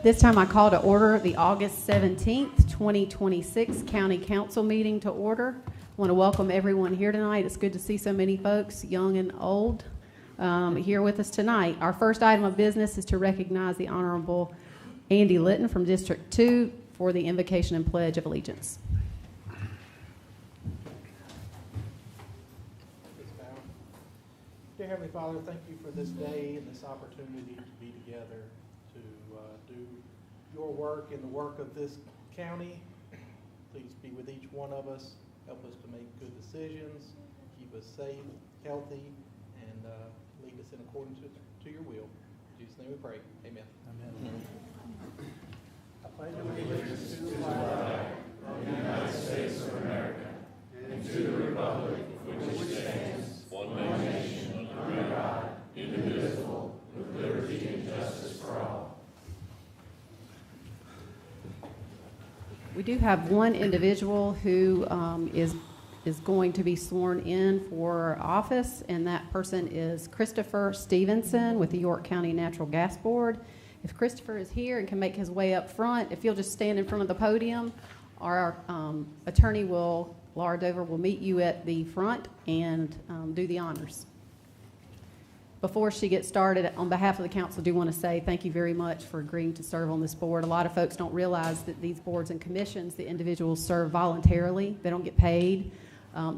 This time I call to order the August 17th, 2026 County Council meeting to order. I want to welcome everyone here tonight. It's good to see so many folks, young and old, here with us tonight. Our first item of business is to recognize the Honorable Andy Litton from District 2 for the invocation and pledge of allegiance. Dear Heavenly Father, thank you for this day and this opportunity to be together to do your work and the work of this county. Please be with each one of us. Help us to make good decisions, keep us safe, healthy, and lead us in accordance to your will. In Jesus' name we pray. Amen. Amen. I pledge allegiance to the flag of the United States of America and to the republic for which it stands, one nation, under God, indivisible, with liberty and justice for all. We do have one individual who is going to be sworn in for office, and that person is Christopher Stevenson with the York County Natural Gas Board. If Christopher is here and can make his way up front, if you'll just stand in front of the podium, our attorney, Laura Dover, will meet you at the front and do the honors. Before she gets started, on behalf of the council, I do want to say thank you very much for agreeing to serve on this board. A lot of folks don't realize that these boards and commissions, the individuals serve voluntarily. They don't get paid.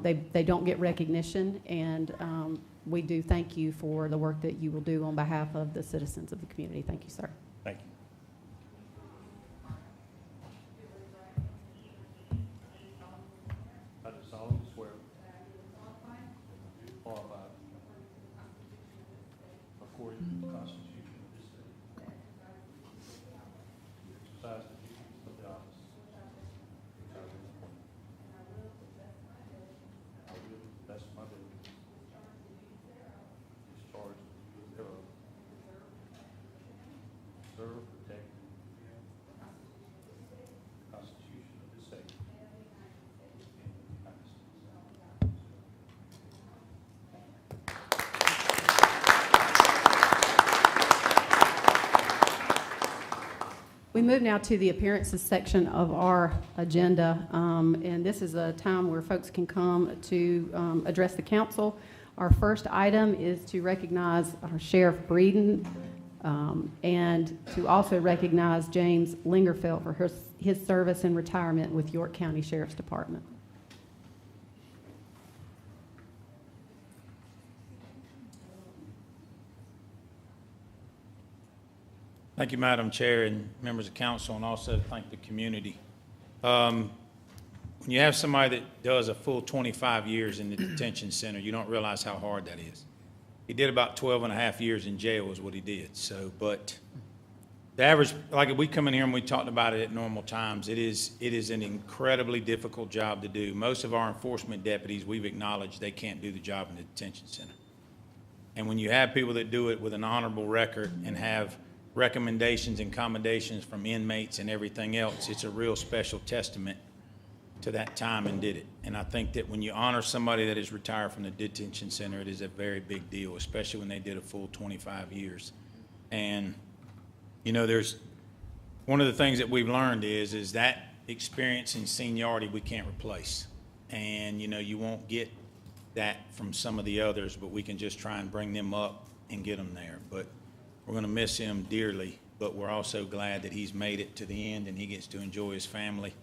They don't get recognition. And we do thank you for the work that you will do on behalf of the citizens of the community. Thank you, sir. Thank you. I do solemnly swear. Qualified. According to the Constitution of this state. Exercise the duties of the office. Which I will. I will, to the best of my ability. Discharge the duties thereof. Serve, protect. The Constitution of this state. And the United States. We move now to the appearances section of our agenda, and this is a time where folks can come to address the council. Our first item is to recognize our Sheriff Breeden and to also recognize James Lingerfeld for his service and retirement with York County Sheriff's Department. Thank you, Madam Chair and members of council, and also thank the community. When you have somebody that does a full 25 years in the detention center, you don't realize how hard that is. He did about 12 and a half years in jail is what he did. So, but the average, like if we come in here and we talked about it at normal times, it is an incredibly difficult job to do. Most of our enforcement deputies, we've acknowledged they can't do the job in the detention center. And when you have people that do it with an honorable record and have recommendations and commendations from inmates and everything else, it's a real special testament to that time and did it. And I think that when you honor somebody that is retired from the detention center, it is a very big deal, especially when they did a full 25 years. And, you know, there's one of the things that we've learned is that experience and seniority we can't replace. And, you know, you won't get that from some of the others, but we can just try and bring them up and get them there. But we're going to miss him dearly, but we're also glad that he's made it to the end and he gets to enjoy his family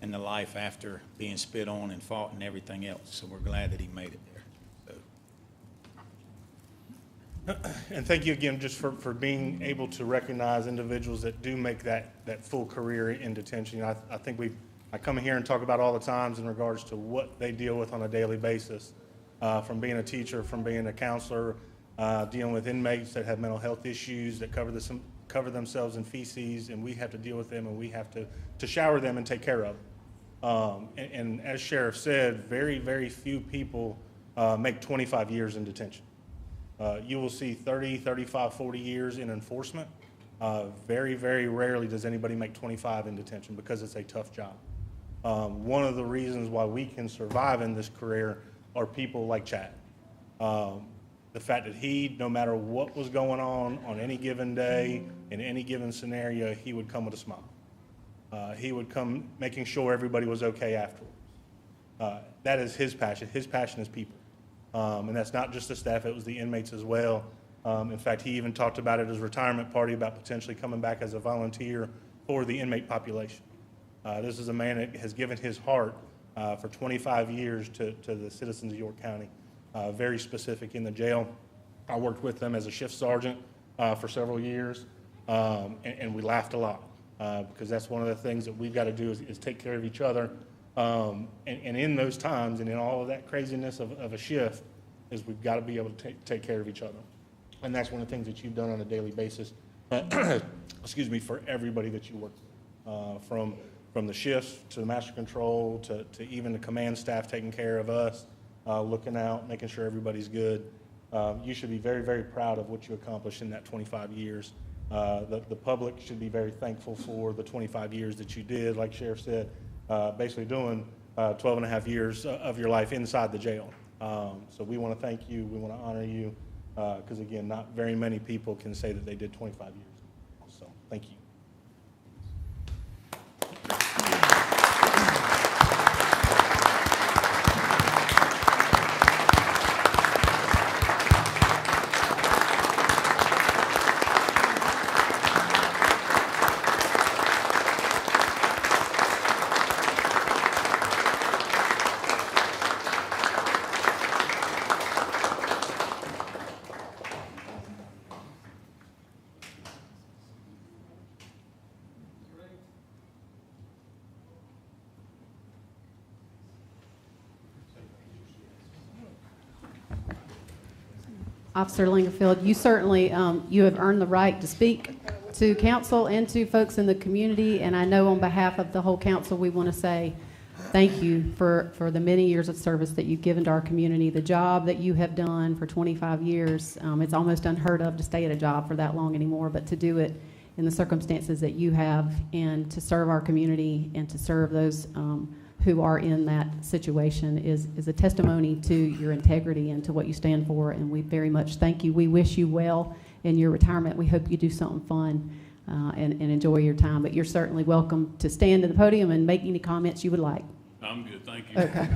and the life after being spit on and fought and everything else. So we're glad that he made it there. So. And thank you again just for being able to recognize individuals that do make that full career in detention. You know, I think I come in here and talk about all the times in regards to what they deal with on a daily basis, from being a teacher, from being a counselor, dealing with inmates that have mental health issues, that cover themselves in feces, and we have to deal with them, and we have to shower them and take care of them. And as Sheriff said, very, very few people make 25 years in detention. You will see 30, 35, 40 years in enforcement. Very, very rarely does anybody make 25 in detention because it's a tough job. One of the reasons why we can survive in this career are people like Chad. the fact that he, no matter what was going on any given day, in any given scenario, he would come with a smile. He would come making sure everybody was okay afterwards. That is his passion. His passion is people. And that's not just the staff, it was the inmates as well. In fact, he even talked about it at his retirement party about potentially coming back as a volunteer for the inmate population. This is a man that has given his heart for 25 years to the citizens of York County, very specific in the jail. I worked with them as a shift sergeant for several years, and we laughed a lot because that's one of the things that we've got to do is take care of each other. And in those times and in all of that craziness of a shift is we've got to be able to take care of each other. And that's one of the things that you've done on a daily basis, excuse me, for everybody that you work with, from the shifts to the master control to even the command staff taking care of us, looking out, making sure everybody's good. You should be very, very proud of what you accomplished in that 25 years. The public should be very thankful for the 25 years that you did, like Sheriff said, basically doing 12 and a half years of your life inside the jail. So we want to thank you. We want to honor you because, again, not very many people can say that they did 25 years. So thank you. Officer Lingerfield, you certainly, you have earned the right to speak to council and to folks in the community, and I know on behalf of the whole council, we want to say thank you for the many years of service that you've given to our community, the job that you have done for 25 years. It's almost unheard of to stay at a job for that long anymore, but to do it in the circumstances that you have and to serve our community and to serve those who are in that situation is a testimony to your integrity and to what you stand for, and we very much thank you. We wish you well in your retirement. We hope you do something fun and enjoy your time, but you're certainly welcome to stand at the podium and make any comments you would like. I'm good, thank you. Okay.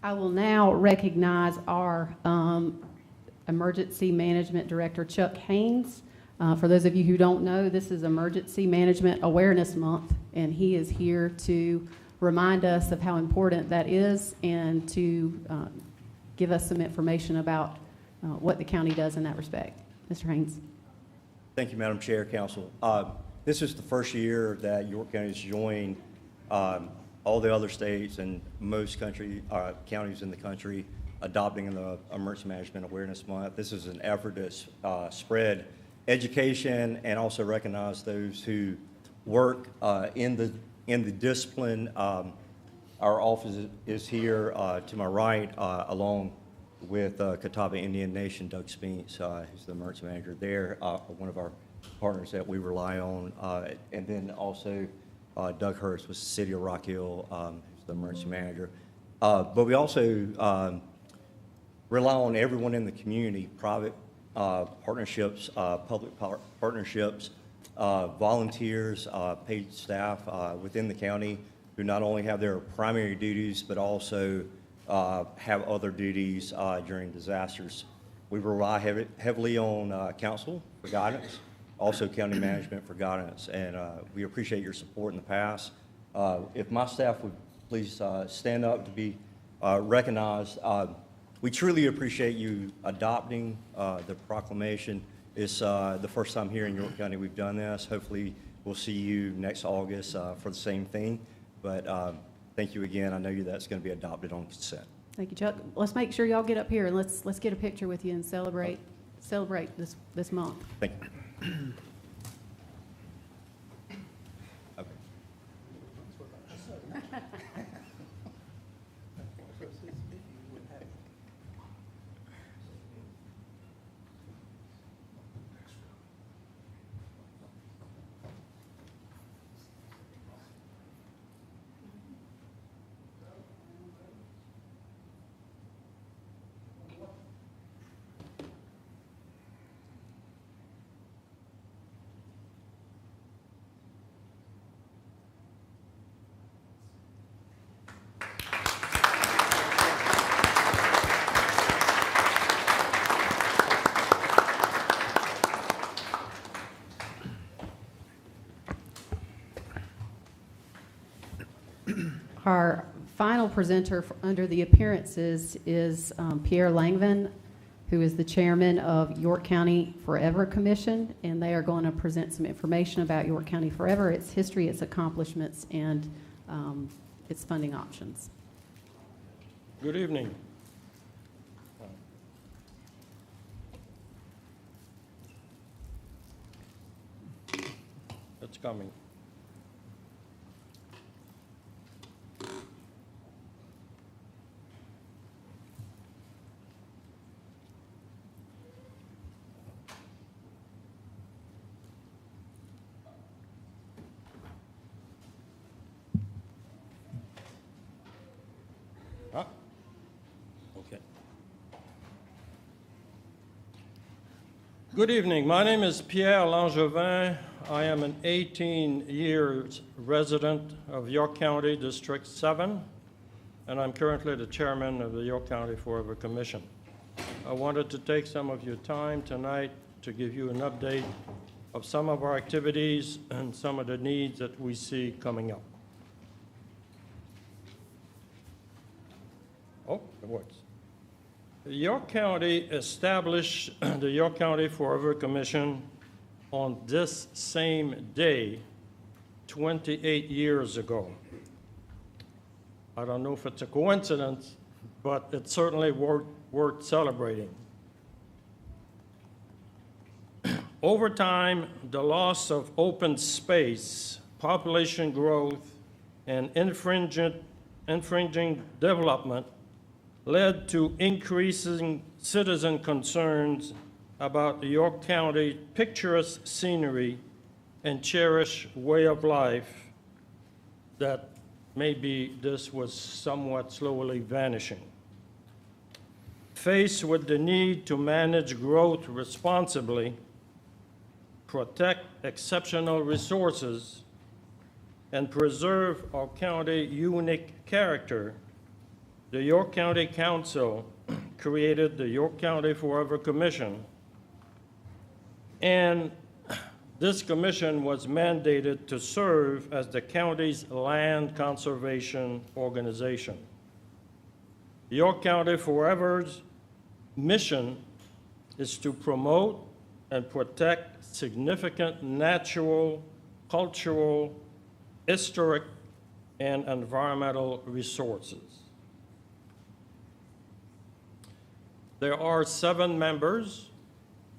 I will now recognize our Emergency Management Director, Chuck Haynes. For those of you who don't know, this is Emergency Management Awareness Month, and he is here to remind us of how important that is and to give us some information about what the county does in that respect. Mr. Haynes. Thank you, Madam Chair, Council. This is the first year that York County has joined all the other states and most counties in the country adopting the Emergency Management Awareness Month. This is an effort to spread education and also recognize those who work in the discipline. Our office is here to my right, along with Catawba Indian Nation, Doug Spinks, who's the emergency manager there, one of our partners that we rely on, and then also Doug Hurst with the City of Rock Hill, who's the emergency manager. But we also rely on everyone in the community, private partnerships, public partnerships, volunteers, paid staff within the county who not only have their primary duties, but also have other duties during disasters. We rely heavily on council for guidance, also county management for guidance, and we appreciate your support in the past. If my staff would please stand up to be recognized. We truly appreciate you adopting the proclamation. It's the first time here in York County we've done this. Hopefully we'll see you next August for the same thing, but thank you again. I know that's going to be adopted on consent. Thank you, Chuck. Let's make sure y'all get up here and let's get a picture with you and celebrate this month. Thank you. Okay. Our final presenter under the appearances is Pierre Langvin, who is the chairman of York County Forever Commission, and they are going to present some information about York County Forever, its history, its accomplishments, and its funding options. Good evening. It's coming. Ah, okay. Good evening. My name is Pierre Langevin. I am an 18 years resident of York County District 7, and I'm currently the chairman of the York County Forever Commission. I wanted to take some of your time tonight to give you an update of some of our activities and some of the needs that we see coming up. Oh, it works. York County established the York County Forever Commission on this same day 28 years ago. I don't know if it's a coincidence, but it's certainly worth celebrating. Over time, the loss of open space, population growth, and infringing development led to increasing citizen concerns about the York County picturesque scenery and cherished way of life that maybe this was somewhat slowly vanishing. Faced with the need to manage growth responsibly, protect exceptional resources, and preserve our county unique character, the York County Council created the York County Forever Commission, and this commission was mandated to serve as the county's land conservation organization. York County Forever's mission is to promote and protect significant natural, cultural, historic, and environmental resources. There are 7 members,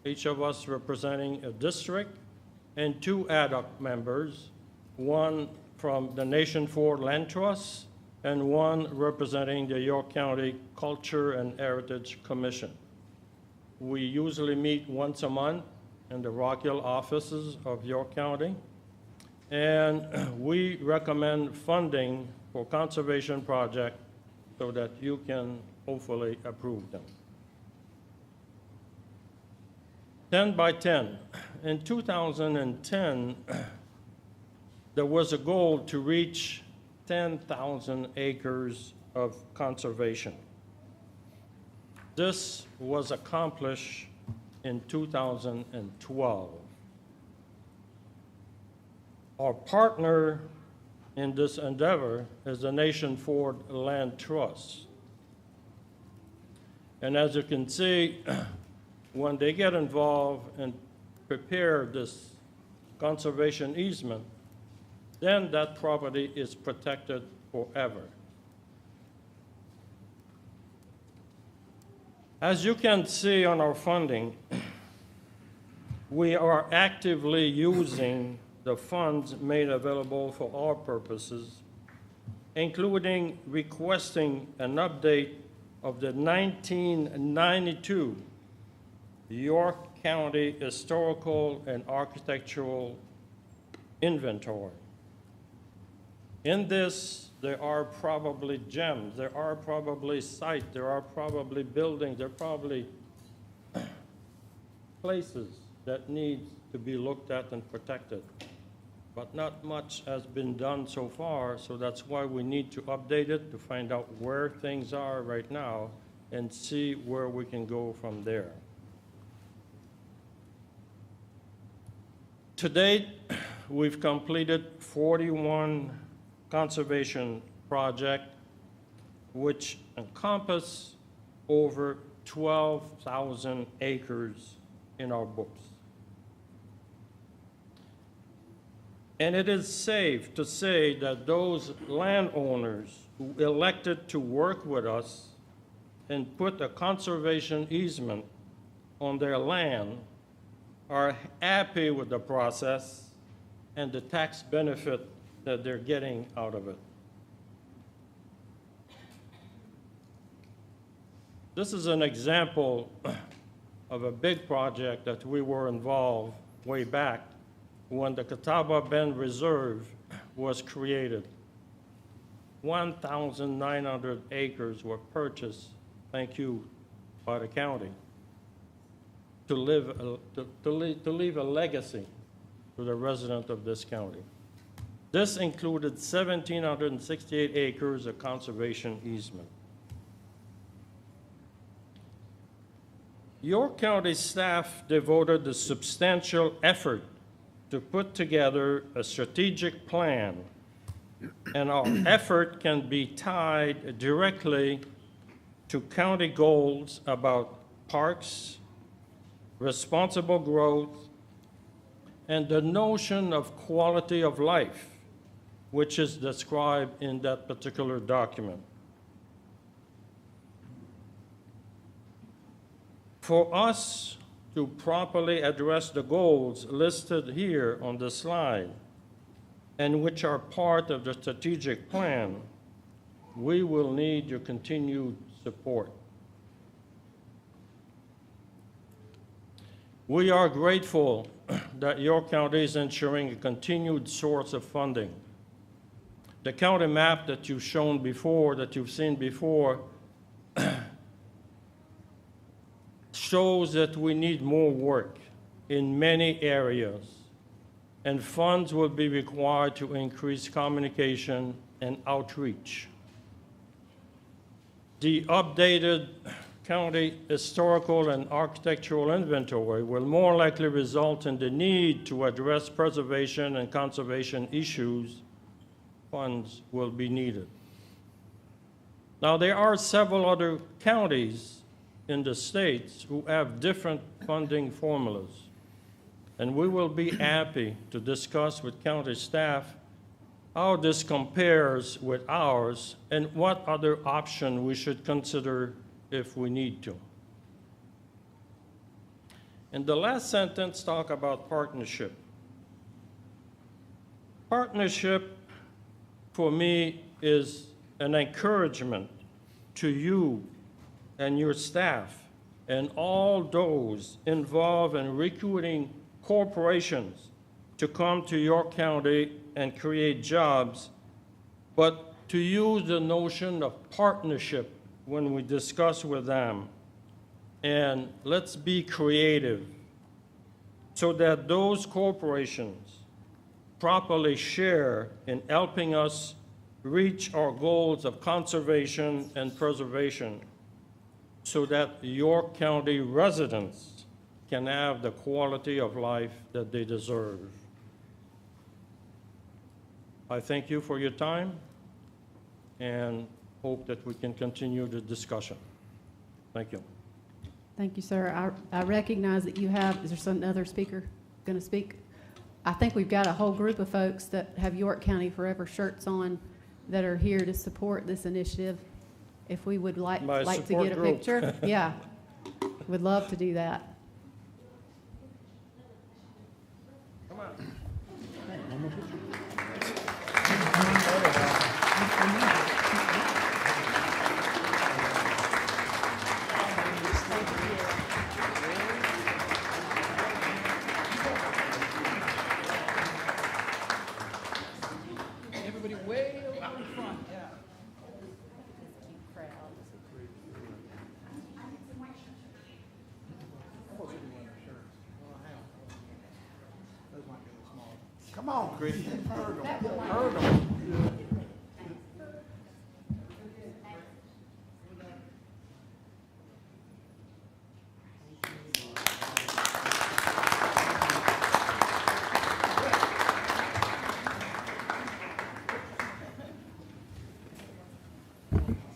each of us representing a district, and 2 ad hoc members, one from the Nation for Land Trust and one representing the York County Culture and Heritage Commission. We usually meet once a month in the Rock Hill offices of York County, and we recommend funding for conservation projects so that you can hopefully approve them. 10 by 10. In 2010, there was a goal to reach 10,000 acres of conservation. This was accomplished in 2012. Our partner in this endeavor is the Nation for Land Trust. And as you can see, when they get involved and prepare this conservation easement, then that property is protected forever. As you can see on our funding, we are actively using the funds made available for our purposes, including requesting an update of the 1992 York County Historical and Architectural Inventory. In this, there are probably gems, there are probably sites, there are probably buildings, there are probably places that need to be looked at and protected. But not much has been done so far, so that's why we need to update it to find out where things are right now and see where we can go from there. To date, we've completed 41 conservation project, which encompass over 12,000 acres in our books. And it is safe to say that those landowners who elected to work with us and put a conservation easement on their land are happy with the process and the tax benefit that they're getting out of it. This is an example of a big project that we were involved way back when the Catawba Bend Reserve was created. 1,900 acres were purchased, thank you, by the county, to leave a legacy to the resident of this county. This included 1,768 acres of conservation easement. York County staff devoted a substantial effort to put together a strategic plan, and our effort can be tied directly to county goals about parks, responsible growth, and the notion of quality of life, which is described in that particular document. For us to properly address the goals listed here on the slide, and which are part of the strategic plan, we will need your continued support. We are grateful that York County is ensuring a continued source of funding. The county map that you've shown before, that you've seen before, shows that we need more work in many areas, and funds will be required to increase communication and outreach. The updated county historical and architectural inventory will more likely result in the need to address preservation and conservation issues. Funds will be needed. Now, there are several other counties in the states who have different funding formulas, and we will be happy to discuss with county staff how this compares with ours and what other option we should consider if we need to. And the last sentence talk about partnership. Partnership, for me, is an encouragement to you and your staff and all those involved in recruiting corporations to come to York County and create jobs, but to use the notion of partnership when we discuss with them. And let's be creative so that those corporations properly share in helping us reach our goals of conservation and preservation, so that York County residents can have the quality of life that they deserve. I thank you for your time and hope that we can continue the discussion. Thank you. Thank you, sir. I recognize that you have, is there some other speaker going to speak? I think we've got a whole group of folks that have York County Forever shirts on that are here to support this initiative. If we would like to support get a group. picture, yeah, would love to do that. Come on. Everybody way over in front, yeah. Come on, Christian. Hurdle.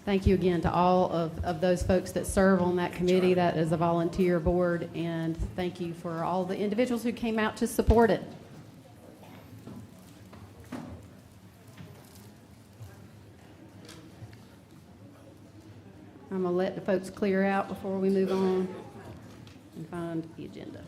Thank you again to all of those folks that serve on that committee. That is a volunteer board, and thank you for all the individuals who came out to support it. I'm going to let the folks clear out before we move on and find the agenda.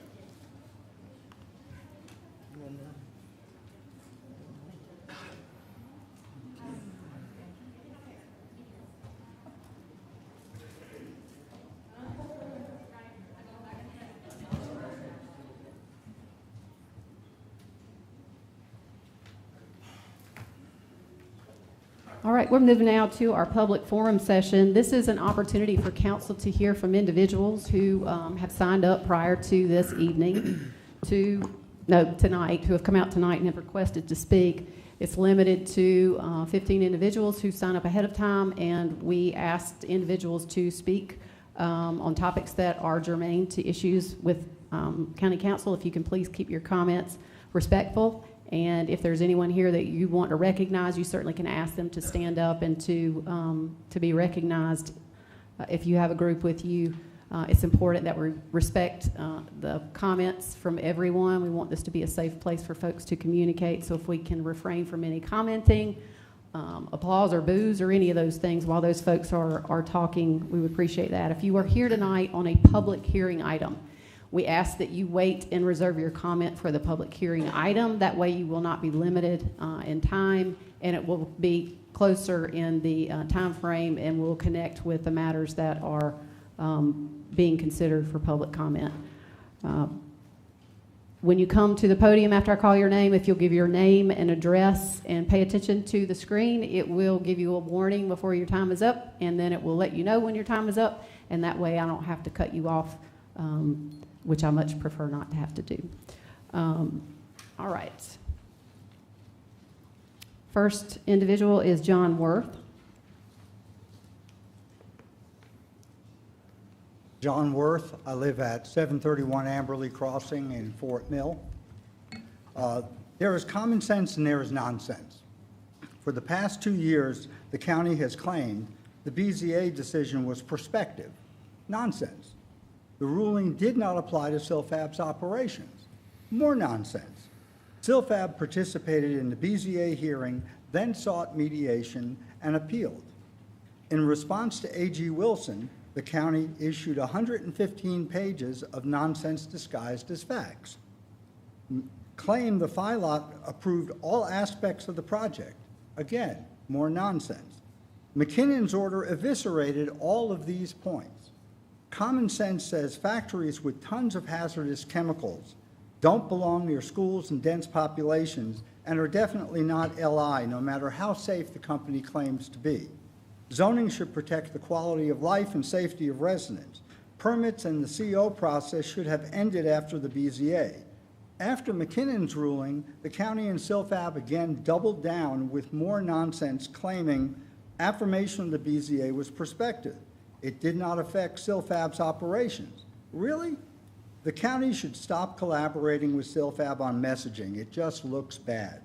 All right, we're moving now to our public forum session. This is an opportunity for council to hear from individuals who have signed up prior to this evening tonight, who have come out tonight and have requested to speak. It's limited to 15 individuals who sign up ahead of time, and we asked individuals to speak on topics that are germane to issues with county council. If you can please keep your comments respectful. And if there's anyone here that you want to recognize, you certainly can ask them to stand up and to be recognized. If you have a group with you, it's important that we respect the comments from everyone. We want this to be a safe place for folks to communicate. So if we can refrain from any commenting, applause or boos or any of those things while those folks are talking, we would appreciate that. If you are here tonight on a public hearing item, we ask that you wait and reserve your comment for the public hearing item. That way you will not be limited in time, and it will be closer in the time frame, and we'll connect with the matters that are being considered for public comment. When you come to the podium after I call your name, if you'll give your name and address and pay attention to the screen, it will give you a warning before your time is up, and then it will let you know when your time is up, and that way I don't have to cut you off, which I much prefer not to have to do. All right. First individual is John Worth. John Worth. I live at 731 Amberley Crossing in Fort Mill. There is common sense and there is nonsense. For the past 2 years, the county has claimed the BZA decision was prospective. Nonsense. The ruling did not apply to Silfab's operations. More nonsense. Silfab participated in the BZA hearing, then sought mediation and appealed. In response to A.G. Wilson, the county issued 115 pages of nonsense disguised as facts. Claimed the FILOT approved all aspects of the project. Again, more nonsense. McKinnon's order eviscerated all of these points. Common sense says factories with tons of hazardous chemicals don't belong near schools and dense populations and are definitely not LI, no matter how safe the company claims to be. Zoning should protect the quality of life and safety of residents. Permits and the CO process should have ended after the BZA. After McKinnon's ruling, the county and Silfab again doubled down with more nonsense, claiming affirmation of the BZA was prospective. It did not affect Silfab's operations. Really? The county should stop collaborating with Silfab on messaging. It just looks bad.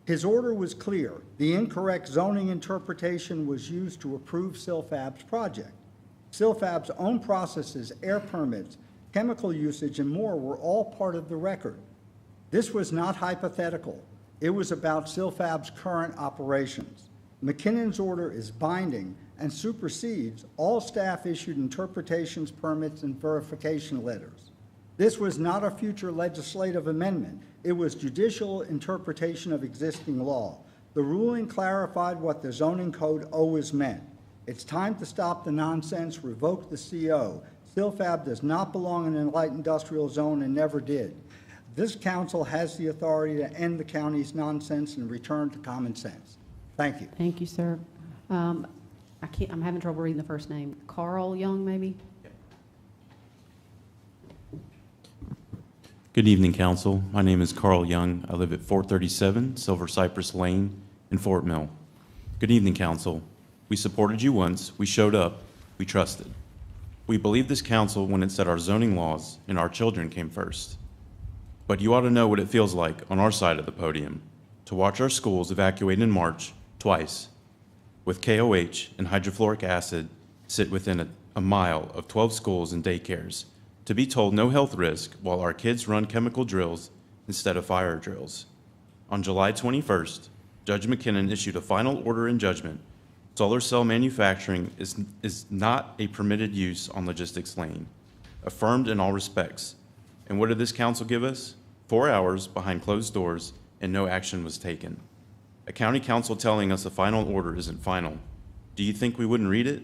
His order was clear. The incorrect zoning interpretation was used to approve Silfab's project. Silfab's own processes, air permits, chemical usage, and more were all part of the record. This was not hypothetical. It was about Silfab's current operations. McKinnon's order is binding and supersedes all staff-issued interpretations, permits, and verification letters. This was not a future legislative amendment. It was judicial interpretation of existing law. The ruling clarified what the zoning code always meant. It's time to stop the nonsense, revoke the CO. Silfab does not belong in an light industrial zone and never did. This council has the authority to end the county's nonsense and return to common sense. Thank you. Thank you, sir. I'm having trouble reading the first name. Carl Young, maybe? Good evening, Council. My name is Carl Young. I live at 437 Silver Cypress Lane in Fort Mill. Good evening, Council. We supported you once. We showed up. We trusted. We believed this council when it said our zoning laws and our children came first. But you ought to know what it feels like on our side of the podium to watch our schools evacuate in March twice. with KOH and hydrofluoric acid sit within a mile of 12 schools and daycares, to be told no health risk while our kids run chemical drills instead of fire drills. On July 21st, Judge McKinnon issued a final order in judgment. Solar cell manufacturing is not a permitted use on Logistics Lane, affirmed in all respects. And what did this council give us? 4 hours behind closed doors, and no action was taken. A county council telling us a final order isn't final. Do you think we wouldn't read it?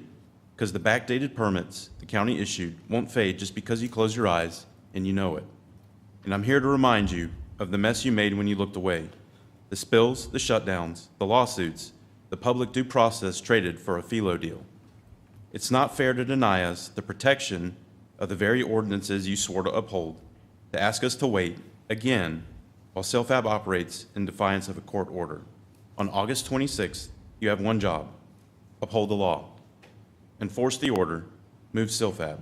Because the backdated permits the county issued won't fade just because you close your eyes and you know it. And I'm here to remind you of the mess you made when you looked away. The spills, the shutdowns, the lawsuits, the public due process traded for a philo deal. It's not fair to deny us the protection of the very ordinances you swore to uphold, to ask us to wait, again, while CellFab operates in defiance of a court order. On August 26th, you have one job: uphold the law, enforce the order, move CellFab.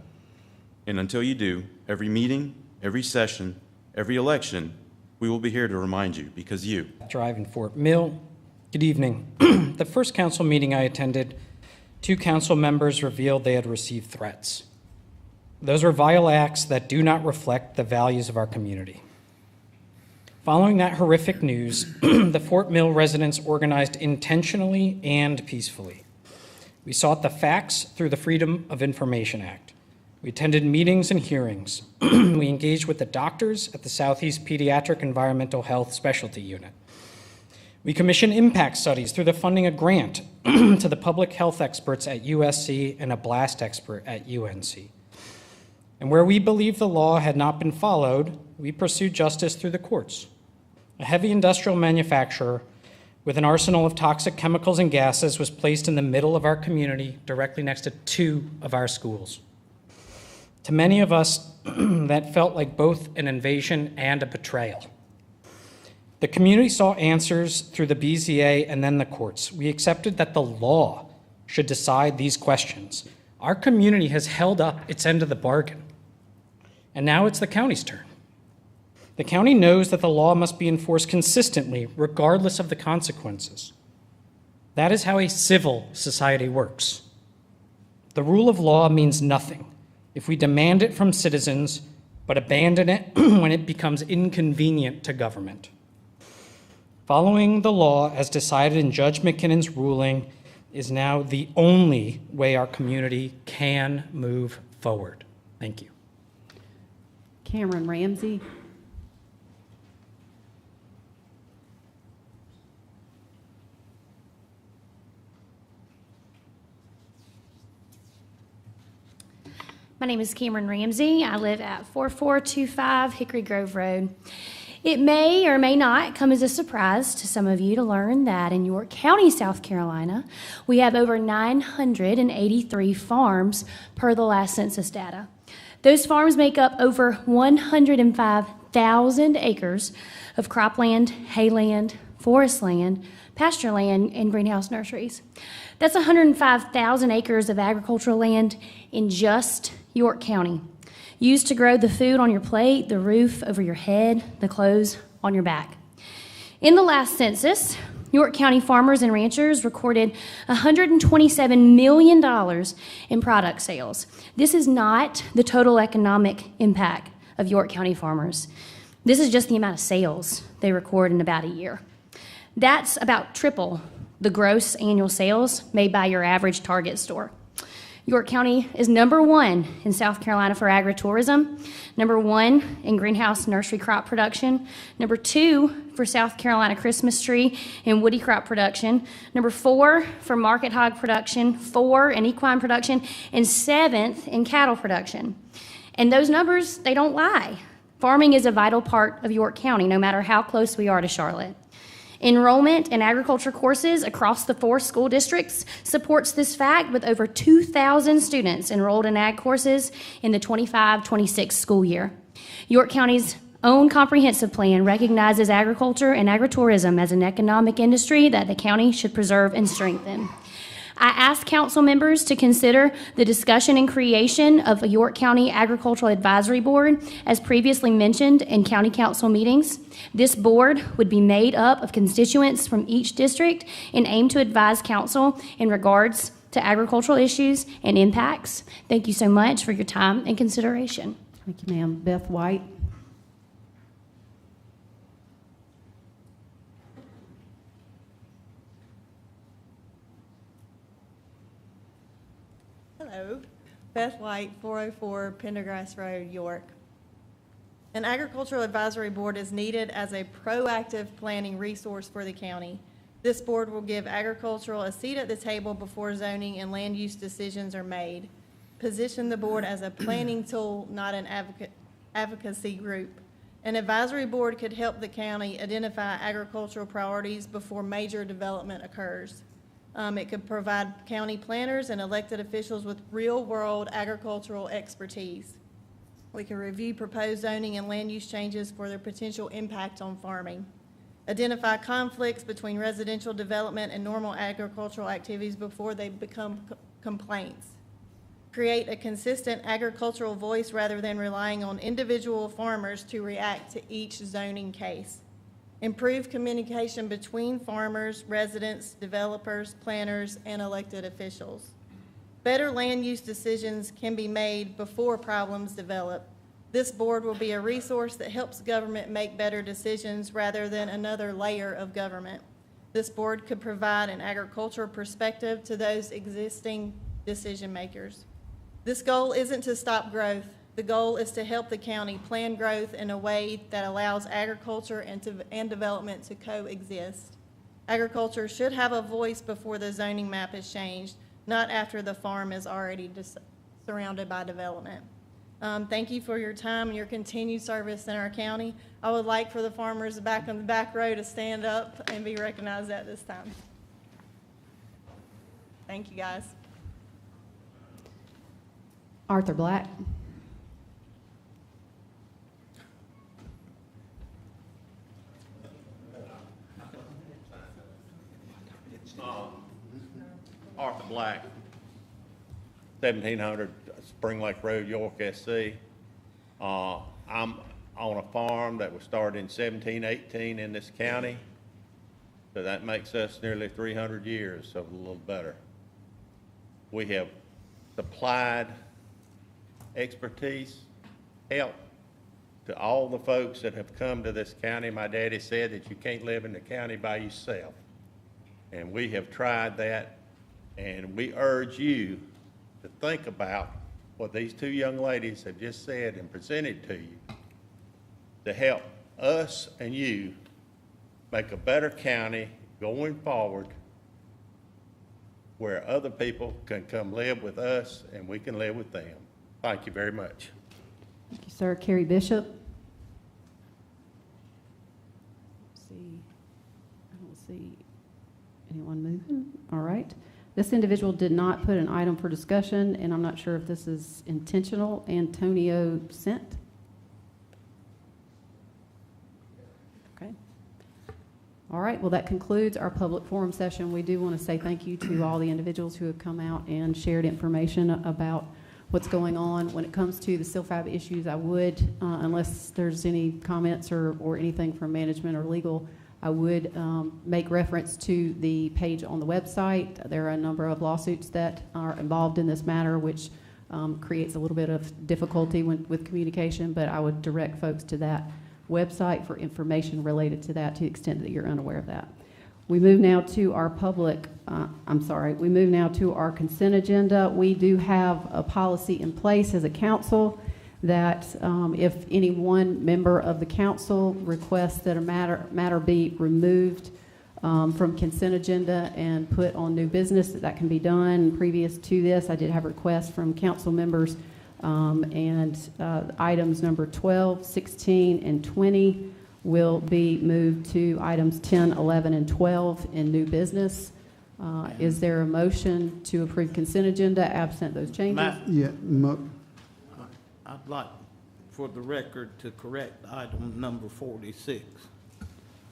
And until you do, every meeting, every session, every election, we will be here to remind you, because you. Drive in Fort Mill. Good evening. The first council meeting I attended, 2 council members revealed they had received threats. Those were vile acts that do not reflect the values of our community. Following that horrific news, the Fort Mill residents organized intentionally and peacefully. We sought the facts through the Freedom of Information Act. We attended meetings and hearings. We engaged with the doctors at the Southeast Pediatric Environmental Health Specialty Unit. We commissioned impact studies through the funding a grant to the public health experts at USC and a blast expert at UNC. And where we believed the law had not been followed, we pursued justice through the courts. A heavy industrial manufacturer with an arsenal of toxic chemicals and gases was placed in the middle of our community, directly next to 2 of our schools. To many of us, that felt like both an invasion and a betrayal. The community saw answers through the BZA and then the courts. We accepted that the law should decide these questions. Our community has held up its end of the bargain, and now it's the county's turn. The county knows that the law must be enforced consistently, regardless of the consequences. That is how a civil society works. The rule of law means nothing if we demand it from citizens, but abandon it when it becomes inconvenient to government. Following the law as decided in Judge McKinnon's ruling is now the only way our community can move forward. Thank you. Cameron Ramsey. My name is Cameron Ramsey. I live at 4425 Hickory Grove Road. It may or may not come as a surprise to some of you to learn that in York County, South Carolina, we have over 983 farms per the last census data. Those farms make up over 105,000 acres of cropland, hayland, forest land, pasture land, and greenhouse nurseries. That's 105,000 acres of agricultural land in just York County, used to grow the food on your plate, the roof over your head, the clothes on your back. In the last census, York County farmers and ranchers recorded $127 million in product sales. This is not the total economic impact of York County farmers. This is just the amount of sales they record in about a year. That's about triple the gross annual sales made by your average Target store. York County is #1 in South Carolina for agritourism, #1 in greenhouse nursery crop production, #2 for South Carolina Christmas tree and woody crop production, #4 for market hog production, 4 in equine production, and 7th in cattle production. And those numbers, they don't lie. Farming is a vital part of York County, no matter how close we are to Charlotte. Enrollment in agriculture courses across the 4 school districts supports this fact, with over 2,000 students enrolled in ag courses in the 25-26 school year. York County's own comprehensive plan recognizes agriculture and agritourism as an economic industry that the county should preserve and strengthen. I ask council members to consider the discussion and creation of a York County Agricultural Advisory Board, as previously mentioned in county council meetings. This board would be made up of constituents from each district and aim to advise council in regards to agricultural issues and impacts. Thank you so much for your time and consideration. Thank you, ma'am. Beth White. Hello, Beth White, 404 Pendergrass Road, York. An agricultural advisory board is needed as a proactive planning resource for the county. This board will give agricultural a seat at the table before zoning and land use decisions are made. Position the board as a planning tool, not an advocacy group. An advisory board could help the county identify agricultural priorities before major development occurs. It could provide county planners and elected officials with real-world agricultural expertise. We can review proposed zoning and land use changes for their potential impact on farming. Identify conflicts between residential development and normal agricultural activities before they become complaints. Create a consistent agricultural voice rather than relying on individual farmers to react to each zoning case. Improve communication between farmers, residents, developers, planners, and elected officials. Better land use decisions can be made before problems develop. This board will be a resource that helps government make better decisions rather than another layer of government. This board could provide an agricultural perspective to those existing decision makers. This goal isn't to stop growth. The goal is to help the county plan growth in a way that allows agriculture and development to coexist. Agriculture should have a voice before the zoning map is changed, not after the farm is already surrounded by development. Thank you for your time and your continued service in our county. I would like for the farmers back on the back row to stand up and be recognized at this time. Thank you, guys. Arthur Black. Arthur Black, 1700 Spring Lake Road, York, SC. I'm on a farm that was started in 1718 in this county, so that makes us nearly 300 years, so a little better. We have supplied expertise, help to all the folks that have come to this county. My daddy said that you can't live in the county by yourself, and we have tried that. And we urge you to think about what these two young ladies have just said and presented to you to help us and you make a better county going forward where other people can come live with us and we can live with them. Thank you very much. Thank you, sir. Carrie Bishop. I don't see anyone moving. All right. This individual did not put an item for discussion, and I'm not sure if this is intentional. Antonio Sent. Okay. All right, well, that concludes our public forum session. We do want to say thank you to all the individuals who have come out and shared information about what's going on. When it comes to the CILFAB issues, I would, unless there's any comments or anything from management or legal, I would make reference to the page on the website. There are a number of lawsuits that are involved in this matter, which creates a little bit of difficulty with communication, but I would direct folks to that website for information related to that to the extent that you're unaware of that. We move now to our we move now to our consent agenda. We do have a policy in place as a council that if any one member of the council requests that a matter be removed from consent agenda and put on new business, that can be done. Previous to this, I did have requests from council members items number 12, 16, and 20 will be moved to items 10, 11, and 12 in new business. Is there a motion to approve consent agenda absent those changes? I'd like for the record to correct item number 46.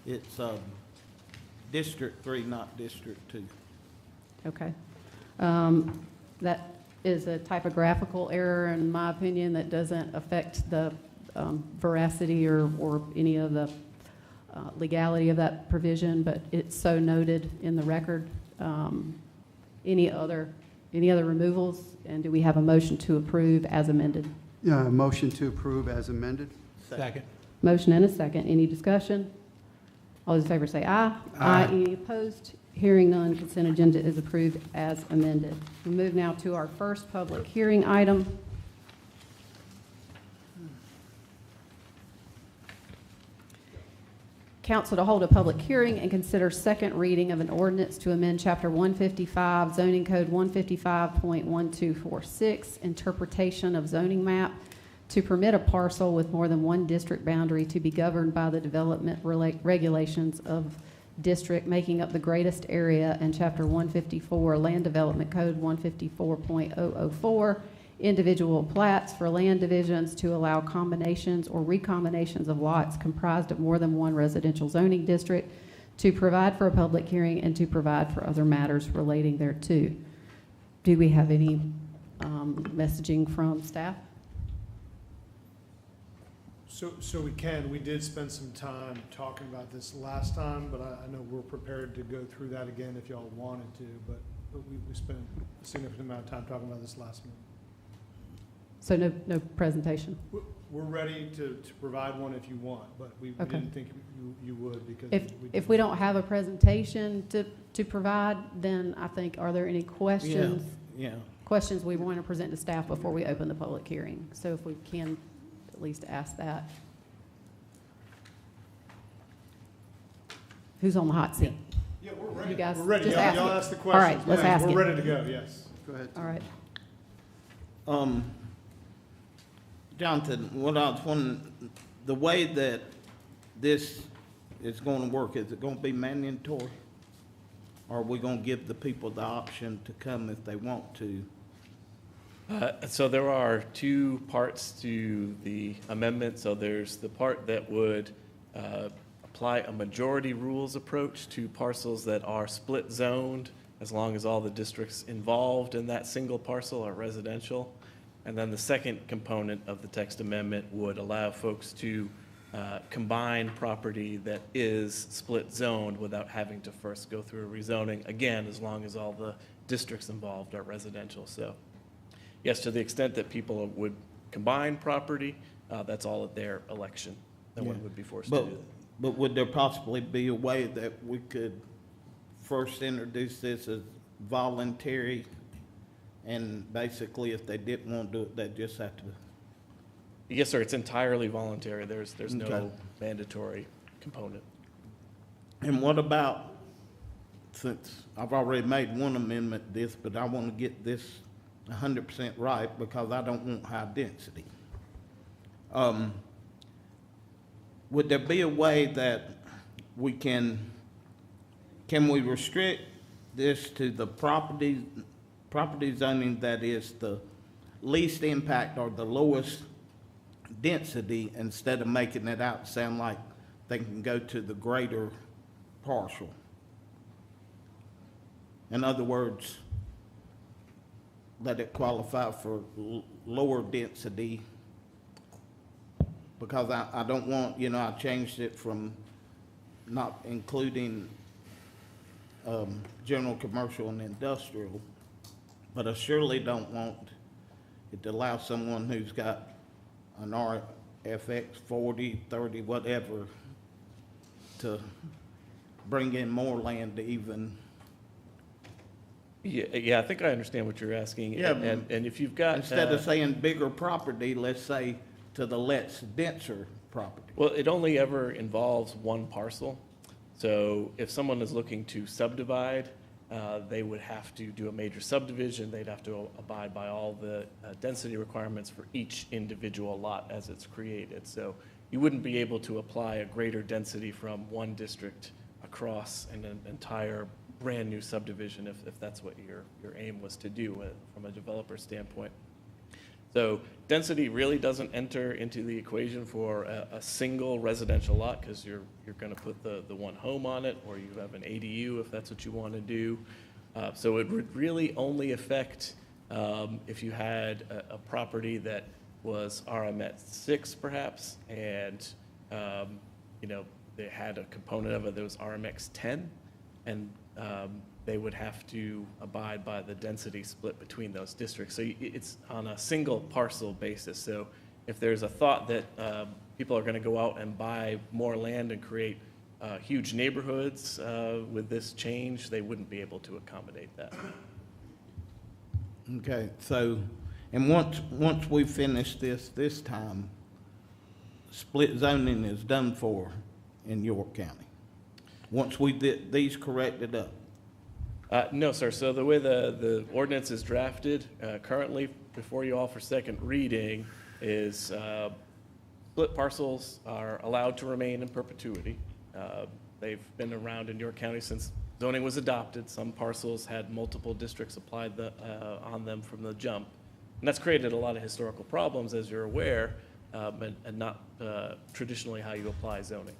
It's District 3, not District 2. Okay. That is a typographical error, in my opinion, that doesn't affect the veracity or any of the legality of that provision, but it's so noted in the record. Any other removals? And do we have a motion to approve as amended? Motion to approve as amended. Second. Motion and a second. Any discussion? All those in favor say aye. Aye. Any opposed? Hearing none, consent agenda is approved as amended. We move now to our first public hearing item. Council to hold a public hearing and consider second reading of an ordinance to amend Chapter 155, Zoning Code 155.1246, interpretation of zoning map, to permit a parcel with more than one district boundary to be governed by the development regulations of district making up the greatest area, and Chapter 154, Land Development Code 154.004, individual plats for land divisions to allow combinations or recombinations of lots comprised of more than one residential zoning district, to provide for a public hearing and to provide for other matters relating thereto. Do we have any messaging from staff? So we can. We did spend some time talking about this last time, but I know we're prepared to go through that again if y'all wanted to, but we spent a significant amount of time talking about this last month. So no presentation? We're ready to provide one if you want, but we Okay. didn't think you would because. If we don't have a presentation to provide, then I think, are there any questions? Yeah. Questions we want to present to staff before we open the public hearing? So if we can at least ask that. Who's on the hot seat? Yeah, we're ready. You guys We're ready. just Y'all ask it. ask the All right, questions. let's ask it. We're ready to go, yes. Go ahead. All right. Jonathan, what I was wondering, the way that this is going to work, is it going to be mandatory? Or are we going to give the people the option to come if they want to? So there are two parts to the amendment. So there's the part that would apply a majority rules approach to parcels that are split zoned, as long as all the districts involved in that single parcel are residential. And then the second component of the text amendment would allow folks to combine property that is split zoned without having to first go through a rezoning, again, as long as all the districts involved are residential. So yes, to the extent that people would combine property, that's all at their election. No one would be forced to do that. But would there possibly be a way that we could first introduce this as voluntary, and basically if they didn't want to do it, they just have to? Yes, sir, it's entirely voluntary. There's Okay. no mandatory component. And what about, since I've already made one amendment to this, but I want to get this 100% right because I don't want high density. Would there be a way that we can we restrict this to the property zoning that is the least impact or the lowest density, instead of making it out sound like they can go to the greater parcel? In other words, let it qualify for lower density, because I don't want, I changed it from not including general, commercial, and industrial, but I surely don't want it to allow someone who's got an RFX 40, 30, whatever, to bring in more land to even. Yeah, I think I understand what you're asking. Yeah, And if you've got. Instead of saying bigger property, let's say to the less denser property. Well, it only ever involves one parcel. So if someone is looking to subdivide, they would have to do a major subdivision. They'd have to abide by all the density requirements for each individual lot as it's created. So you wouldn't be able to apply a greater density from one district across an entire brand-new subdivision if that's what your aim was to do from a developer standpoint. So density really doesn't enter into the equation for a single residential lot, because you're going to put the one home on it, or you have an ADU if that's what you want to do. So it would really only affect if you had a property that was RMS 6 perhaps, and, you know, they had a component of it that was RMX 10, and they would have to abide by the density split between those districts. So it's on a single parcel basis. So if there's a thought that people are going to go out and buy more land and create huge neighborhoods with this change, they wouldn't be able to accommodate that. Okay, so, and once we finish this time, split zoning is done for in York County? Once we get these corrected up? No, sir. So the way the ordinance is drafted currently before you all for second reading is split parcels are allowed to remain in perpetuity. They've been around in York County since zoning was adopted. Some parcels had multiple districts applied on them from the jump. And that's created a lot of historical problems, as you're aware, and not traditionally how you apply zoning.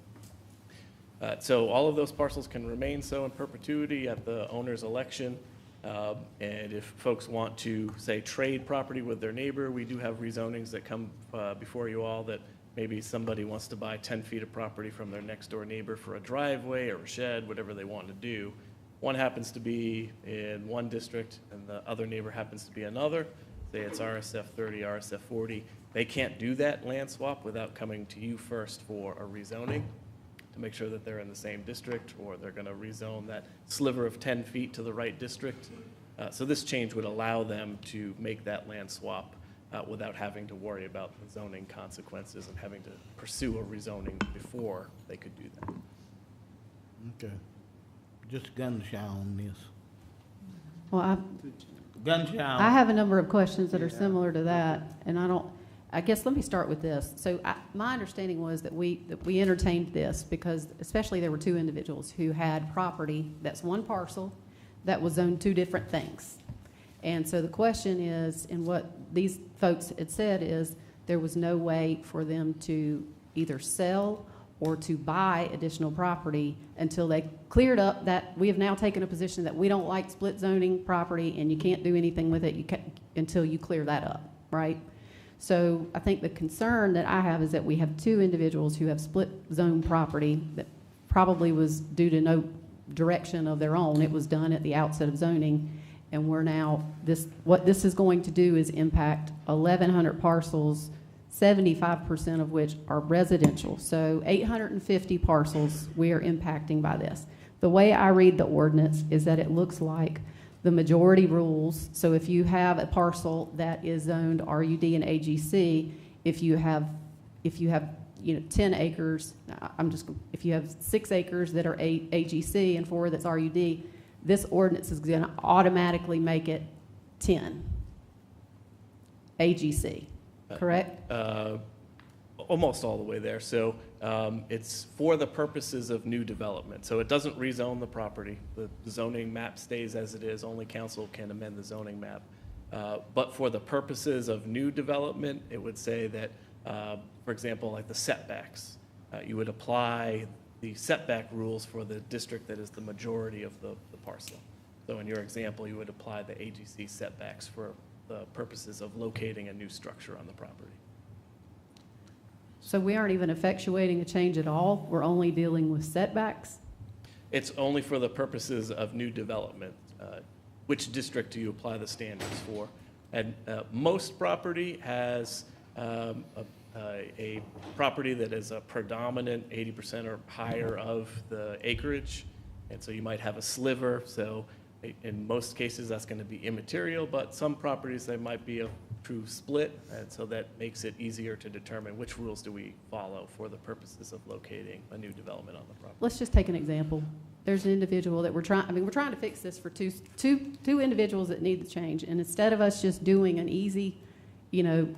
So all of those parcels can remain so in perpetuity at the owner's election. And if folks want to, say, trade property with their neighbor, we do have rezonings that come before you all that maybe somebody wants to buy 10 feet of property from their next door neighbor for a driveway or a shed, whatever they want to do. One happens to be in one district and the other neighbor happens to be another. Say it's RSF 30, RSF 40. They can't do that land swap without coming to you first for a rezoning to make sure that they're in the same district, or they're going to rezone that sliver of 10 feet to the right district. So this change would allow them to make that land swap without having to worry about the zoning consequences and having to pursue a rezoning before they could do that. Okay. Just gun shy on this. Well, Gun shy on. I have a number of questions that are similar to that, and I guess let me start with this. So my understanding was that we entertained this because especially there were two individuals who had property that's one parcel that was zoned two different things. And so the question is, and what these folks had said is, there was no way for them to either sell or to buy additional property until they cleared up that. We have now taken a position that we don't like split zoning property and you can't do anything with it until you clear that up, right? So I think the concern that I have is that we have two individuals who have split zone property that probably was due to no direction of their own. It was done at the outset of zoning. And we're now, what this is going to do is impact 1,100 parcels, 75% of which are residential. So 850 parcels we are impacting by this. The way I read the ordinance is that it looks like the majority rules. So if you have a parcel that is zoned RUD and AGC, if you have 10 acres, if you have 6 acres that are AGC and 4 that's RUD, this ordinance is going to automatically make it 10 AGC, correct? Almost all the way there. So it's for the purposes of new development. So it doesn't rezone the property. The zoning map stays as it is. Only council can amend the zoning map. But for the purposes of new development, it would say that, for example, like the setbacks, you would apply the setback rules for the district that is the majority of the parcel. So in your example, you would apply the AGC setbacks for the purposes of locating a new structure on the property. So we aren't even effectuating a change at all? We're only dealing with setbacks? It's only for the purposes of new development. Which district do you apply the standards for? And most property has a property that is a predominant 80% or higher of the acreage. And so you might have a sliver. So in most cases, that's going to be immaterial, but some properties, they might be a true split. And so that makes it easier to determine which rules do we follow for the purposes of locating a new development on the property. Let's just take an example. There's an individual that we're trying to fix this for two individuals that need the change. And instead of us just doing an easy,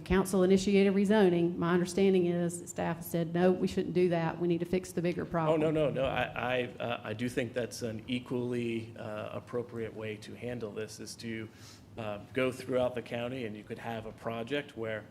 council-initiated rezoning, my understanding is staff has said, no, we shouldn't do that. We need to fix the bigger problem. Oh, no. I do think that's an equally appropriate way to handle this, is to go throughout the county, and you could have a project where,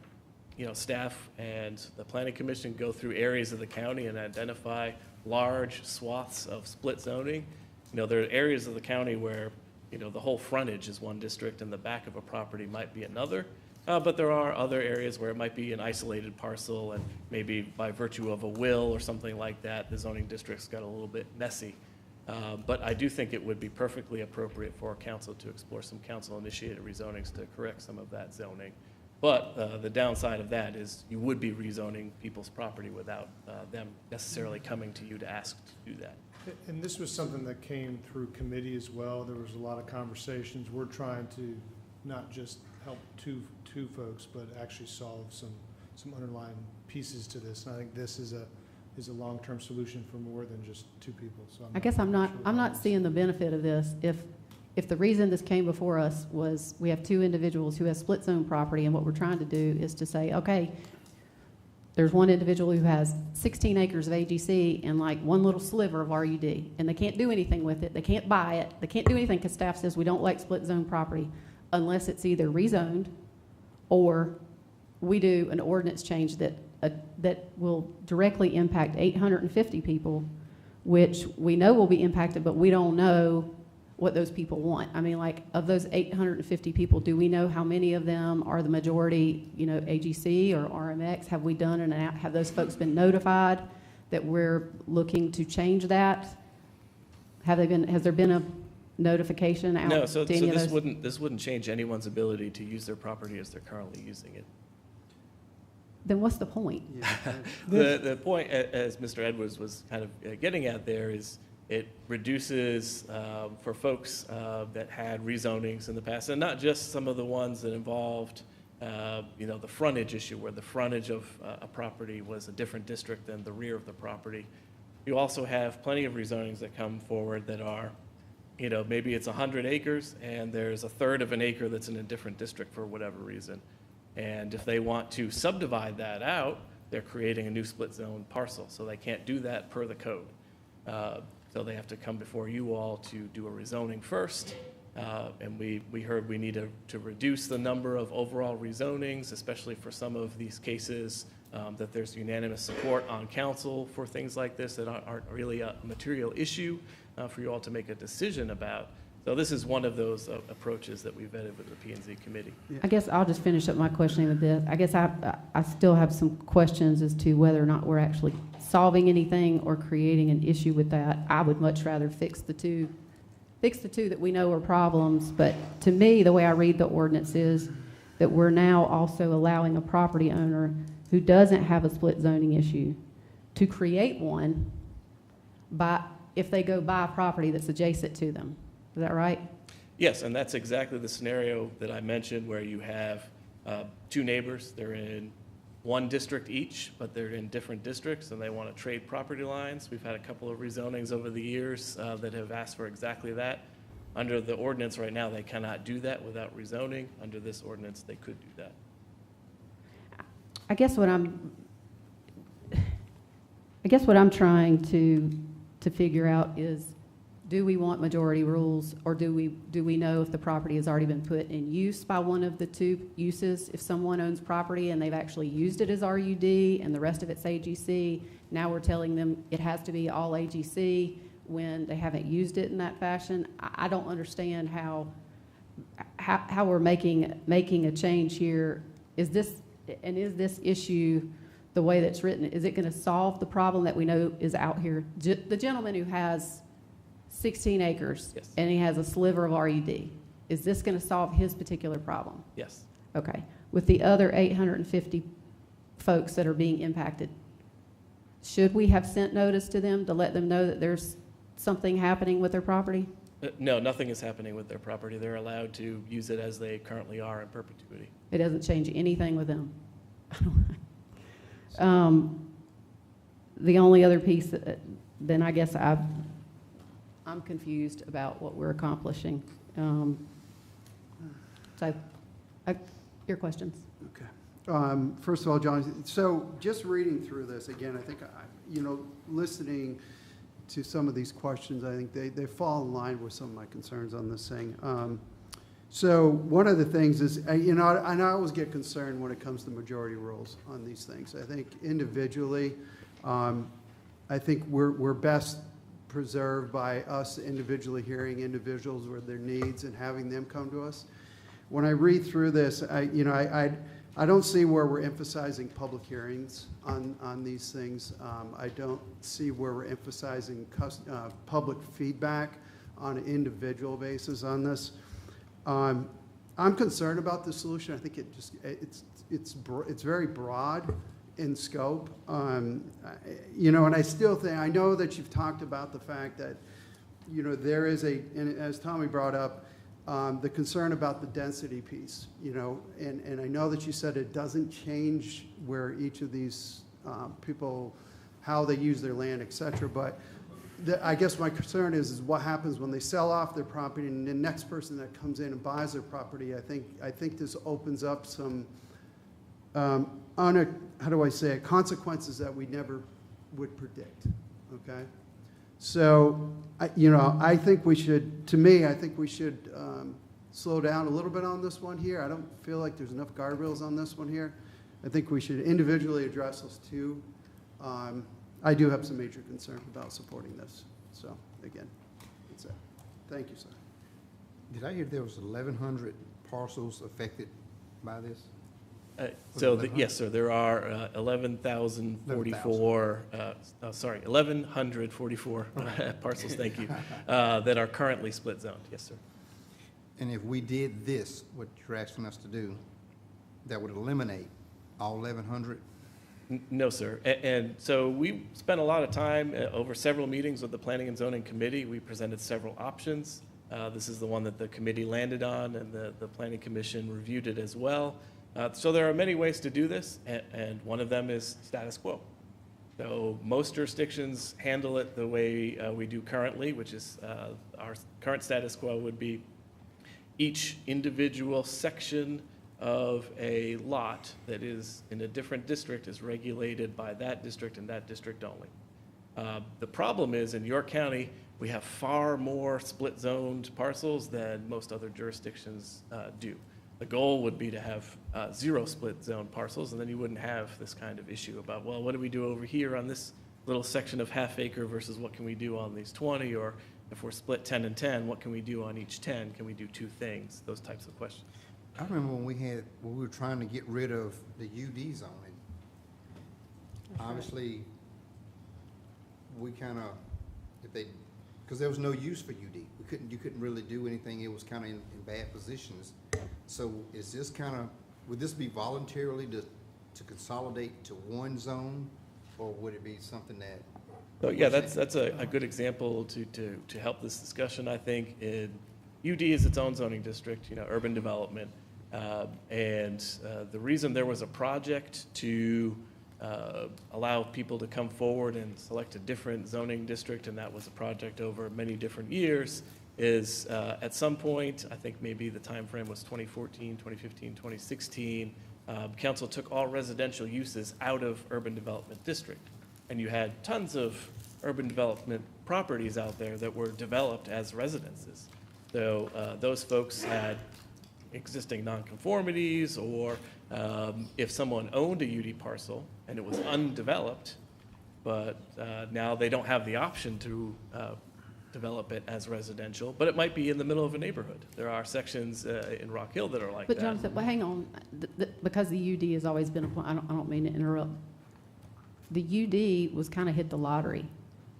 staff and the planning commission go through areas of the county and identify large swaths of split zoning. There are areas of the county where the whole frontage is one district and the back of a property might be another. But there are other areas where it might be an isolated parcel, and maybe by virtue of a will or something like that, the zoning districts got a little bit messy. But I do think it would be perfectly appropriate for council to explore some council-initiated rezonings to correct some of that zoning. But the downside of that is you would be rezoning people's property without them necessarily coming to you to ask to do that. And this was something that came through committee as well. There was a lot of conversations. We're trying to not just help two folks, but actually solve some underlying pieces to this. And I think this is a long-term solution for more than just two people. So I guess I'm not seeing the benefit of this. If the reason this came before us was we have two individuals who have split zone property, and what we're trying to do is to say, okay, there's one individual who has 16 acres of AGC and like one little sliver of RUD, and they can't do anything with it. They can't buy it. They can't do anything because staff says we don't like split zone property unless it's either rezoned or we do an ordinance change that will directly impact 850 people, which we know will be impacted, but we don't know what those people want. I mean, like, of those 850 people, do we know how many of them are the majority, AGC or RMX? Have we done have those folks been notified that we're looking to change that? Has there been a notification out? No, so to any of this those? this wouldn't change anyone's ability to use their property as they're currently using it. Then what's the point? The point, as Mr. Edwards was kind of getting at there, is it reduces for folks that had rezonings in the past, and not just some of the ones that involved, the frontage issue, where the frontage of a property was a different district than the rear of the property. You also have plenty of rezonings that come forward that are, maybe it's 100 acres, and there's a third of an acre that's in a different district for whatever reason. And if they want to subdivide that out, they're creating a new split zone parcel, so they can't do that per the code. So they have to come before you all to do a rezoning first. And we heard we need to reduce the number of overall rezonings, especially for some of these cases that there's unanimous support on council for things like this that aren't really a material issue for you all to make a decision about. So this is one of those approaches that we vetted with the P&Z committee. I guess I'll just finish up my questioning with this. I guess I still have some questions as to whether or not we're actually solving anything or creating an issue with that. I would much rather fix the two that we know are problems. But to me, the way I read the ordinance is that we're now also allowing a property owner who doesn't have a split zoning issue to create one if they go buy a property that's adjacent to them. Is that right? Yes, and that's exactly the scenario that I mentioned, where you have two neighbors. They're in one district each, but they're in different districts, and they want to trade property lines. We've had a couple of rezonings over the years that have asked for exactly that. Under the ordinance right now, they cannot do that without rezoning. Under this ordinance, they could do that. I guess what I'm trying to figure out is, do we want majority rules, or do we know if the property has already been put in use by one of the two uses? If someone owns property and they've actually used it as RUD and the rest of it's AGC, now we're telling them it has to be all AGC when they haven't used it in that fashion. I don't understand how we're making a change here. Is this issue, the way that's written, is it going to solve the problem that we know is out here? The gentleman who has 16 acres, yes, and he has a sliver of RUD. Is this going to solve his particular problem? Yes. Okay. With the other 850 folks that are being impacted, should we have sent notice to them to let them know that there's something happening with their property? No, nothing is happening with their property. They're allowed to use it as they currently are in perpetuity. It doesn't change anything with them. The only other piece, then I guess I'm confused about what we're accomplishing. Your questions? Okay. First of all, John, so just reading through this again, I think, listening to some of these questions, I think they fall in line with some of my concerns on this thing. So one of the things is, and I always get concerned when it comes to majority rules on these things. I think individually, I think we're best preserved by us individually hearing individuals with their needs and having them come to us. When I read through this, I don't see where we're emphasizing public hearings on these things. I don't see where we're emphasizing public feedback on an individual basis on this. I'm concerned about the solution. I think it's very broad in scope. You know, and I still think, I know that you've talked about the fact that, you know, there is and as Tommy brought up, the concern about the density piece, you know, and I know that you said it doesn't change where each of these people, how they use their land, et cetera, but I guess my concern is what happens when they sell off their property and the next person that comes in and buys their property. I think this opens up some, how do I say it, consequences that we never would predict, okay? So, you know, I think we should, to me, I think we should slow down a little bit on this one here. I don't feel like there's enough guardrails on this one here. I think we should individually address those two. I do have some major concerns about supporting this. So, again, that's it. Thank you, sir. Did I hear there was 1,100 parcels affected by this? Yes, sir, there are 11,044, 1,144 parcels, thank you, that are currently split zoned, yes, sir. And if we did this, what you're asking us to do, that would eliminate all 1,100? No, sir. And so we spent a lot of time over several meetings with the Planning and Zoning Committee. We presented several options. This is the one that the committee landed on, and the Planning Commission reviewed it as well. So there are many ways to do this, and one of them is status quo. So most jurisdictions handle it the way we do currently, which is our current status quo would be each individual section of a lot that is in a different district is regulated by that district and that district only. The problem is in York County, we have far more split zoned parcels than most other jurisdictions do. The goal would be to have 0 split zone parcels, and then you wouldn't have this kind of issue about, well, what do we do over here on this little section of half acre versus what can we do on these 20, or if we're split 10 and 10, what can we do on each 10? Can we do 2 things? Those types of questions. I remember when we were trying to get rid of the UD zoning. Obviously, we kind of, because there was no use for UD. You couldn't really do anything. It was kind of in bad positions. So is this kind of, would this be voluntarily to consolidate to one zone, or would it be something that? So yeah, that's a good example to help this discussion, I think. UD is its own zoning district, you know, urban development. And the reason there was a project to allow people to come forward and select a different zoning district, and that was a project over many different years, is at some point, I think maybe the time frame was 2014, 2015, 2016, council took all residential uses out of urban development district. And you had tons of urban development properties out there that were developed as residences. So those folks had existing nonconformities, or if someone owned a UD parcel and it was undeveloped, but now they don't have the option to develop it as residential, but it might be in the middle of a neighborhood. There are sections in Rock Hill that are like that. But Jonathan, well, hang on, because the UD has always been, I don't mean to interrupt. The UD was kind of hit the lottery.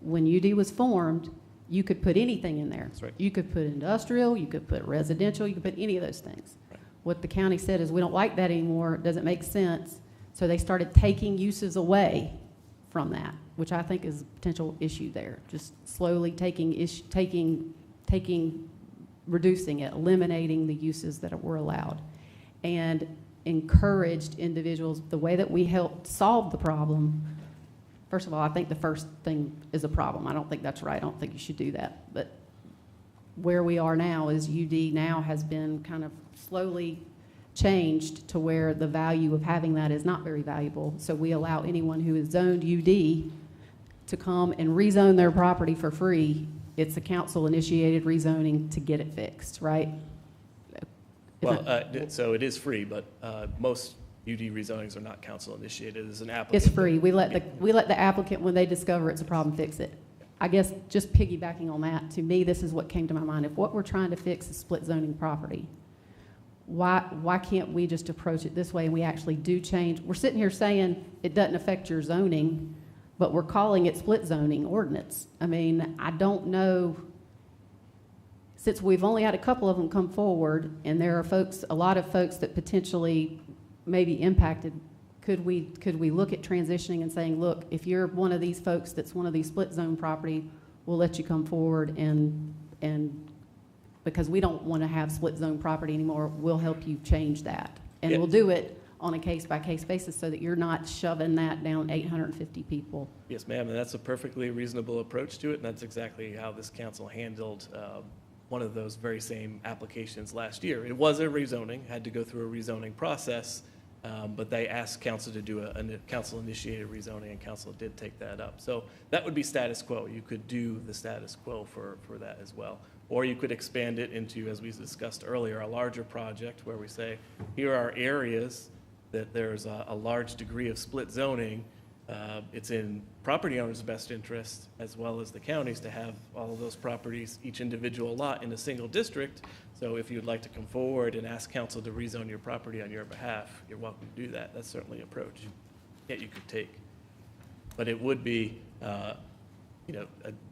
When UD was formed, you could put anything in there. That's right. You could put industrial, you could put residential, you could put any of those things. Right. What the county said is, we don't like that anymore, it doesn't make sense. So they started taking uses away from that, which I think is a potential issue there. Just slowly reducing it, eliminating the uses that were allowed. And encouraged individuals, the way that we helped solve the problem. First of all, I think the first thing is a problem. I don't think that's right. I don't think you should do that. But where we are now is UD now has been kind of slowly changed to where the value of having that is not very valuable. So we allow anyone who is zoned UD to come and rezone their property for free. It's a council-initiated rezoning to get it fixed, right? Well, so it is free, but most UD rezonings are not council initiated. As an applicant, It's free. We let the applicant, when they discover it's a problem, fix it. I guess just piggybacking on that, to me, this is what came to my mind. If what we're trying to fix is split zoning property, why can't we just approach it this way and we actually do change? We're sitting here saying it doesn't affect your zoning, but we're calling it split zoning ordinance. I mean, I don't know, since we've only had a couple of them come forward, and there are folks, a lot of folks that potentially may be impacted, could we look at transitioning and saying, look, if you're one of these folks that's one of these split zone property, we'll let you come forward and because we don't want to have split zone property anymore, we'll help you change that. And we'll do it on a case-by-case basis so that you're not shoving that down 850 people. Yes, ma'am, and that's a perfectly reasonable approach to it, and that's exactly how this council handled one of those very same applications last year. It was a rezoning, had to go through a rezoning process, but they asked council to do a council-initiated rezoning, and council did take that up. So that would be status quo. You could do the status quo for that as well. Or you could expand it into, as we discussed earlier, a larger project where we say, here are areas that there's a large degree of split zoning. It's in property owners' best interest, as well as the counties, to have all of those properties, each individual lot, in a single district. So if you'd like to come forward and ask council to rezone your property on your behalf, you're welcome to do that. That's certainly an approach that you could take. But it would be,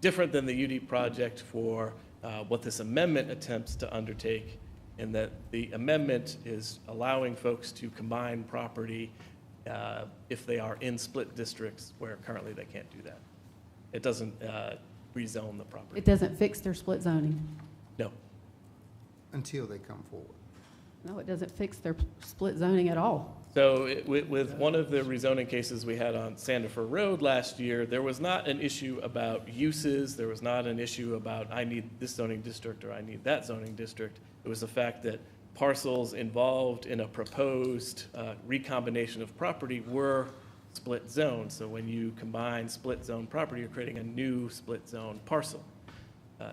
different than the UD project for what this amendment attempts to undertake, in that the amendment is allowing folks to combine property if they are in split districts where currently they can't do that. It doesn't rezone the property. It doesn't fix their split zoning. No. Until they come forward. No, it doesn't fix their split zoning at all. So with one of the rezoning cases we had on Sandifer Road last year, there was not an issue about uses. There was not an issue about, I need this zoning district or I need that zoning district. It was the fact that parcels involved in a proposed recombination of property were split zone. So when you combine split zone property, you're creating a new split zone parcel.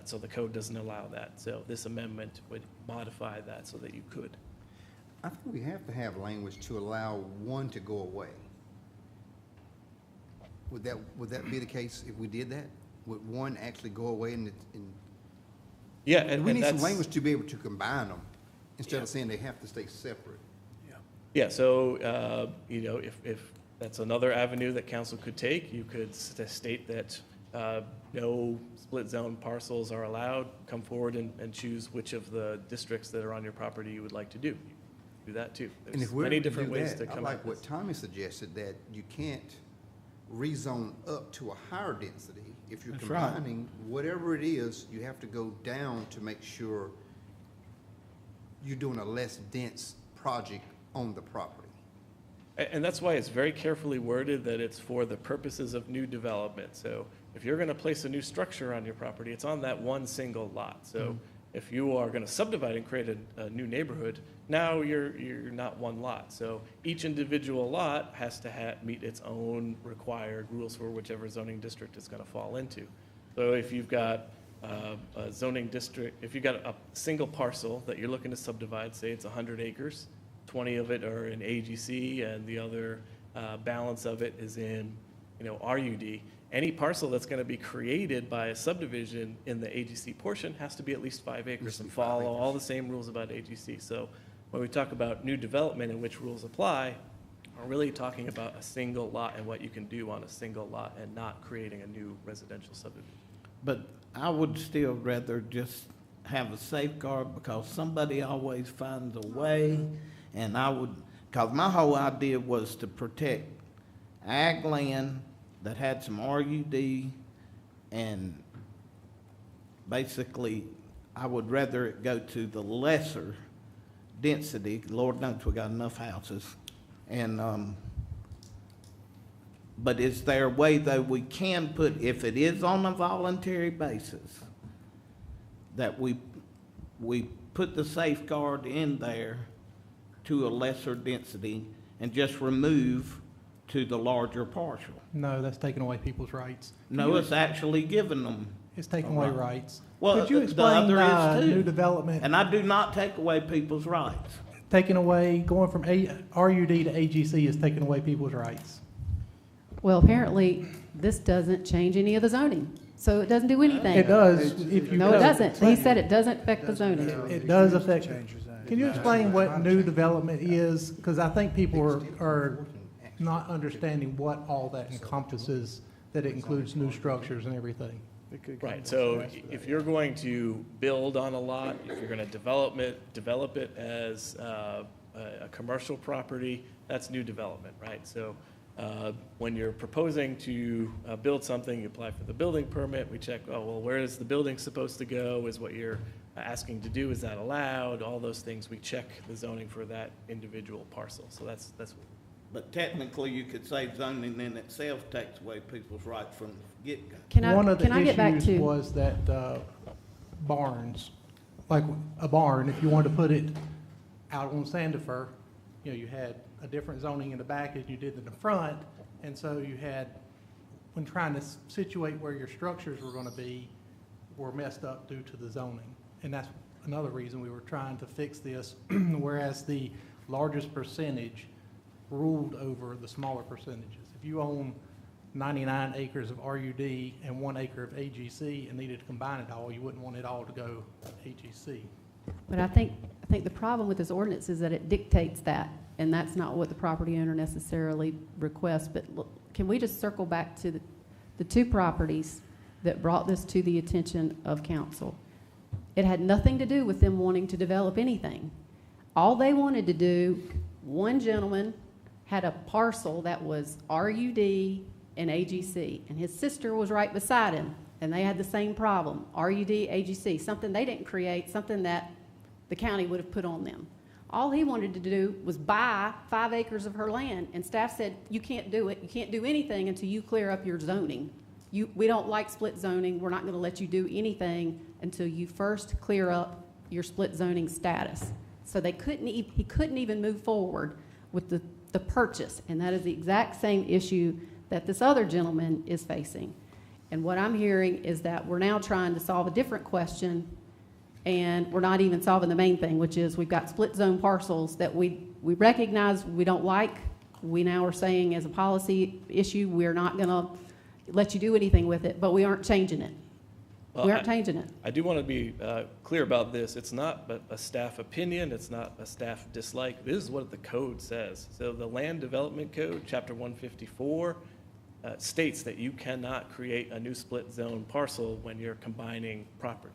So the code doesn't allow that. So this amendment would modify that so that you could. I think we have to have language to allow one to go away. Would that be the case if we did that? Would one actually go away and yeah, we and need some that's, language to be able to combine them instead of saying they have to stay separate. yeah, so, if that's another avenue that council could take, you could state that no split zone parcels are allowed. Come forward and choose which of the districts that are on your property you would like to do. Do that too. And if There's we're many able to different do ways that, to I come like at what this. Tommy suggested, that you can't rezone up to a higher density. If you're That's right. combining whatever it is, you have to go down to make sure you're doing a less dense project on the property. And that's why it's very carefully worded that it's for the purposes of new development. So if you're going to place a new structure on your property, it's on that one single lot. So if you are going to subdivide and create a new neighborhood, now you're not one lot. So each individual lot has to meet its own required rules for whichever zoning district it's going to fall into. So if you've got a zoning district, if you've got a single parcel that you're looking to subdivide, say it's 100 acres, 20 of it are in AGC and the other balance of it is in, RUD. Any parcel that's going to be created by a subdivision in the AGC portion has to be at least 5 acres and follow all the same rules about AGC. So when we talk about new development and which rules apply, we're really talking about a single lot and what you can do on a single lot and not creating a new residential subdivision. But I would still rather just have a safeguard, because somebody always finds a way. And because my whole idea was to protect ag land that had some RUD, and basically, I would rather it go to the lesser density. Lord knows we got enough houses. And, but is there a way though we can put, if it is on a voluntary basis, that we put the safeguard in there to a lesser density and just remove to the larger partial? No, that's taking away people's rights. No, it's actually giving them. It's taking away rights. Well, Could you the explain other is too. new development, And I do not take away people's rights. taking away, going from RUD to AGC is taking away people's rights? Well, apparently, this doesn't change any of the zoning. So it doesn't do anything? It does. If you No, it go- doesn't. He said it doesn't affect the zoning. It does affect, can you explain what new development is? Because I think people are not understanding what all that encompasses, that it includes new structures and everything. Right, so if you're going to build on a lot, if you're gonna develop it as a commercial property, that's new development, right? So when you're proposing to build something, you apply for the building permit, we check, oh, well, where is the building supposed to go? Is what you're asking to do, is that allowed? All those things, we check the zoning for that individual parcel. So that's. But technically, you could say zoning in itself takes away people's right from the get-go. One of the get back issues to? was that barns, like a barn, if you wanted to put it out on Sandifer, you know, you had a different zoning in the back as you did in the front, and so you had, when trying to situate where your structures were gonna be, were messed up due to the zoning. And that's another reason we were trying to fix this, whereas the largest percentage ruled over the smaller percentages. If you own 99 acres of RUD and 1 acre of AGC and needed to combine it all, you wouldn't want it all to go AGC. But I think the problem with this ordinance is that it dictates that, and that's not what the property owner necessarily requests. But look, can we just circle back to the two properties that brought this to the attention of council? It had nothing to do with them wanting to develop anything. All they wanted to do, one gentleman had a parcel that was RUD and AGC, and his sister was right beside him, and they had the same problem, RUD, AGC, something they didn't create, something that the county would have put on them. All he wanted to do was buy 5 acres of her land, and staff said, you can't do it, you can't do anything until you clear up your zoning. We don't like split zoning, we're not gonna let you do anything until you first clear up your split zoning status. So he couldn't even move forward with the purchase, and that is the exact same issue that this other gentleman is facing. And what I'm hearing is that we're now trying to solve a different question, and we're not even solving the main thing, which is we've got split zone parcels that we recognize we don't like. We now are saying as a policy issue, we're not gonna let you do anything with it, but we aren't changing it. We aren't changing it. I do want to be clear about this. It's not a staff opinion. It's not a staff dislike. This is what the code says. So the Land Development Code, Chapter 154, states that you cannot create a new split zone parcel when you're combining property.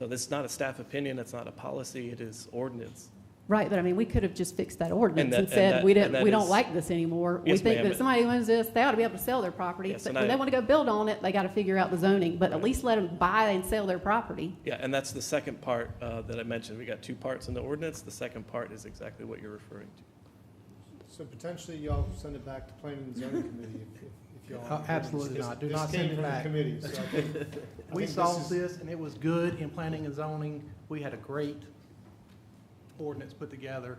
So this is not a staff opinion. It's not a policy. It is ordinance. Right, but I mean, we could have just fixed that ordinance and that- said, and we that don't is- like this anymore. We Yes, think ma'am. that if somebody owns this, they ought to be able to sell their property. Yes, But and when I- they want to go build on it, they got to figure out the zoning, but at least let them buy and sell their property. Yeah, and that's the second part that I mentioned. We got 2 parts in the ordinance. The second part is exactly what you're referring to. So potentially y'all send it back to planning and zoning committee if y'all. Absolutely not. Do This not came send it from the back. committee, so I think- I We think this solved is- this, and it was good in planning and zoning. We had a great ordinance put together.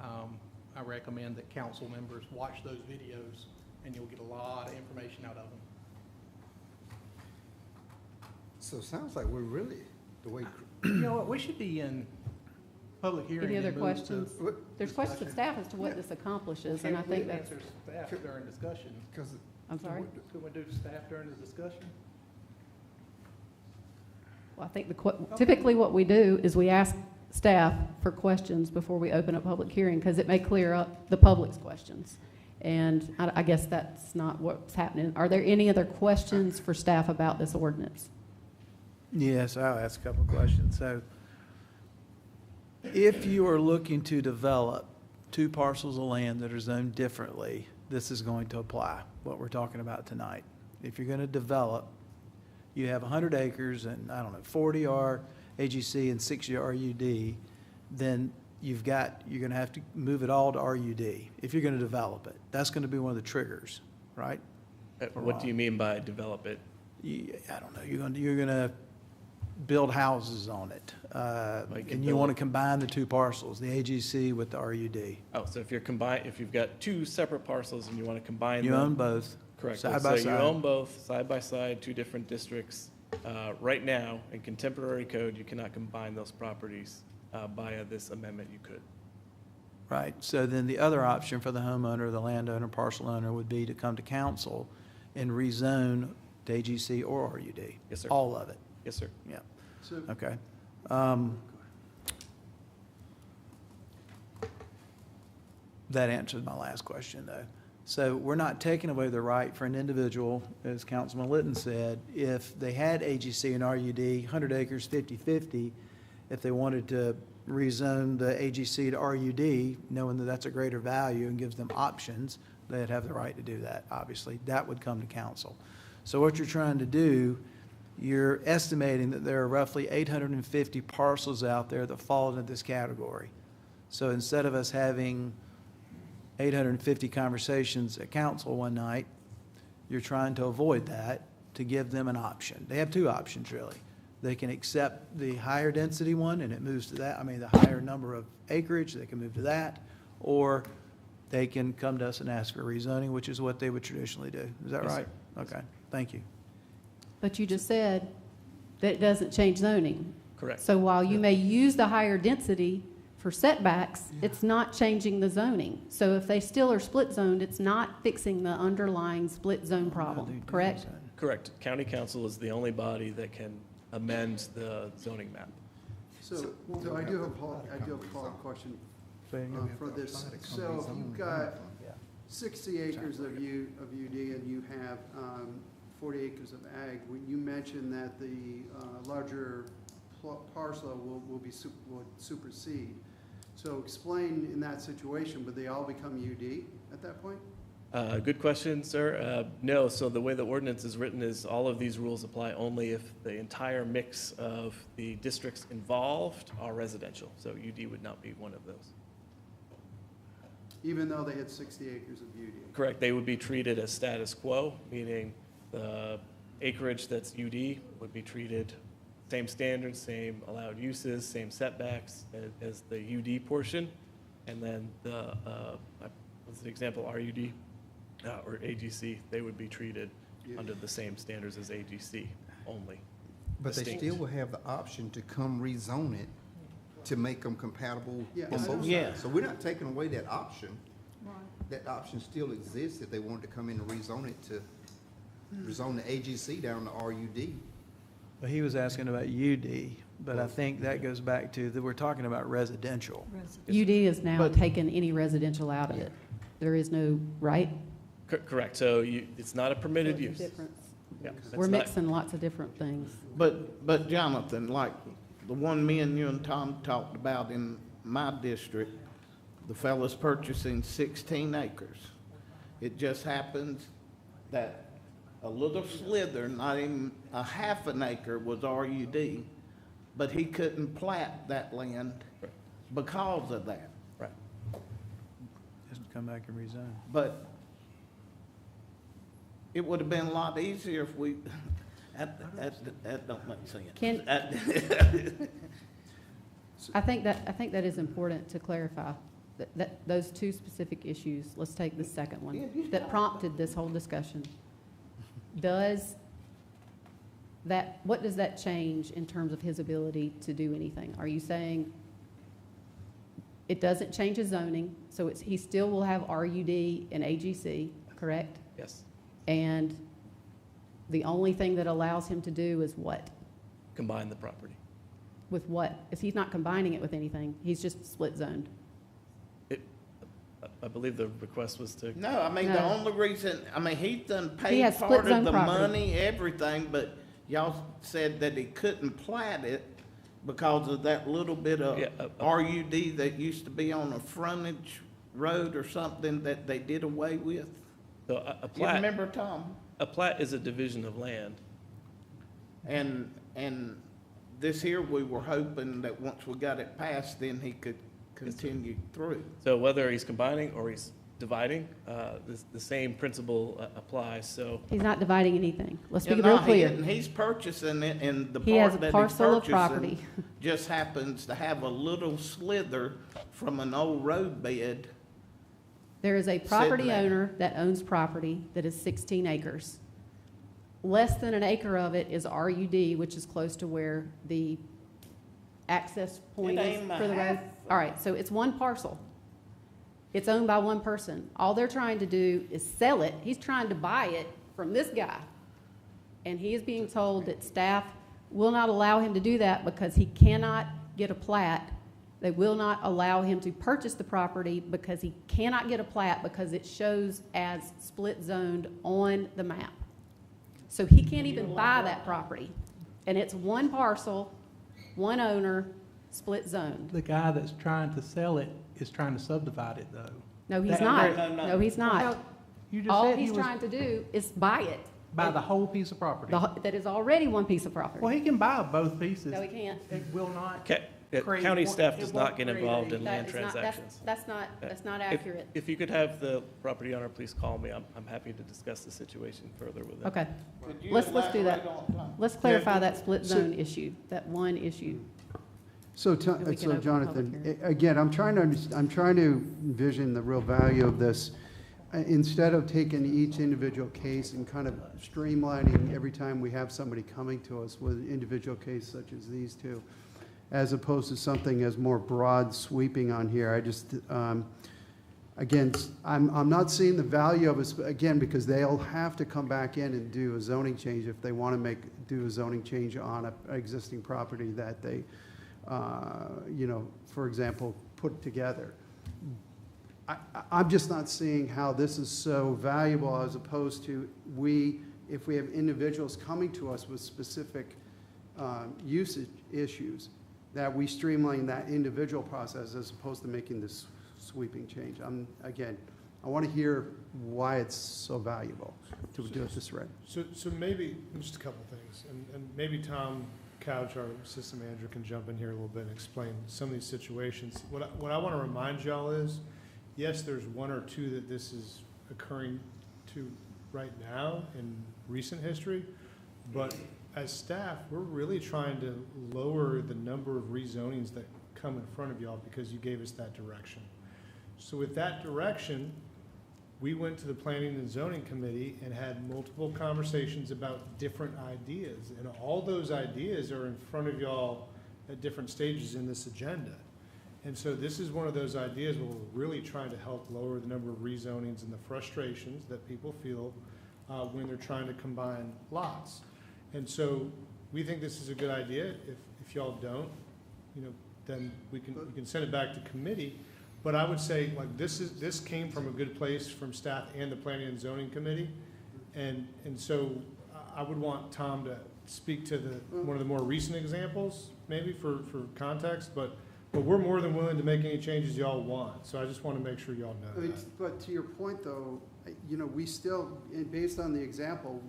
I recommend that council members watch those videos, and you'll get a lot of information out of them. So it sounds like we're really, the way, You know what, we should be in public hearing. Any other and move to questions? There's questions of staff as to what this accomplishes, and I Can't we think that's, answer staff during discussion. because I'm sorry? Could we do staff during the discussion? Well, I think typically what we do is we ask staff for questions before we open a public hearing, because it may clear up the public's questions. And I guess that's not what's happening. Are there any other questions for staff about this ordinance? Yes, I'll ask a couple of questions. So if you are looking to develop 2 parcels of land that are zoned differently, this is going to apply, what we're talking about tonight. If you're going to develop, you have 100 acres and, I don't know, 40 are AGC and 60 are RUD, then you're going to have to move it all to RUD if you're going to develop it. That's going to be one of the triggers, right? What do you mean by develop it? I don't know, you're going to build houses on it. And you want to combine the 2 parcels, the AGC with the RUD. Oh, so if you've got 2 separate parcels and you want to combine them. You own both. Correct. Side by So you side. own both, side by side, 2 different districts. Right now, in contemporary code, you cannot combine those properties. Via this amendment, you could. Right, so then the other option for the homeowner, the landowner, parcel owner would be to come to council and rezone to AGC or RUD? Yes, sir. All of it? Yes, sir. Yeah, So, okay. That answers my last question, though. So we're not taking away the right for an individual, as Councilman Litton said, if they had AGC and RUD, 100 acres, 50/50, if they wanted to rezone the AGC to RUD, knowing that that's a greater value and gives them options, they'd have the right to do that, obviously. That would come to council. So what you're trying to do, you're estimating that there are roughly 850 parcels out there that fall into this category. So instead of us having 850 conversations at council one night, you're trying to avoid that, to give them an option. They have two options, really. They can accept the higher density one, and it moves to that, the higher number of acreage, they can move to that, or they can come to us and ask for rezoning, which is what they would traditionally do. Is that Yes, right? sir. Okay, thank you. But you just said that it doesn't change zoning. Correct. So while you may use the higher density for setbacks, it's not changing the zoning. So if they still are split zoned, it's not fixing the underlying split zone problem, correct? Correct. County council is the only body that can amend the zoning map. so I do have a follow-up question for this. So if you've got 60 acres of UD and you have 40 acres of ag, you mentioned that the larger parcel will supersede. So explain in that situation, would they all become UD at that point? Good question, sir. No, so the way the ordinance is written is all of these rules apply only if the entire mix of the districts involved are residential. So UD would not be one of those. Even though they had 60 acres of UD? Correct. They would be treated as status quo, meaning the acreage that's UD would be treated same standards, same allowed uses, same setbacks as the UD portion. And then what's the example, RUD or AGC, they would be treated under the same standards as AGC only. But they Distinct. still will have the option to come rezone it to make them compatible Yeah, on both Yeah. sides. So we're not taking away that option. That option still exists if they wanted to come in and rezone it to, rezone the AGC down to RUD. Well, he was asking about UD, but I think that goes back to that we're talking about residential. UD is now taking any residential out of it. There is no, right? Correct. So it's not a permitted There's a use. difference. Yeah, We're it's not- mixing lots of different things. But Jonathan, like the one me and you and Tom talked about in my district, the fella's purchasing 16 acres. It just happens that a little slither, not even a half an acre, was RUD, but he couldn't plat that land because of that. Right. Just come back and rezone. But it would have been a lot easier if we, that don't make sense. Can- I think that is important to clarify, that those two specific issues. Let's take the second one that prompted this whole discussion. What does that change in terms of his ability to do anything? Are you saying it doesn't change his zoning, so he still will have RUD and AGC, correct? Yes. And the only thing that allows him to do is what? Combine the property. With what? If he's not combining it with anything, he's just split zoned. I believe the request was to. No, I mean, the No. only reason, he's done He paid has split part of zone the property. money, everything, but y'all said that he couldn't plat it because of that little bit of Yeah, RUD that used to be on a frontage road or something that they did away with. So a You plat. remember, Tom? A plat is a division of land. And this here, we were hoping that once we got it passed, then he could continue through. So whether he's combining or he's dividing, the same principle applies, so. He's not dividing anything. Let's be Yeah, real no, clear. He's purchasing it, and the He has part a that he's parcel of property. purchasing just happens to have a little slither from an old road bed. There is a property there. owner that owns property that is 16 acres. Less than an acre of it is RUD, which is close to where the access point It is ain't for the road. half. All right, so it's one parcel. It's owned by one person. All they're trying to do is sell it. He's trying to buy it from this guy. And he is being told that staff will not allow him to do that because he cannot get a plat. They will not allow him to purchase the property because he cannot get a plat because it shows as split zoned on the map. So he can't even buy that property. And it's one parcel, one owner, split zoned. The guy that's trying to sell it is trying to subdivide it, though. No, he's not. No, he's not. You just All said he he's was trying to do is buy it. by the whole piece of property. That is already one piece of property. Well, he can buy both pieces. No, he can't. It will not. County staff it does won't not get create involved a- in That land is not- transactions. That's not If- accurate. If you could have the property owner please call me, I'm happy to discuss the situation further with them. Okay. Let's do that. Let's clarify that split zone issue, that one issue. So, we can open a public Jonathan, hearing. again, I'm trying to envision the real value of this. Instead of taking each individual case and kind of streamlining every time we have somebody coming to us with an individual case such as these two, as opposed to something as more broad sweeping on here, I just, again, I'm not seeing the value of it, again, because they'll have to come back in and do a zoning change if they want to do a zoning change on an existing property that they, for example, put together. I'm just not seeing how this is so valuable as opposed to if we have individuals coming to us with specific usage issues, that we streamline that individual process as opposed to making this sweeping change. Again, I want to hear why it's so valuable to do it this way. So maybe, just a couple things, and maybe Tom Couch, our assistant manager, can jump in here a little bit and explain some of these situations. What I want to remind y'all is, yes, there's one or two that this is occurring to right now in recent history, but as staff, we're really trying to lower the number of rezonings that come in front of y'all because you gave us that direction. So with that direction, we went to the Planning and Zoning Committee and had multiple conversations about different ideas. And all those ideas are in front of y'all at different stages in this agenda. And so this is one of those ideas where we're really trying to help lower the number of rezonings and the frustrations that people feel when they're trying to combine lots. And so we think this is a good idea. If y'all don't, then we can send it back to committee. But I would say, like, this came from a good place from staff and the Planning and Zoning Committee. And so I would want Tom to speak to one of the more recent examples, maybe for context, but we're more than willing to make any changes y'all want. So I just want to make sure y'all know that. But to your point, though, we still, based on the example,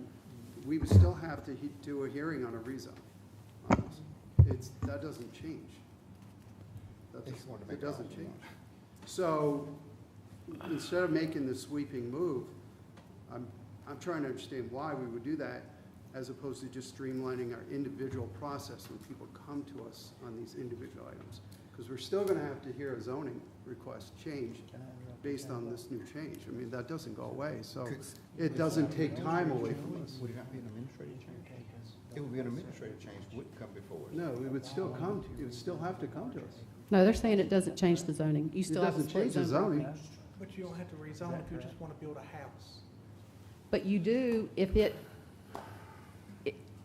we would still have to do a hearing on a rezone. That doesn't change. It doesn't change. So instead of making the sweeping move, I'm trying to understand why we would do that as opposed to just streamlining our individual process when people come to us on these individual items. Because we're still going to have to hear a zoning request change based on this new change. I mean, that doesn't go away, so it doesn't take time away from us. Would it not be an administrative change? It would be an administrative change, wouldn't come before us. No, it would still have to come to us. No, they're saying it doesn't change the zoning. You still have a It doesn't split change the zone. zoning. But you don't have to rezone if you just want to build a house. But you do if it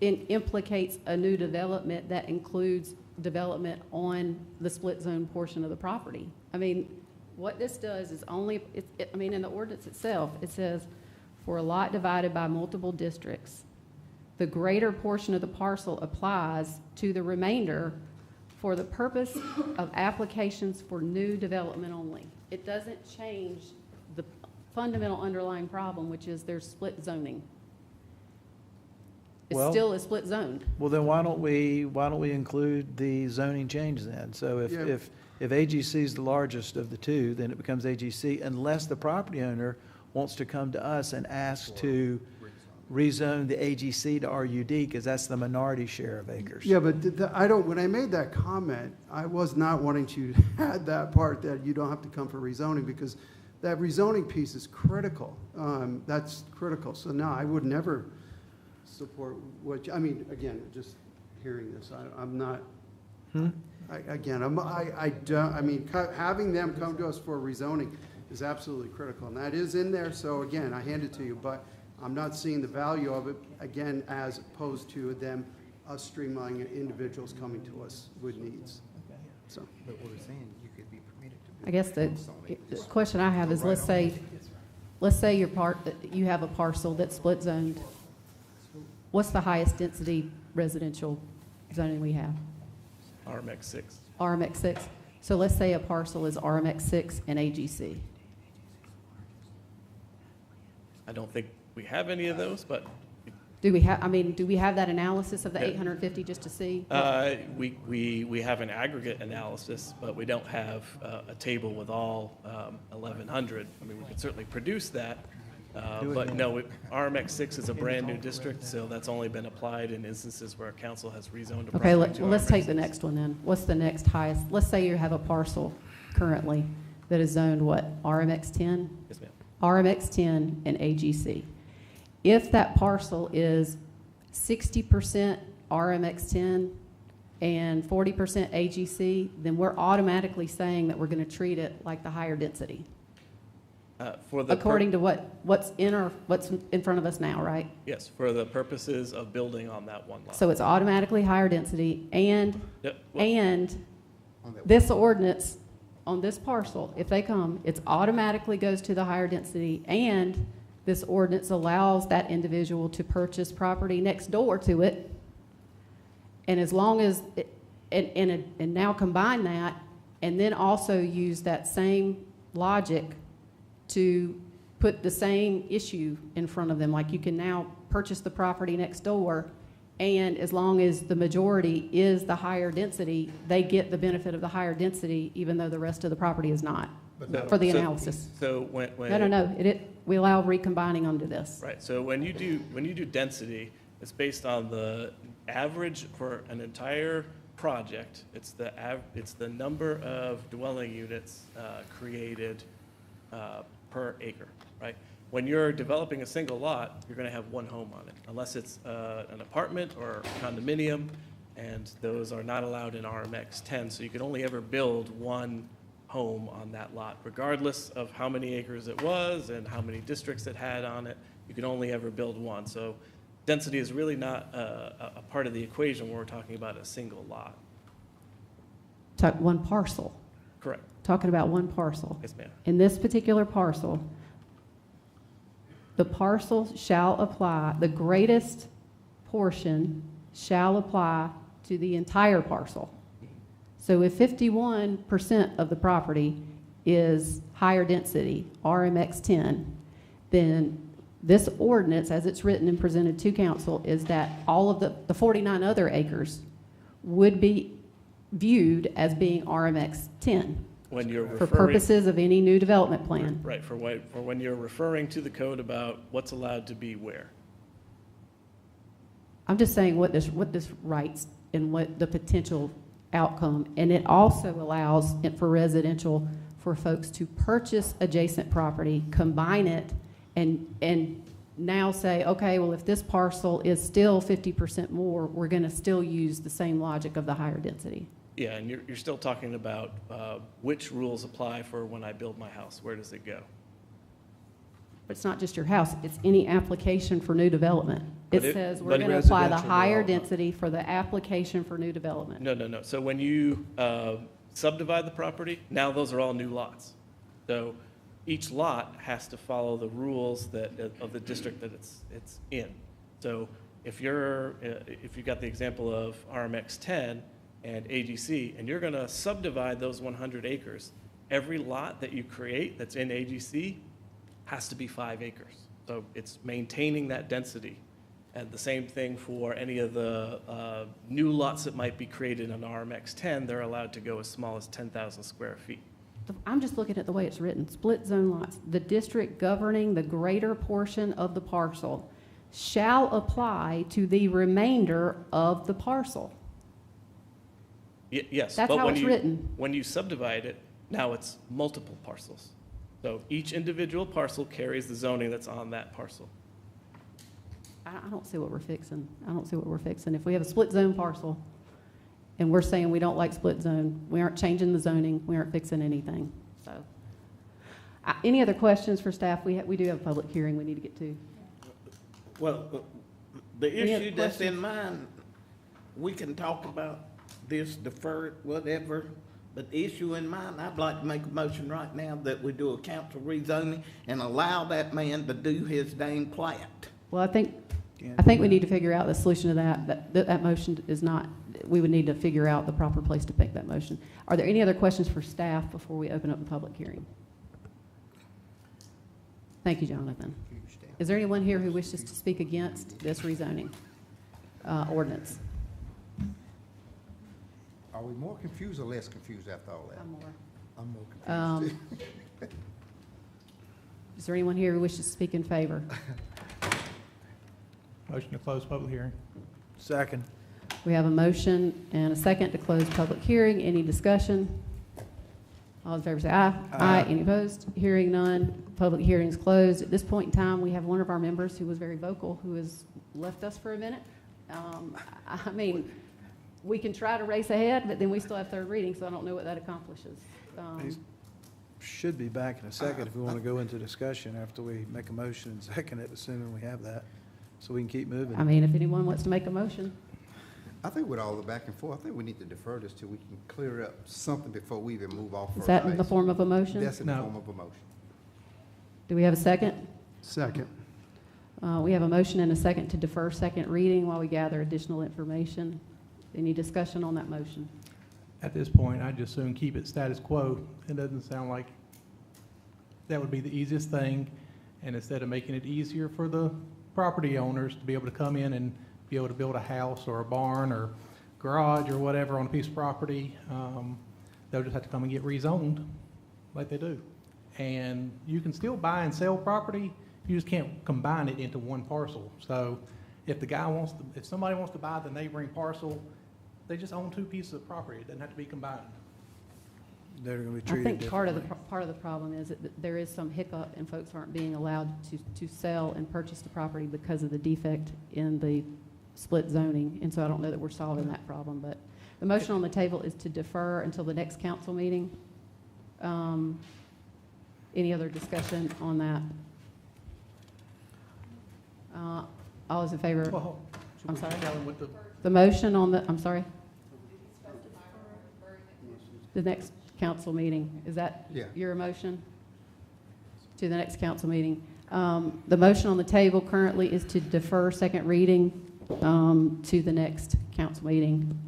implicates a new development that includes development on the split zone portion of the property. I mean, what this does is in the ordinance itself, it says, for a lot divided by multiple districts, the greater portion of the parcel applies to the remainder for the purpose of applications for new development only. It doesn't change the fundamental underlying problem, which is there's split zoning. It's Well- still a split zone. Well, then why don't we include the zoning change then? So if AGC is the largest of the two, then it becomes AGC unless the property owner wants to come to us and ask to rezone the AGC to RUD, because that's the minority share of acres. Yeah, but when I made that comment, I was not wanting to add that part that you don't have to come for rezoning, because that rezoning piece is critical. That's critical. So no, I would never support again, just hearing this, I'm not, having them come to us for rezoning is absolutely critical, and that is in there, so again, I hand it to you, but I'm not seeing the value of it, again, as opposed to them, us streamlining individuals coming to us with needs. So, But what we're saying, you could be permitted to build. I guess the question I have is, let's say you have a parcel that's split zoned. What's the highest density residential zoning we have? RMX 6. RMX 6. So let's say a parcel is RMX 6 and AGC. I don't think we have any of those, but Do we have that analysis of the Yeah. 850 just to see? we have an aggregate analysis, but we don't have a table with all 1,100. I mean, we could certainly produce that, but no, RMX 6 is a brand-new district, so that's only been applied in instances where a council has rezoned a Okay, property to let's RMX take the 6. next one then. What's the next highest? Let's say you have a parcel currently that is zoned what, RMX 10? Yes, ma'am. RMX 10 and AGC. If that parcel is 60% RMX 10 and 40% AGC, then we're automatically saying that we're going to treat it like the higher density, according to what's in front of us now, right? Yes, for the purposes of building on that one lot. So it's automatically higher density, and Yep. and this ordinance on this parcel, if they come, it's automatically goes to the higher density, and this ordinance allows that individual to purchase property next door to it. And as long as, and now combine that, and then also use that same logic to put the same issue in front of them. Like, you can now purchase the property next door, and as long as the majority is the higher density, they get the benefit of the higher density, even though the rest of the property is not, for the analysis. So when No, we allow recombining under this. Right, so when you do density, it's based on the average for an entire project. It's the number of dwelling units created per acre, right? When you're developing a single lot, you're gonna have one home on it, unless it's an apartment or condominium, and those are not allowed in RMX 10, so you can only ever build one home on that lot, regardless of how many acres it was and how many districts it had on it. You can only ever build one. So density is really not a part of the equation when we're talking about a single lot. Talk one parcel. Correct. Talking about one parcel. Yes, ma'am. In this particular parcel, the parcel shall apply, the greatest portion shall apply to the entire parcel. So if 51% of the property is higher density, RMX 10, then this ordinance, as it's written and presented to council, is that all of the 49 other acres would be viewed as being RMX 10 When you're for referring, purposes of any new development plan. right, for when you're referring to the code about what's allowed to be where. I'm just saying what this writes and what the potential outcome. And it also allows it for residential for folks to purchase adjacent property, combine it, and now say, okay, well, if this parcel is still 50% more, we're going to still use the same logic of the higher density. Yeah, and you're still talking about which rules apply for when I build my house. Where does it go? But it's not just your house, it's any application for new development. It But it- says we're but going to apply the residential higher development. density for the application for new development. No. So when you subdivide the property, now those are all new lots. So each lot has to follow the rules of the district that it's in. So if you've got the example of RMX 10 and AGC, and you're going to subdivide those 100 acres, every lot that you create that's in AGC has to be 5 acres. So it's maintaining that density. And the same thing for any of the new lots that might be created in RMX 10, they're allowed to go as small as 10,000 square feet. I'm just looking at the way it's written, split zone lots. The district governing the greater portion of the parcel shall apply to the remainder of the parcel. Yes. That's but how when it's you- written. When you subdivide it, now it's multiple parcels. So each individual parcel carries the zoning that's on that parcel. I don't see what we're fixing. I don't see what we're fixing. If we have a split zone parcel and we're saying we don't like split zone, we aren't changing the zoning, we aren't fixing anything. So, any other questions for staff? We do have a public hearing we need to get to. Well, the Any other issue that's in questions? mind, we can talk about this, defer it, whatever, but the issue in mind, I'd like to make a motion right now that we do a council rezoning and allow that man to do his dang plat. Well, I think we need to figure out the solution to that. That motion is not, we would need to figure out the proper place to make that motion. Are there any other questions for staff before we open up the public hearing? Thank you, Jonathan. Is there anyone here who wishes to speak against this rezoning ordinance? Are we more confused or less confused after all that? I'm more. I'm more confused. Is there anyone here who wishes to speak in favor? Motion to close public hearing. Second. We have a motion and a second to close public hearing. Any discussion? All in favor say aye. Aye. Any opposed? Hearing none. Public hearing is closed. At this point in time, we have one of our members who was very vocal, who has left us for a minute. I mean, we can try to race ahead, but then we still have third reading, so I don't know what that accomplishes. He should be back in a second if we want to go into discussion after we make a motion and second it, assuming we have that, so we can keep moving. I mean, if anyone wants to make a motion. I think with all the back and forth, I think we need to defer this till we can clear up something before we even move off. Is that in the form of a motion? That's in the form of a motion. Do we have a second? Second. We have a motion and a second to defer second reading while we gather additional information. Any discussion on that motion? At this point, I'd just soon keep it status quo. It doesn't sound like that would be the easiest thing. And instead of making it easier for the property owners to be able to come in and be able to build a house or a barn or garage or whatever on a piece of property, they'll just have to come and get rezoned like they do. And you can still buy and sell property, you just can't combine it into one parcel. So if the guy wants to, if somebody wants to buy the neighboring parcel, they just own two pieces of property. It doesn't have to be combined. They're going to be I treated think part of differently. the problem is that there is some hiccup and folks aren't being allowed to sell and purchase the property because of the defect in the split zoning. And so I don't know that we're solving that problem, but the motion on the table is to defer until the next council meeting. Any other discussion on that? All those in favor? Well, I'm sorry? tell them what The motion on the, I'm sorry? The next council meeting, is that Yeah. your motion? To the next council meeting. The motion on the table currently is to defer second reading to the next council meeting.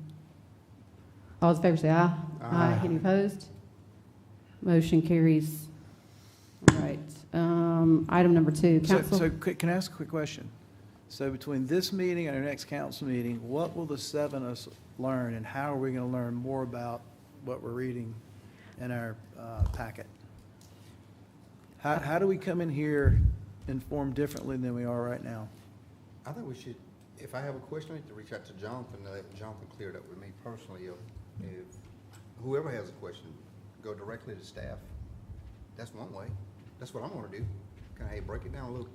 All those in favor say aye. Aye. Any opposed? Motion carries. All right. Item number 2, council. So can I ask a quick question? So between this meeting and our next council meeting, what will the 7 of us learn, and how are we going to learn more about what we're reading in our packet? How do we come in here informed differently than we are right now? I think we should, if I have a question, I need to reach out to Jonathan, and let Jonathan clear it up with me personally. If whoever has a question, go directly to staff. That's one way. That's what I'm gonna do. Can I break it down a little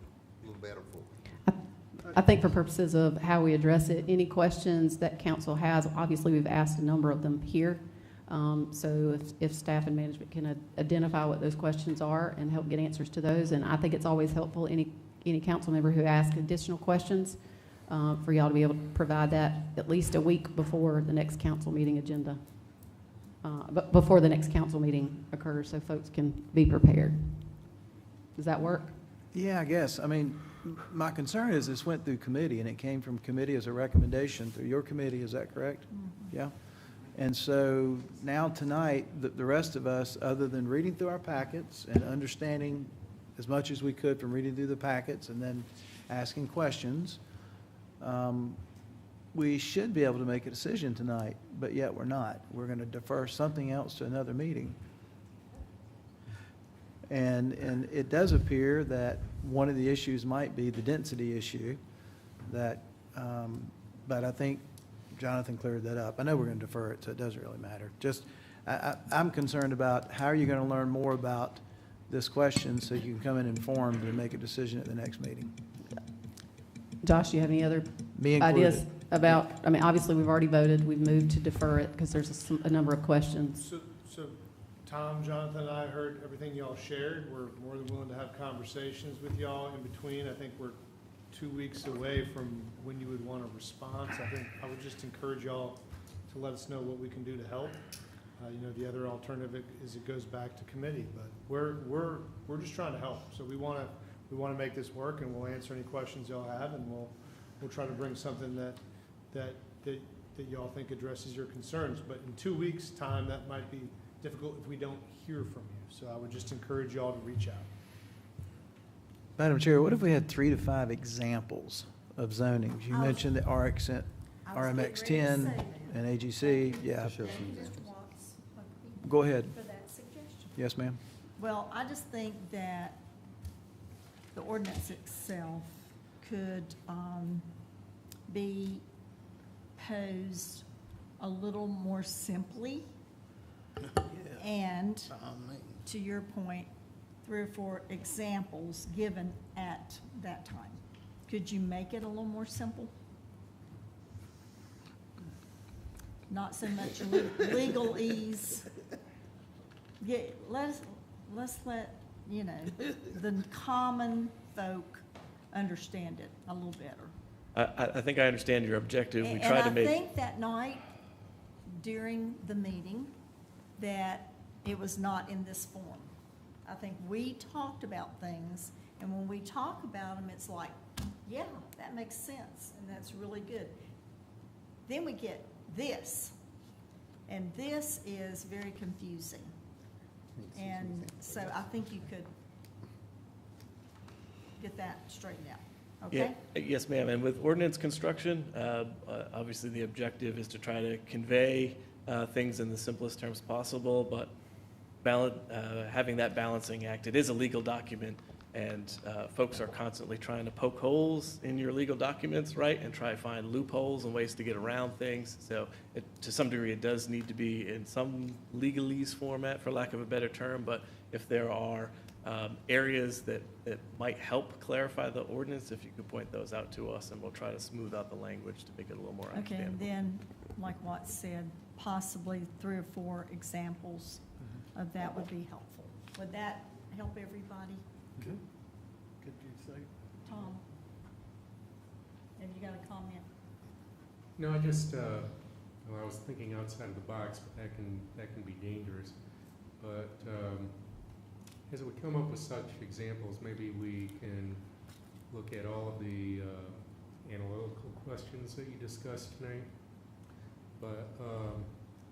better for? I think for purposes of how we address it, any questions that council has, obviously we've asked a number of them here. So if staff and management can identify what those questions are and help get answers to those, and I think it's always helpful, any council member who asks additional questions, for y'all to be able to provide that at least a week before the next council meeting agenda, but before the next council meeting occurs, so folks can be prepared. Does that work? Yeah, I guess. I mean, my concern is this went through committee, and it came from committee as a recommendation through your committee, is that correct? Mm-hmm. Yeah? And so now tonight, the rest of us, other than reading through our packets and understanding as much as we could from reading through the packets and then asking questions, we should be able to make a decision tonight, but yet we're not. We're going to defer something else to another meeting. And it does appear that one of the issues might be the density issue that, but I think Jonathan cleared that up. I know we're going to defer it, so it doesn't really matter. Just, I'm concerned about how are you going to learn more about this question so you can come in informed and make a decision at the next meeting. Josh, do you have any other Me included. ideas about, I mean, obviously we've already voted, we've moved to defer it because there's a number of questions. So Tom, Jonathan, and I heard everything y'all shared. We're more than willing to have conversations with y'all in between. I think we're 2 weeks away from when you would want a response. I think I would just encourage y'all to let us know what we can do to help. The other alternative is it goes back to committee, but we're just trying to help. So we want to make this work, and we'll answer any questions y'all have, and we'll try to bring something that y'all think addresses your concerns. But in 2 weeks' time, that might be difficult if we don't hear from you. So I would just encourage y'all to reach out. Madam Chair, what if we had 3 to 5 examples of zonings? You mentioned the RMX 10 and AGC, yeah. Go ahead. For that suggestion. Yes, ma'am. Well, I just think that the ordinance itself could be posed a little more simply. And to your point, 3 or 4 examples given at that time. Could you make it a little more simple? Not so much legalese. Yeah, let's let, the common folk understand it a little better. I think I understand your objective. We And try to I make. think that night during the meeting that it was not in this form. I think we talked about things, and when we talk about them, it's like, yeah, that makes sense, and that's really good. Then we get this, and this is very confusing. And so I think you could get that straightened out, okay? Yeah, yes, ma'am. And with ordinance construction, obviously the objective is to try to convey things in the simplest terms possible, but having that balancing act, it is a legal document, and folks are constantly trying to poke holes in your legal documents, right, and try to find loopholes and ways to get around things. So to some degree, it does need to be in some legalese format, for lack of a better term, but if there are areas that might help clarify the ordinance, if you could point those out to us, and we'll try to smooth out the language to make it a little more Okay, and understandable. then, like Watt said, possibly 3 or 4 examples of that would be helpful. Would that help everybody? Good. Good to say. Tom? Have you got a comment? No, I just, I was thinking outside of the box, but that can be dangerous. But as we come up with such examples, maybe we can look at all of the analytical questions that you discussed tonight. But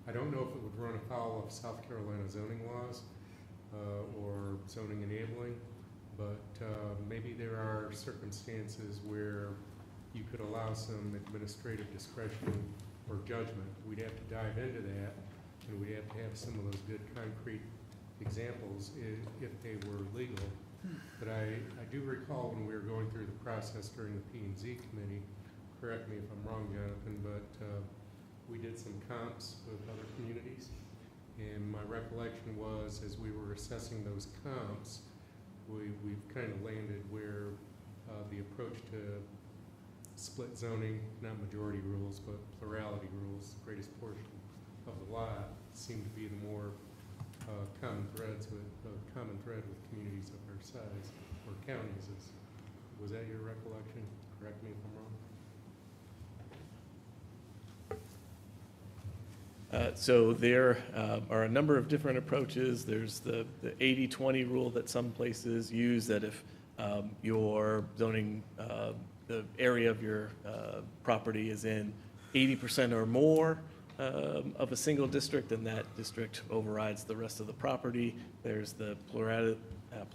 I don't know if it would run afoul of South Carolina zoning laws or zoning enabling, but maybe there are circumstances where you could allow some administrative discretion or judgment. We'd have to dive into that, and we'd have to have some of those good concrete examples if they were legal. But I do recall when we were going through the process during the P&Z committee, correct me if I'm wrong, Jonathan, but we did some comps with other communities. And my recollection was, as we were assessing those comps, we've kind of landed where the approach to split zoning, not majority rules, but plurality rules, the greatest portion of the lot, seemed to be the more common thread with communities of our size, or counties. Was that your recollection? Correct me if I'm wrong. So there are a number of different approaches. There's the 80-20 rule that some places use, that if your zoning, the area of your property is in 80% or more of a single district, then that district overrides the rest of the property. There's the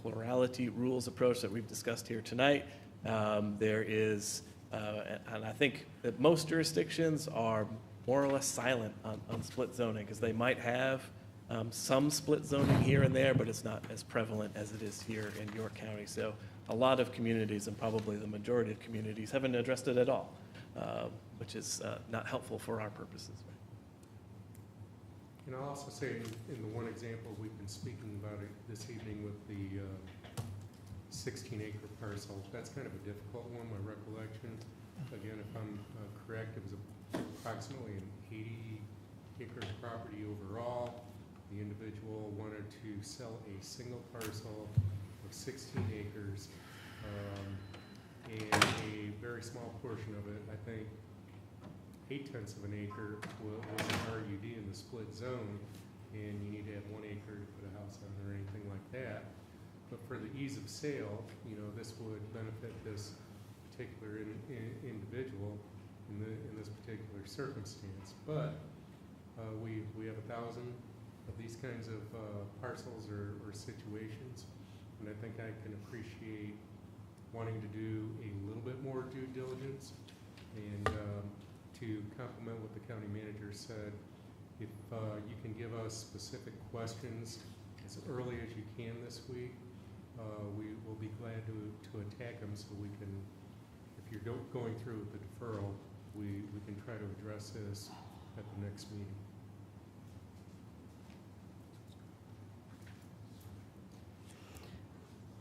plurality rules approach that we've discussed here tonight. There is, and I think that most jurisdictions are more or less silent on split zoning, because they might have some split zoning here and there, but it's not as prevalent as it is here in York County. So a lot of communities, and probably the majority of communities, haven't addressed it at all, which is not helpful for our purposes. And I'll also say, in the one example, we've been speaking about it this evening with the 16-acre parcel. That's kind of a difficult one, my recollection. Again, if I'm correct, it was approximately an 80-acre property overall. The individual wanted to sell a single parcel of 16 acres. and a very small portion of it, I think 0.8 of an acre was an RUD in the split zone, and you need to have 1 acre to put a house on or anything like that. But for the ease of sale, you know, this would benefit this particular individual in this particular circumstance. But we have 1,000 of these kinds of parcels or situations, and I think I can appreciate wanting to do a little bit more due diligence. And to complement what the county manager said, if you can give us specific questions as early as you can this week, we will be glad to attack them so we can, if you're going through with the deferral, we can try to address this at the next meeting.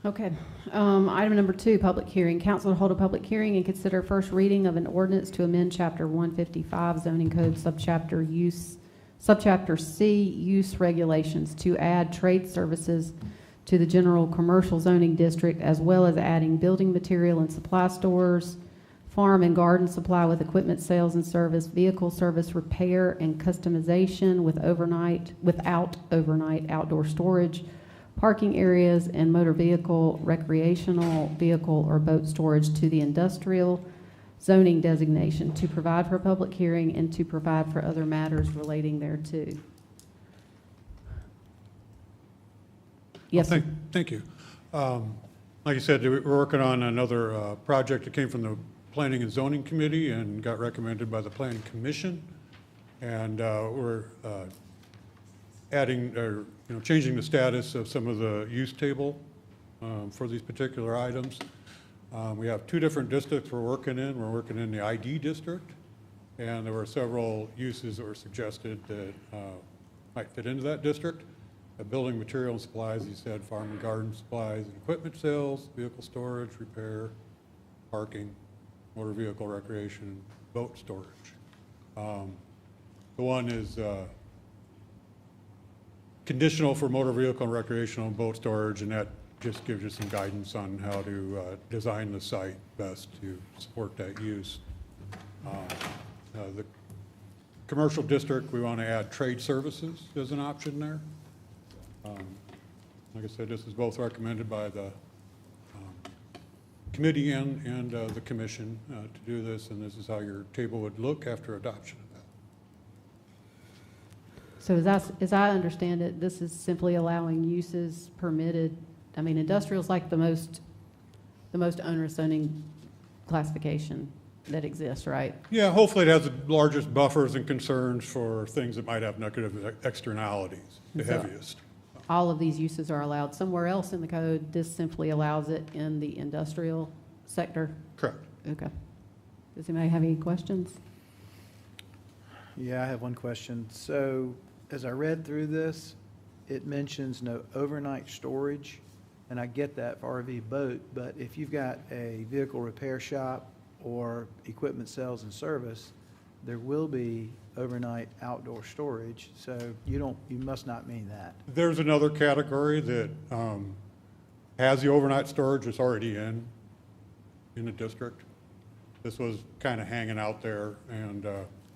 Okay. Item number 2, public hearing. Council to hold a public hearing and consider first reading of an ordinance to amend Chapter 155 zoning code, subchapter C, use regulations, to add trade services to the general commercial zoning district, as well as adding building material and supply stores, farm and garden supply with equipment sales and service, vehicle service repair and customization without overnight outdoor storage, parking areas, and motor vehicle, recreational vehicle, or boat storage to the industrial zoning designation, to provide for a public hearing and to provide for other matters relating thereto. Yes, sir. Thank you. Like I said, we're working on another project that came from the Planning and Zoning Committee and got recommended by the Planning Commission. And we're adding, or changing the status of some of the use table for these particular items. We have 2 different districts we're working in. We're working in the ID district, and there were several uses that were suggested that might fit into that district. Building material and supplies, you said, farm and garden supplies and equipment sales, vehicle storage, repair, parking, motor vehicle recreation, boat storage. The one is conditional for motor vehicle and recreational and boat storage, and that just gives you some guidance on how to design the site best to support that use. The commercial district, we want to add trade services as an option there. Like I said, this is both recommended by the committee and the commission to do this, and this is how your table would look after adoption of that. So as I understand it, this is simply allowing uses permitted. I mean, industrial's like the most onerous zoning classification that exists, right? Yeah, hopefully it has the largest buffers and concerns for things that might have negative externalities, the So- heaviest. All of these uses are allowed somewhere else in the code. This simply allows it in the industrial sector? Correct. Okay. Does anybody have any questions? Yeah, I have one question. So as I read through this, it mentions no overnight storage, and I get that for RV boat, but if you've got a vehicle repair shop or equipment sales and service, there will be overnight outdoor storage, so you must not mean that. There's another category that has the overnight storage that's already in the district. This was kind of hanging out there and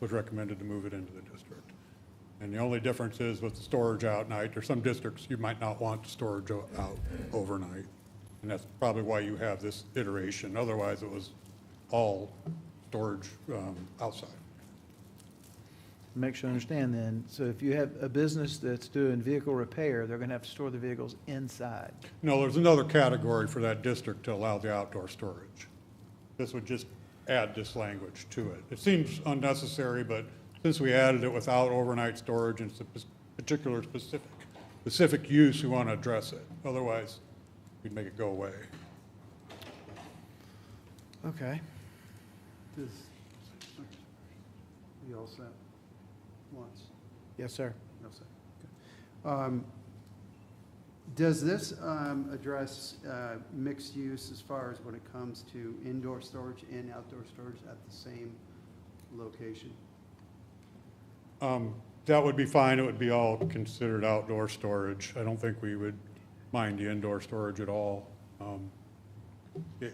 was recommended to move it into the district. And the only difference is with the storage out night, there's some districts you might not want storage out overnight. And that's probably why you have this iteration. Otherwise, it was all storage outside. Make sure I understand then, so if you have a business that's doing vehicle repair, they're going to have to store the vehicles inside. No, there's another category for that district to allow the outdoor storage. This would just add this language to it. It seems unnecessary, but since we added it without overnight storage and it's a particular specific use, we want to address it. Otherwise, we'd make it go away. Okay. You all set? Once? Yes, sir. No, sir. Okay. Does this address mixed use as far as when it comes to indoor storage and outdoor storage at the same location? That would be fine. It would be all considered outdoor storage. I don't think we would mind the indoor storage at all.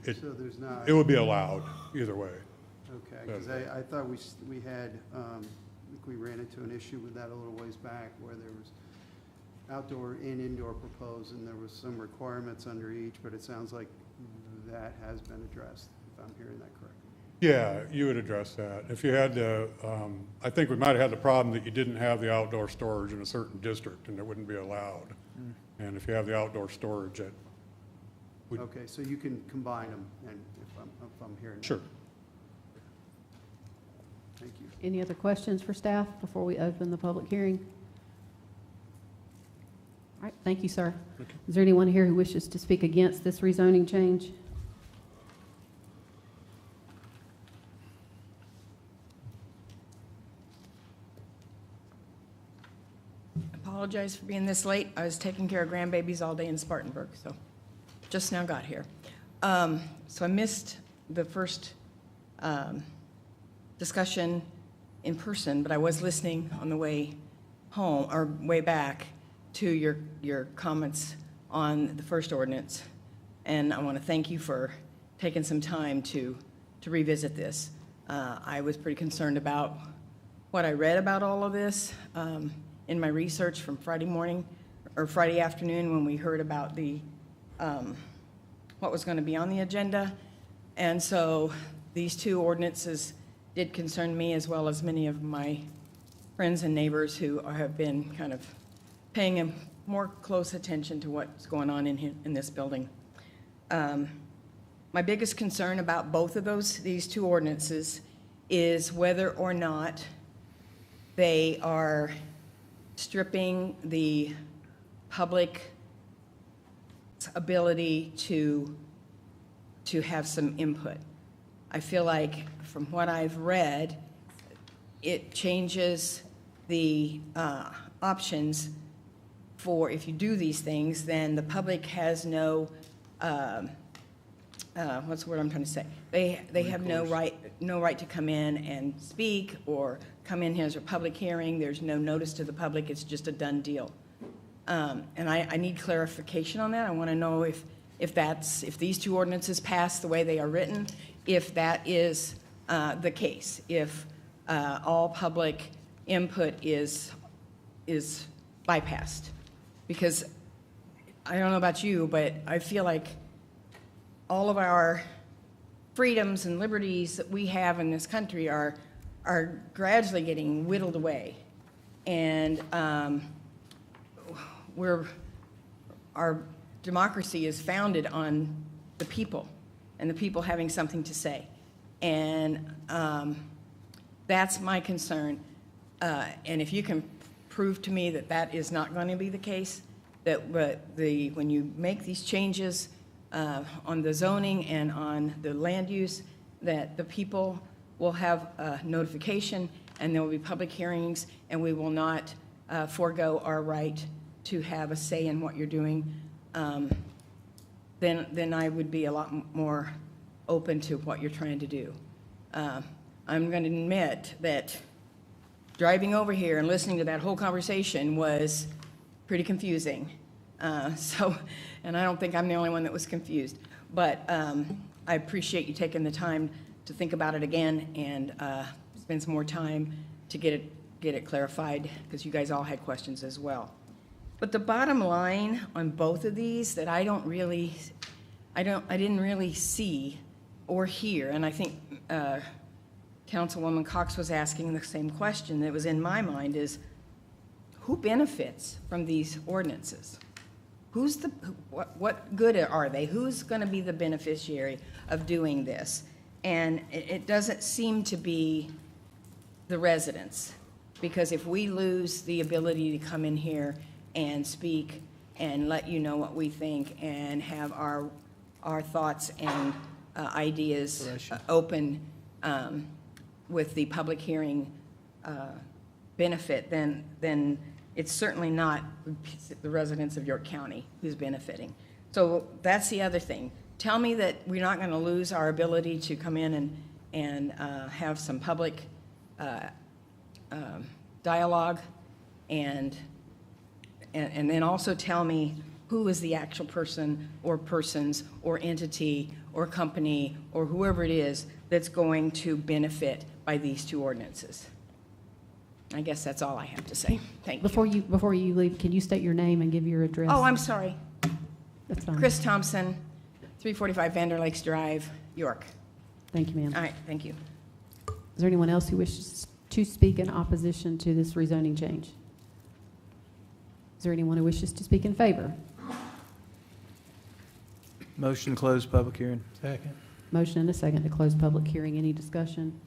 So there's not. It would be allowed either way. Okay, because I thought we had, I think we ran into an issue with that a little ways back where there was outdoor and indoor proposed and there was some requirements under each, but it sounds like that has been addressed, if I'm hearing that correctly. Yeah, you would address that. If you had the, I think we might have had the problem that you didn't have the outdoor storage in a certain district and it wouldn't be allowed. And if you have the outdoor storage, it would. Okay, so you can combine them, and if I'm hearing. Sure. Thank you. Any other questions for staff before we open the public hearing? All right, thank you, sir. Okay. Is there anyone here who wishes to speak against this rezoning change? Apologize for being this late. I was taking care of grandbabies all day in Spartanburg, so just now got here. So I missed the first discussion in person, but I was listening on the way home, or way back, to your comments on the first ordinance. And I want to thank you for taking some time to revisit this. I was pretty concerned about what I read about all of this in my research from Friday morning, or Friday afternoon, when we heard about the what was going to be on the agenda. And so these two ordinances did concern me, as well as many of my friends and neighbors who have been kind of paying a more close attention to what's going on in this building. My biggest concern about both of these two ordinances is whether or not they are stripping the public's ability to have some input. I feel like, from what I've read, it changes the options for, if you do these things, then the public has no, what's the word I'm trying to say? They have no right to come in and speak, or come in here as a public hearing. There's no notice to the public. It's just a done deal. And I need clarification on that. I want to know if these two ordinances pass the way they are written, if that is the case, if all public input is bypassed. Because I don't know about you, but I feel like all of our freedoms and liberties that we have in this country are gradually getting whittled away. And our democracy is founded on the people, and the people having something to say. And that's my concern. And if you can prove to me that that is not going to be the case, that when you make these changes on the zoning and on the land use, that the people will have notification, and there will be public hearings, and we will not forego our right to have a say in what you're doing, then I would be a lot more open to what you're trying to do. I'm going to admit that driving over here and listening to that whole conversation was pretty confusing. And I don't think I'm the only one that was confused. But I appreciate you taking the time to think about it again and spend some more time to get it clarified, because you guys all had questions as well. But the bottom line on both of these that I didn't really see or hear, and I think Councilwoman Cox was asking the same question that was in my mind, is who benefits from these ordinances? What good are they? Who's going to be the beneficiary of doing this? And it doesn't seem to be the residents, because if we lose the ability to come in here and speak and let you know what we think and have our thoughts and ideas open with the public hearing benefit, then it's certainly not the residents of York County who's benefiting. So that's the other thing. Tell me that we're not going to lose our ability to come in and have some public dialogue, and then also tell me who is the actual person or persons or entity or company or whoever it is that's going to benefit by these two ordinances. I guess that's all I have to say. Thank you. Before you leave, can you state your name and give your address? Oh, I'm sorry. That's fine. Chris Thompson, 345 Vander Lakes Drive, York. Thank you, ma'am. All right, thank you. Is there anyone else who wishes to speak in opposition to this rezoning change? Is there anyone who wishes to speak in favor? Motion to close public hearing. Second. Motion and a second to close public hearing. Any discussion?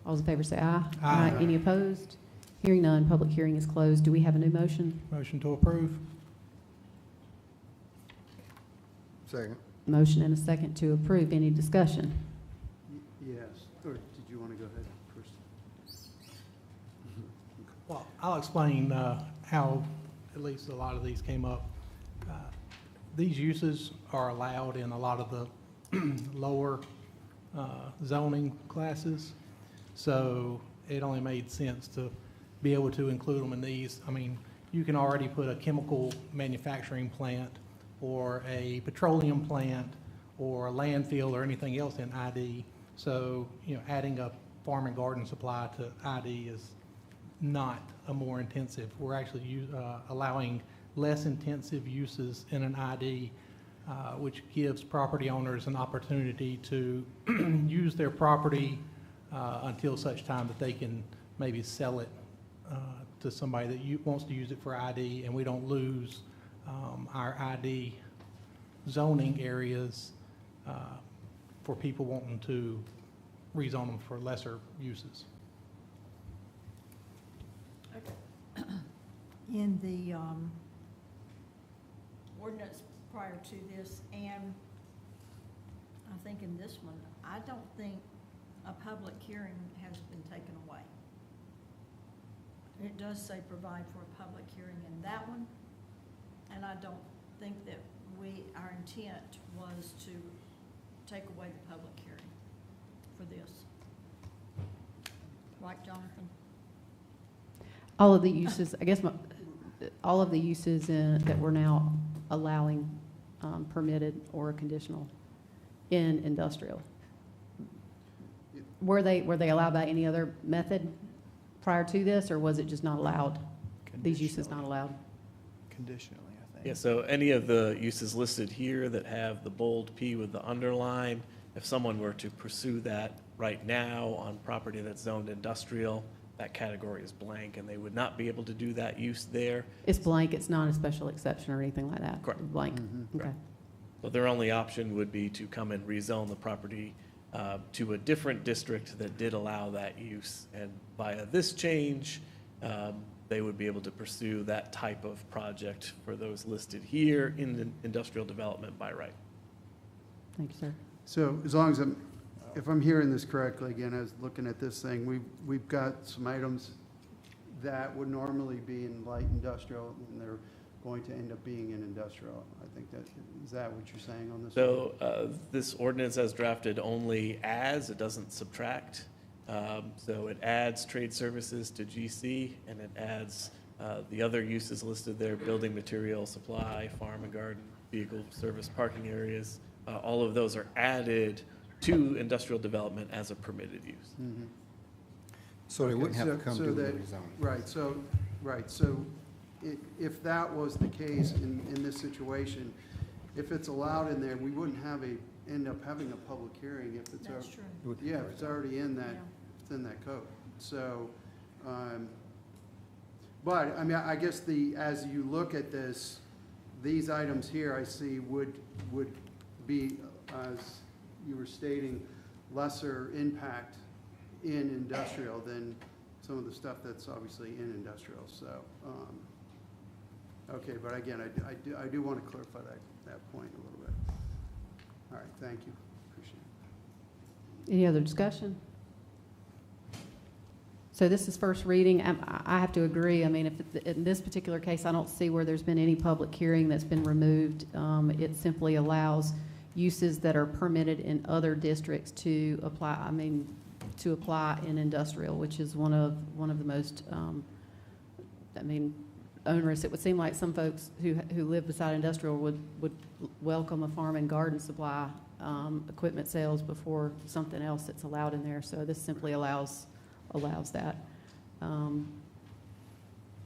All those in favor say aye. Aye. Any opposed? Hearing none, public hearing is closed. Do we have a new motion? Motion to approve. Second. Motion and a second to approve. Any discussion? Yes, or did you want to go ahead first? Well, I'll explain how at least a lot of these came up. These uses are allowed in a lot of the lower zoning classes, so it only made sense to be able to include them in these. I mean, you can already put a chemical manufacturing plant or a petroleum plant or a landfill or anything else in ID. So, you know, adding a farm and garden supply to ID is not a more intensive. We're actually allowing less intensive uses in an ID, which gives property owners an opportunity to use their property until such time that they can maybe sell it to somebody that wants to use it for ID, and we don't lose our ID zoning areas for people wanting to rezone them for lesser uses. In the ordinance prior to this, and I think in this one, I don't think a public hearing has been taken away. It does say provide for a public hearing in that one, and I don't think that our intent was to take away the public hearing for this. Right, Jonathan? All of the uses, I guess, all of the uses that we're now allowing permitted or conditional in industrial. Were they allowed by any other method prior to this, or was it just not allowed? These uses not allowed? Conditionally, I think. Yeah, so any of the uses listed here that have the bold P with the underline, if someone were to pursue that right now on property that's zoned industrial, that category is blank, and they would not be able to do that use there. It's blank, it's not a special exception or anything like that? Correct. Blank, okay. So their only option would be to come and rezone the property to a different district that did allow that use. And via this change, they would be able to pursue that type of project for those listed here in the industrial development by right. Thank you, sir. So as long as if I'm hearing this correctly, again, I was looking at this thing, we've got some items that would normally be in light industrial, and they're going to end up being in industrial. I think is that what you're saying on this? So this ordinance as drafted only adds, it doesn't subtract. So it adds trade services to GC, and it adds the other uses listed there: building material, supply, farm and garden, vehicle service, parking areas. All of those are added to industrial development as a permitted use. Mm-hmm. So they wouldn't have to come do the that- rezoning. Right, so if that was the case in this situation, if it's allowed in there, we wouldn't end up having a public hearing if it's. That's true. Yeah, if it's already in that, Yeah. it's in that code. So, but, I mean, I guess as you look at this, these items here, I see would be, as you were stating, lesser impact in industrial than some of the stuff that's obviously in industrial, so, okay, but again, I do want to clarify that point a little bit. All right, thank you, appreciate it. Any other discussion? So this is first reading. I have to agree. I mean, if in this particular case, I don't see where there's been any public hearing that's been removed. It simply allows uses that are permitted in other districts to apply. I mean, to apply in industrial, which is one of the most, onerous. It would seem like some folks who live beside industrial would welcome a farm and garden supply equipment sales before something else that's allowed in there. So this simply allows that.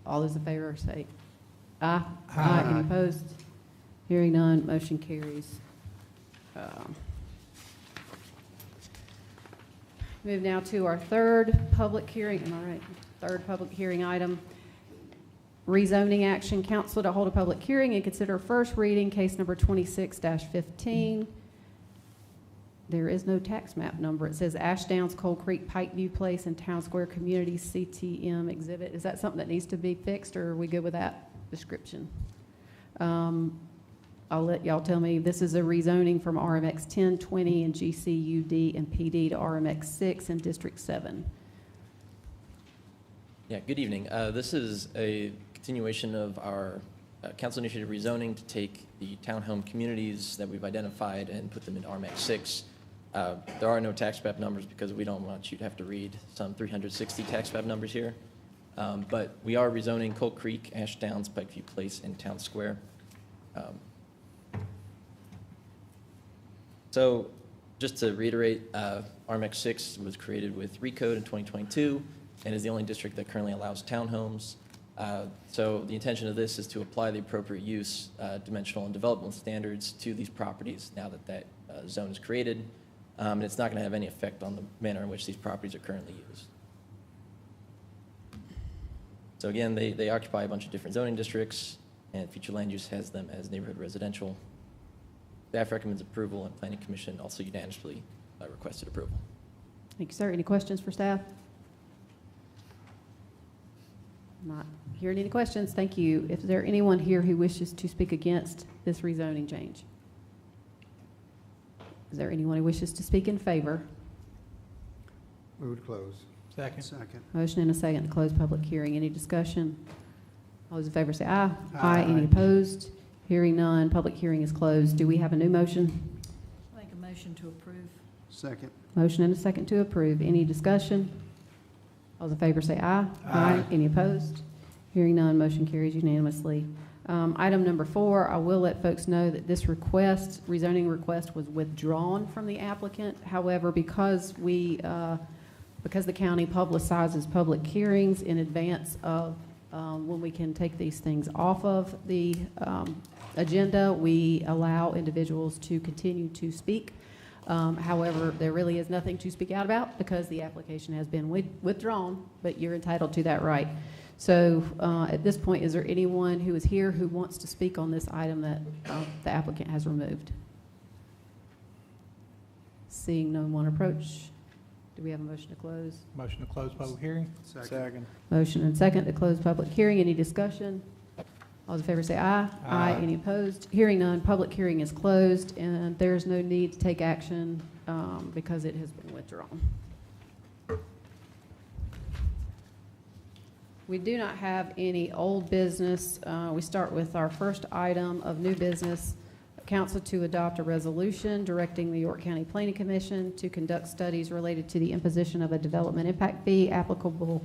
All those in favor say aye. Aye. Any opposed? Hearing none, motion carries. Move now to our third public hearing. Am I right? Third public hearing item. Rezoning action. Council to hold a public hearing and consider first reading case number 26-15. There is no tax map number. It says Ashdowns, Coal Creek, Pikeview Place, and Town Square Community CTM exhibit. Is that something that needs to be fixed, or are we good with that description? I'll let y'all tell me. This is a rezoning from RMX 1020 and GCUD and PD to RMX 6 and District 7. Yeah, good evening. This is a continuation of our council initiative rezoning to take the townhome communities that we've identified and put them into RMX 6. There are no tax map numbers because we don't want you to have to read some 360 tax map numbers here. But we are rezoning Coal Creek, Ashdowns, Pikeview Place, and Town Square. So just to reiterate, RMX 6 was created with RECODE in 2022 and is the only district that currently allows townhomes. So the intention of this is to apply the appropriate use, dimensional, and development standards to these properties now that that zone is created. And it's not going to have any effect on the manner in which these properties are currently used. So again, they occupy a bunch of different zoning districts, and future land use has them as neighborhood residential. Staff recommends approval, and Planning Commission also unanimously requested approval. Thank you, sir. Any questions for staff? Not hearing any questions. Thank you. Is there anyone here who wishes to speak against this rezoning change? Is there anyone who wishes to speak in favor? Move to close. Second. Motion and a second to close public hearing. Any discussion? All those in favor say aye. Aye. Any opposed? Hearing none, public hearing is closed. Do we have a new motion? Make a motion to approve. Second. Motion and a second to approve. Any discussion? All those in favor say aye. Aye. Any opposed? Hearing none, motion carries unanimously. Item number 4, I will let folks know that this request, rezoning request, was withdrawn from the applicant. However, because the county publicizes public hearings in advance of when we can take these things off of the agenda, we allow individuals to continue to speak. However, there really is nothing to speak out about because the application has been withdrawn, but you're entitled to that right. So at this point, is there anyone who is here who wants to speak on this item that the applicant has removed? Seeing no one approach, do we have a motion to close? Motion to close public hearing? Second. Motion and second to close public hearing. Any discussion? All those in favor say aye. Aye. Any opposed? Hearing none, public hearing is closed, and there's no need to take action because it has been withdrawn. We do not have any old business. We start with our first item of new business. Council to adopt a resolution directing the York County Planning Commission to conduct studies related to the imposition of a development impact fee applicable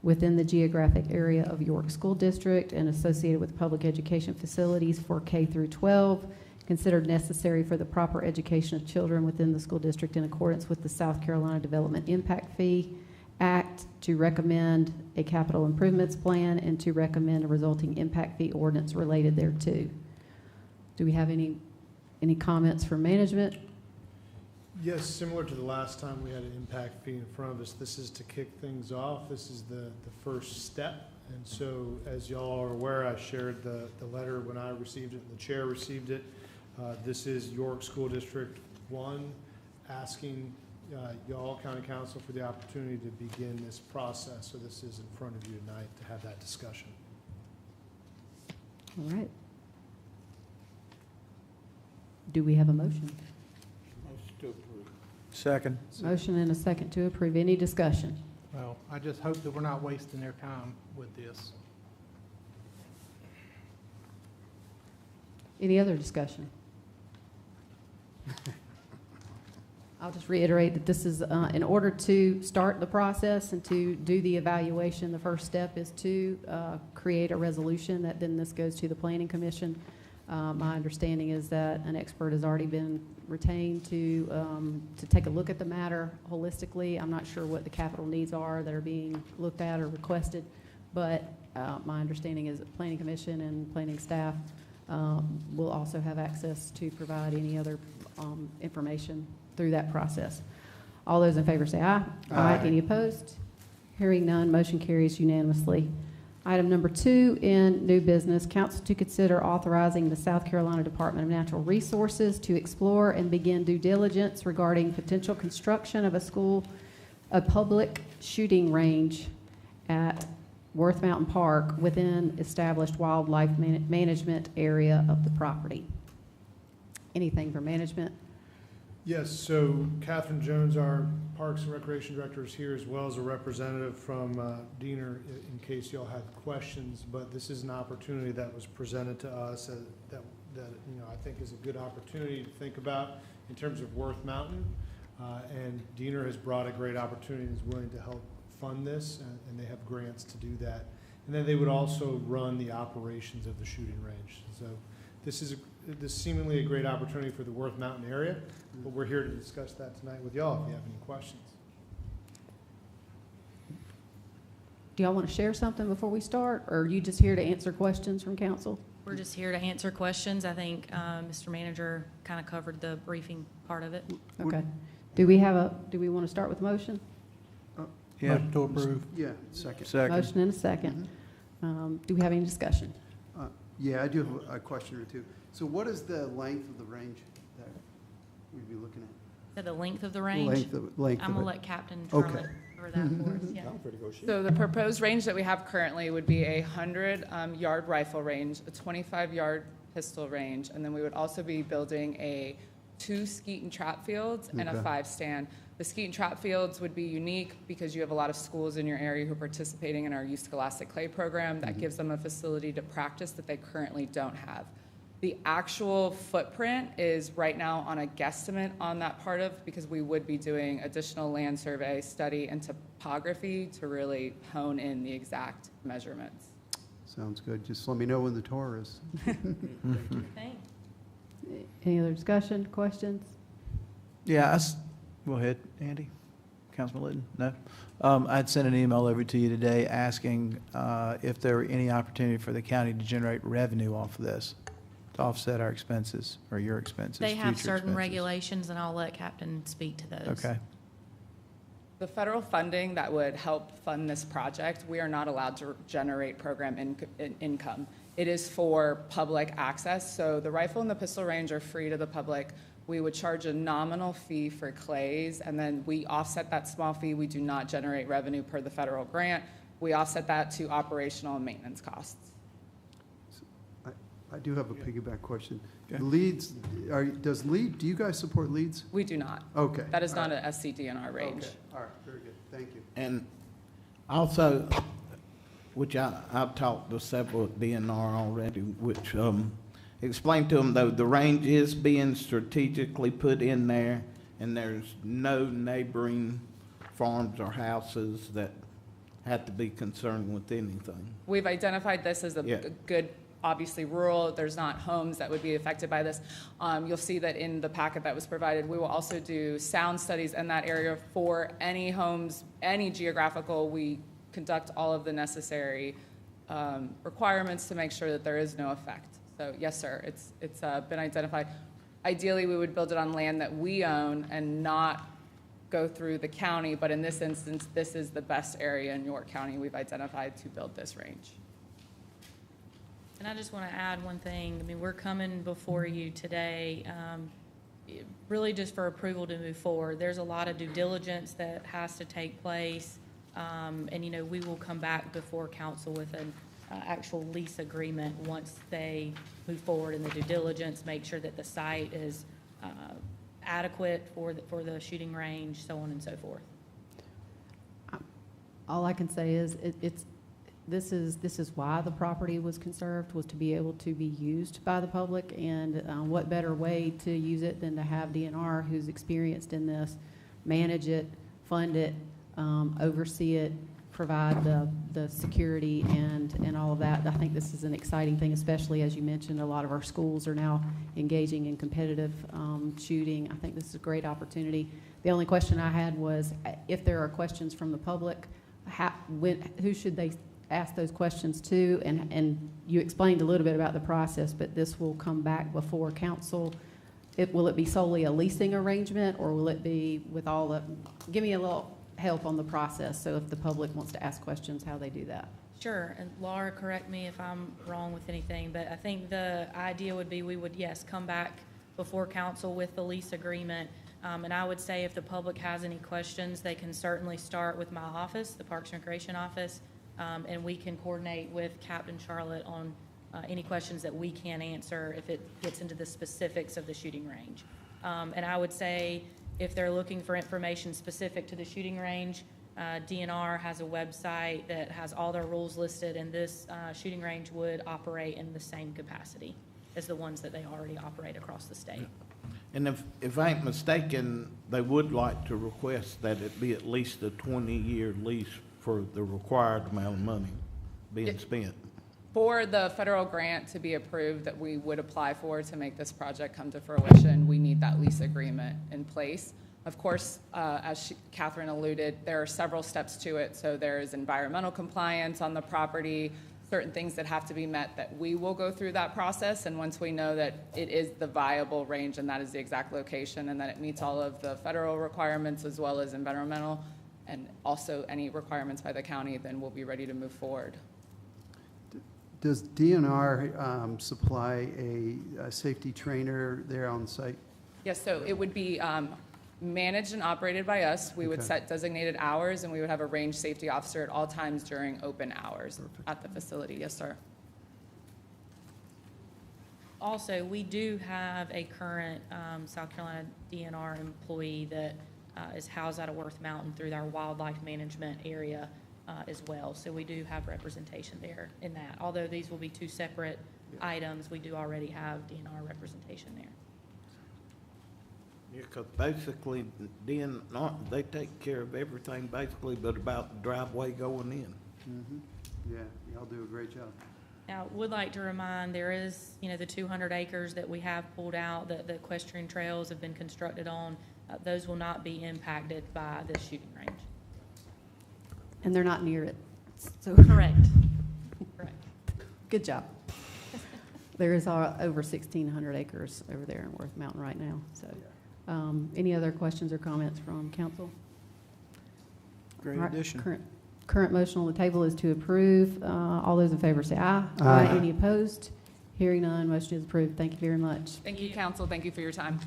within the geographic area of York School District and associated with public education facilities for K through 12, considered necessary for the proper education of children within the school district in accordance with the South Carolina Development Impact Fee Act, to recommend a capital improvements plan and to recommend a resulting impact fee ordinance related thereto. Do we have any comments from management? Yes, similar to the last time we had an impact fee in front of us, this is to kick things off. This is the first step. And so, as y'all are aware, I shared the letter when I received it and the chair received it. This is York School District 1 asking y'all, County Council, for the opportunity to begin this process. So this is in front of you tonight to have that discussion. All right. Do we have a motion? Motion to approve. Second. Motion and a second to approve. Any discussion? Well, I just hope that we're not wasting their time with this. Any other discussion? I'll just reiterate that this is, in order to start the process and to do the evaluation, the first step is to create a resolution that then this goes to the Planning Commission. My understanding is that an expert has already been retained to take a look at the matter holistically. I'm not sure what the capital needs are that are being looked at or requested, but my understanding is that Planning Commission and planning staff will also have access to provide any other information through that process. All those in favor say aye. Aye. Any opposed? Hearing none, motion carries unanimously. Item number 2 in new business, council to consider authorizing the South Carolina Department of Natural Resources to explore and begin due diligence regarding potential construction of a public shooting range at Worth Mountain Park within established wildlife management area of the property. Anything for management? Yes, so Catherine Jones, our Parks and Recreation Director, is here, as well as a representative from Diener, in case y'all had questions. But this is an opportunity that was presented to us that I think is a good opportunity to think about in terms of Worth Mountain. And Diener has brought a great opportunity and is willing to help fund this, and they have grants to do that. And then they would also run the operations of the shooting range. So this is seemingly a great opportunity for the Worth Mountain area, but we're here to discuss that tonight with y'all if you have any questions. Do y'all want to share something before we start, or are you just here to answer questions from council? We're just here to answer questions. I think Mr. Manager kind of covered the briefing part of it. Okay. Do we want to start with motion? Yeah. Motion to approve. Yeah, second. Motion and a second. Do we have any discussion? Yeah, I do have a question or two. So what is the length of the range that we'd be looking at? So the length of the range? Length of I'm it. going to let Captain Charlotte Okay. cover that for us. Yeah. So the proposed range that we have currently would be a 100-yard rifle range, a 25-yard pistol range, and then we would also be building 2 skeet and trap fields and a Okay. 5-stand. The skeet and trap fields would be unique because you have a lot of schools in your area who are participating in our Youth Scholastic Clay program. That gives them a facility to practice that they currently don't have. The actual footprint is right now on a guesstimate on that part of, because we would be doing additional land survey, study, and topography to really hone in the exact measurements. Sounds good. Just let me know when the tour is. Thanks. Any other discussion, questions? Yeah, go ahead, Andy. Councilman Litton? No? I'd sent an email over to you today asking if there were any opportunity for the county to generate revenue off of this, to offset our expenses, or your expenses, They have future certain expenses. regulations, and I'll let Captain speak to those. Okay. The federal funding that would help fund this project, we are not allowed to generate program income. It is for public access, so the rifle and the pistol range are free to the public. We would charge a nominal fee for clays, and then we offset that small fee. We do not generate revenue per the federal grant. We offset that to operational and maintenance costs. I do have a piggyback question. Okay. Leads, does LEED, do you guys support LEEDs? We do not. Okay. That is all not an SCD in our range. Okay, all right, very good, thank you. And also, which I've talked to several at DNR already, which explained to them, though, the range is being strategically put in there, and there's no neighboring farms or houses that have to be concerned with anything. We've identified this as a Yeah. good, obviously rural, there's not homes that would be affected by this. You'll see that in the packet that was provided. We will also do sound studies in that area for any homes, any geographical. We conduct all of the necessary requirements to make sure that there is no effect. So yes, sir, it's been identified. Ideally, we would build it on land that we own and not go through the county, but in this instance, this is the best area in York County we've identified to build this range. And I just want to add one thing. I mean, we're coming before you today, really just for approval to move forward. There's a lot of due diligence that has to take place. And, we will come back before council with an actual lease agreement once they move forward in the due diligence, make sure that the site is adequate for the shooting range, so on and so forth. All I can say is this is why the property was conserved, was to be able to be used by the public, and what better way to use it than to have DNR, who's experienced in this, manage it, fund it, oversee it, provide the security and all of that. I think this is an exciting thing, especially as you mentioned, a lot of our schools are now engaging in competitive shooting. I think this is a great opportunity. The only question I had was, if there are questions from the public, who should they ask those questions to? And you explained a little bit about the process, but this will come back before council. Will it be solely a leasing arrangement, or will it be with all the, give me a little help on the process, so if the public wants to ask questions, how they do that? Sure, and Laura, correct me if I'm wrong with anything, but I think the idea would be we would, yes, come back before council with the lease agreement. And I would say if the public has any questions, they can certainly start with my office, the Parks and Recreation office, and we can coordinate with Captain Charlotte on any questions that we can answer if it gets into the specifics of the shooting range. And I would say if they're looking for information specific to the shooting range, DNR has a website that has all their rules listed, and this shooting range would operate in the same capacity as the ones that they already operate across the state. And if I ain't mistaken, they would like to request that it be at least a 20-year lease for the required amount of money being spent. For the federal grant to be approved that we would apply for to make this project come to fruition, we need that lease agreement in place. Of course, as Catherine alluded, there are several steps to it. So there's environmental compliance on the property, certain things that have to be met that we will go through that process. And once we know that it is the viable range and that is the exact location and that it meets all of the federal requirements as well as environmental and also any requirements by the county, then we'll be ready to move forward. Does DNR supply a safety trainer there on site? Yes, so it would be managed and operated by us. We would Okay. set designated hours, and we would have a range safety officer at all times during open hours at the facility. Yes, sir. Also, we do have a current South Carolina DNR employee that is housed out of Worth Mountain through our wildlife management area as well. So we do have representation there in that. Although these will be two separate items, we do already have DNR representation there. Yeah, because basically, DNR, they take care of everything basically but about the driveway going in. Mm-hmm. Yeah, y'all do a great job. Now, would like to remind, there is, the 200 acres that we have pulled out, that the equestrian trails have been constructed on. Those will not be impacted by this shooting range. And they're not near it. So Correct. Correct. Good job. There is over 1,600 acres over there in Worth Mountain right now. So, any other questions or comments from council? Great All right, addition. Current motion on the table is to approve. All those in favor say aye. Aye. Any opposed? Hearing none, motion is approved. Thank you very much. Thank you, council. Thank you for your time.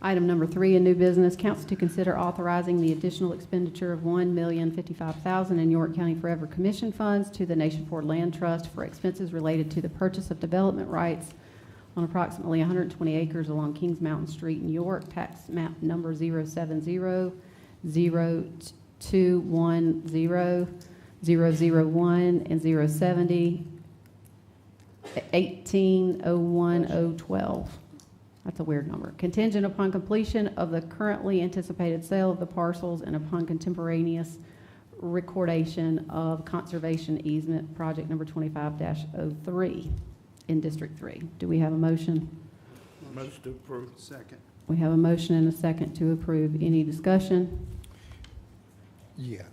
Item number 3 in new business, council to consider authorizing the additional expenditure of $1,055,000 in York County Forever Commission funds to the Nation Ford Land Trust for expenses related to the purchase of development rights on approximately 120 acres along Kings Mountain Street in York, tax map number 0700210 001 and 070 1801012. That's a weird number. Contingent upon completion of the currently anticipated sale of the parcels and upon contemporaneous recordation of conservation easement, project number 25-03 in District 3. Do we have a motion? Motion to approve. Second. We have a motion and a second to approve. Any discussion? Yeah.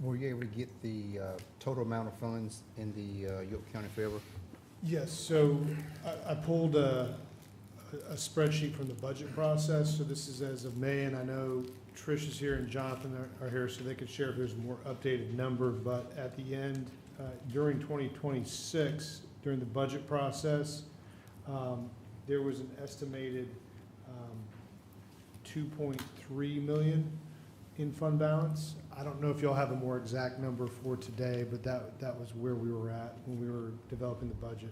Were you able to get the total amount of funds in the York County Forever? Yes, so I pulled a spreadsheet from the budget process, so this is as of May, and I know Trish is here and Jonathan are here, so they could share if there's a more updated number, but at the end, during 2026, during the budget process, there was an estimated 2.3 million in fund balance. I don't know if y'all have a more exact number for today, but that was where we were at when we were developing the budget.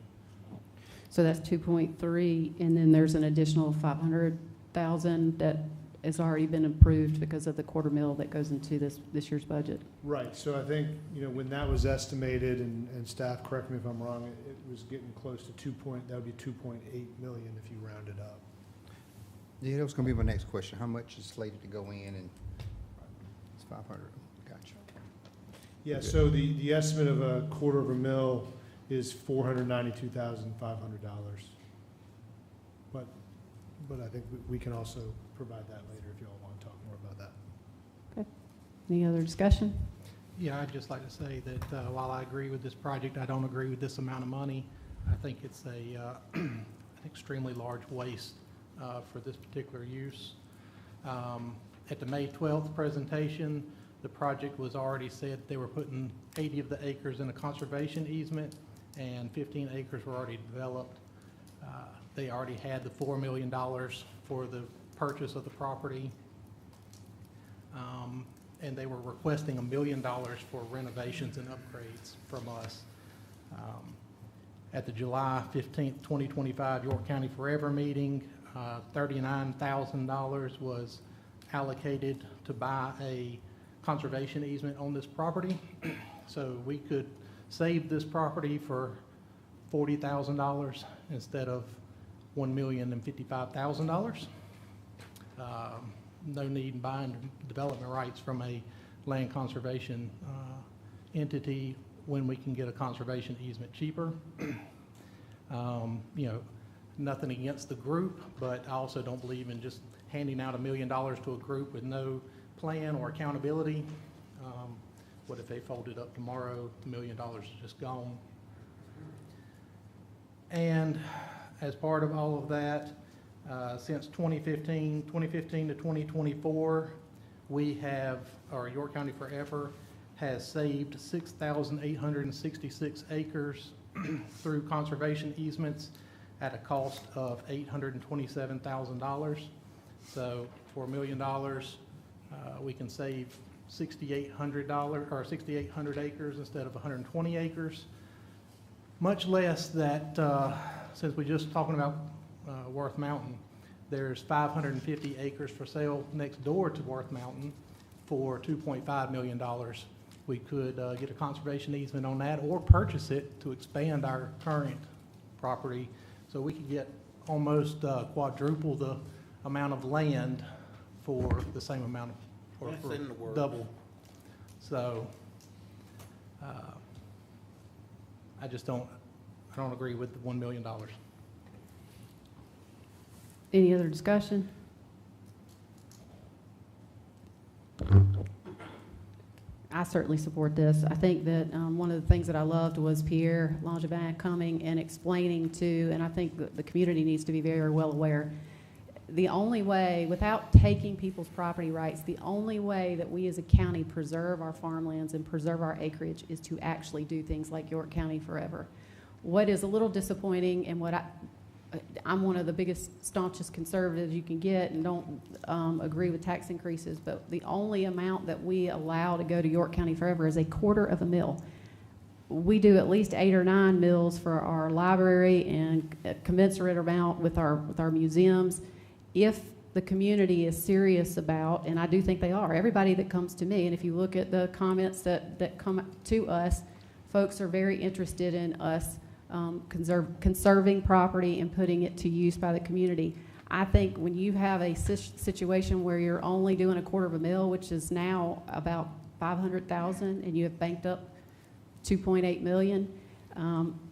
So that's 2.3, and then there's an additional 500,000 that has already been approved because of the quarter mil that goes into this year's budget. Right, so I think, when that was estimated, and staff, correct me if I'm wrong, it was getting close to that would be 2.8 million if you round it up. Yeah, that was gonna be my next question. How much is slated to go in, and it's 500, gotcha. Yeah, so the estimate of a $250,000 is $492,500. But I think we can also provide that later if you all want to talk more about that. Okay. Any other discussion? Yeah, I'd just like to say that while I agree with this project, I don't agree with this amount of money. I think it's an extremely large waste for this particular use. At the May 12th presentation, the project was already said they were putting 80 of the acres in a conservation easement, and 15 acres were already developed. They already had the $4 million for the purchase of the property. And they were requesting $1 million for renovations and upgrades from us. At the July 15th, 2025 York County Forever meeting, $39,000 was allocated to buy a conservation easement on this property. So we could save this property for $40,000 instead of $1,055,000. No need in buying development rights from a land conservation entity when we can get a conservation easement cheaper. Nothing against the group, but I also don't believe in just handing out $1 million to a group with no plan or accountability. What if they folded up tomorrow? $1 million is just gone. And as part of all of that, since 2015 to 2024, York County Forever has saved 6,866 acres through conservation easements at a cost of $827,000. So for $1 million, we can save $6,800 acres instead of 120 acres. Much less that, since we're just talking about Worth Mountain, there's 550 acres for sale next door to Worth Mountain for $2.5 million. We could get a conservation easement on that or purchase it to expand our current property. So we could get almost quadruple the amount of land for the same amount of, or for double. So I don't agree with the $1 million. Any other discussion? I certainly support this. I think that one of the things that I loved was Pierre Langevin coming and explaining to, and I think the community needs to be very well aware, the only way, without taking people's property rights, the only way that we as a county preserve our farmlands and preserve our acreage is to actually do things like York County Forever. What is a little disappointing, and what I'm one of the biggest, staunchest conservatives you can get and don't agree with tax increases, but the only amount that we allow to go to York County Forever is $0.25 mil. We do at least 8 or 9 mills for our library and a commensurate amount with our museums. If the community is serious about, and I do think they are, everybody that comes to me, and if you look at the comments that come to us, folks are very interested in us conserving property and putting it to use by the community. I think when you have a situation where you're only doing $0.25 mil, which is now about $500,000, and you have banked up $2.8 million,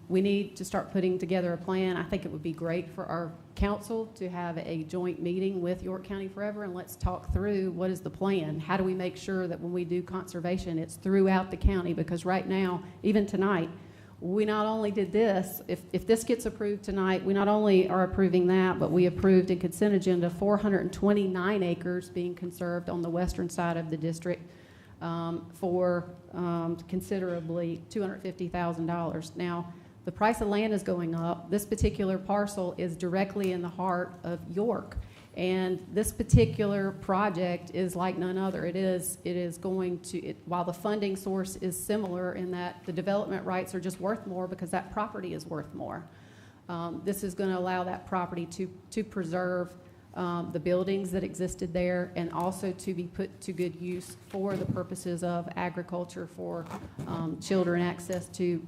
we need to start putting together a plan. I think it would be great for our council to have a joint meeting with York County Forever, and let's talk through what is the plan. How do we make sure that when we do conservation, it's throughout the county? Because right now, even tonight, we not only did this, if this gets approved tonight, we not only are approving that, but we approved in consent agenda 429 acres being conserved on the western side of the district for considerably $250,000. Now, the price of land is going up. This particular parcel is directly in the heart of York. And this particular project is like none other. It is going to, while the funding source is similar in that the development rights are just worth more because that property is worth more. This is going to allow that property to preserve the buildings that existed there, and also to be put to good use for the purposes of agriculture, for children access to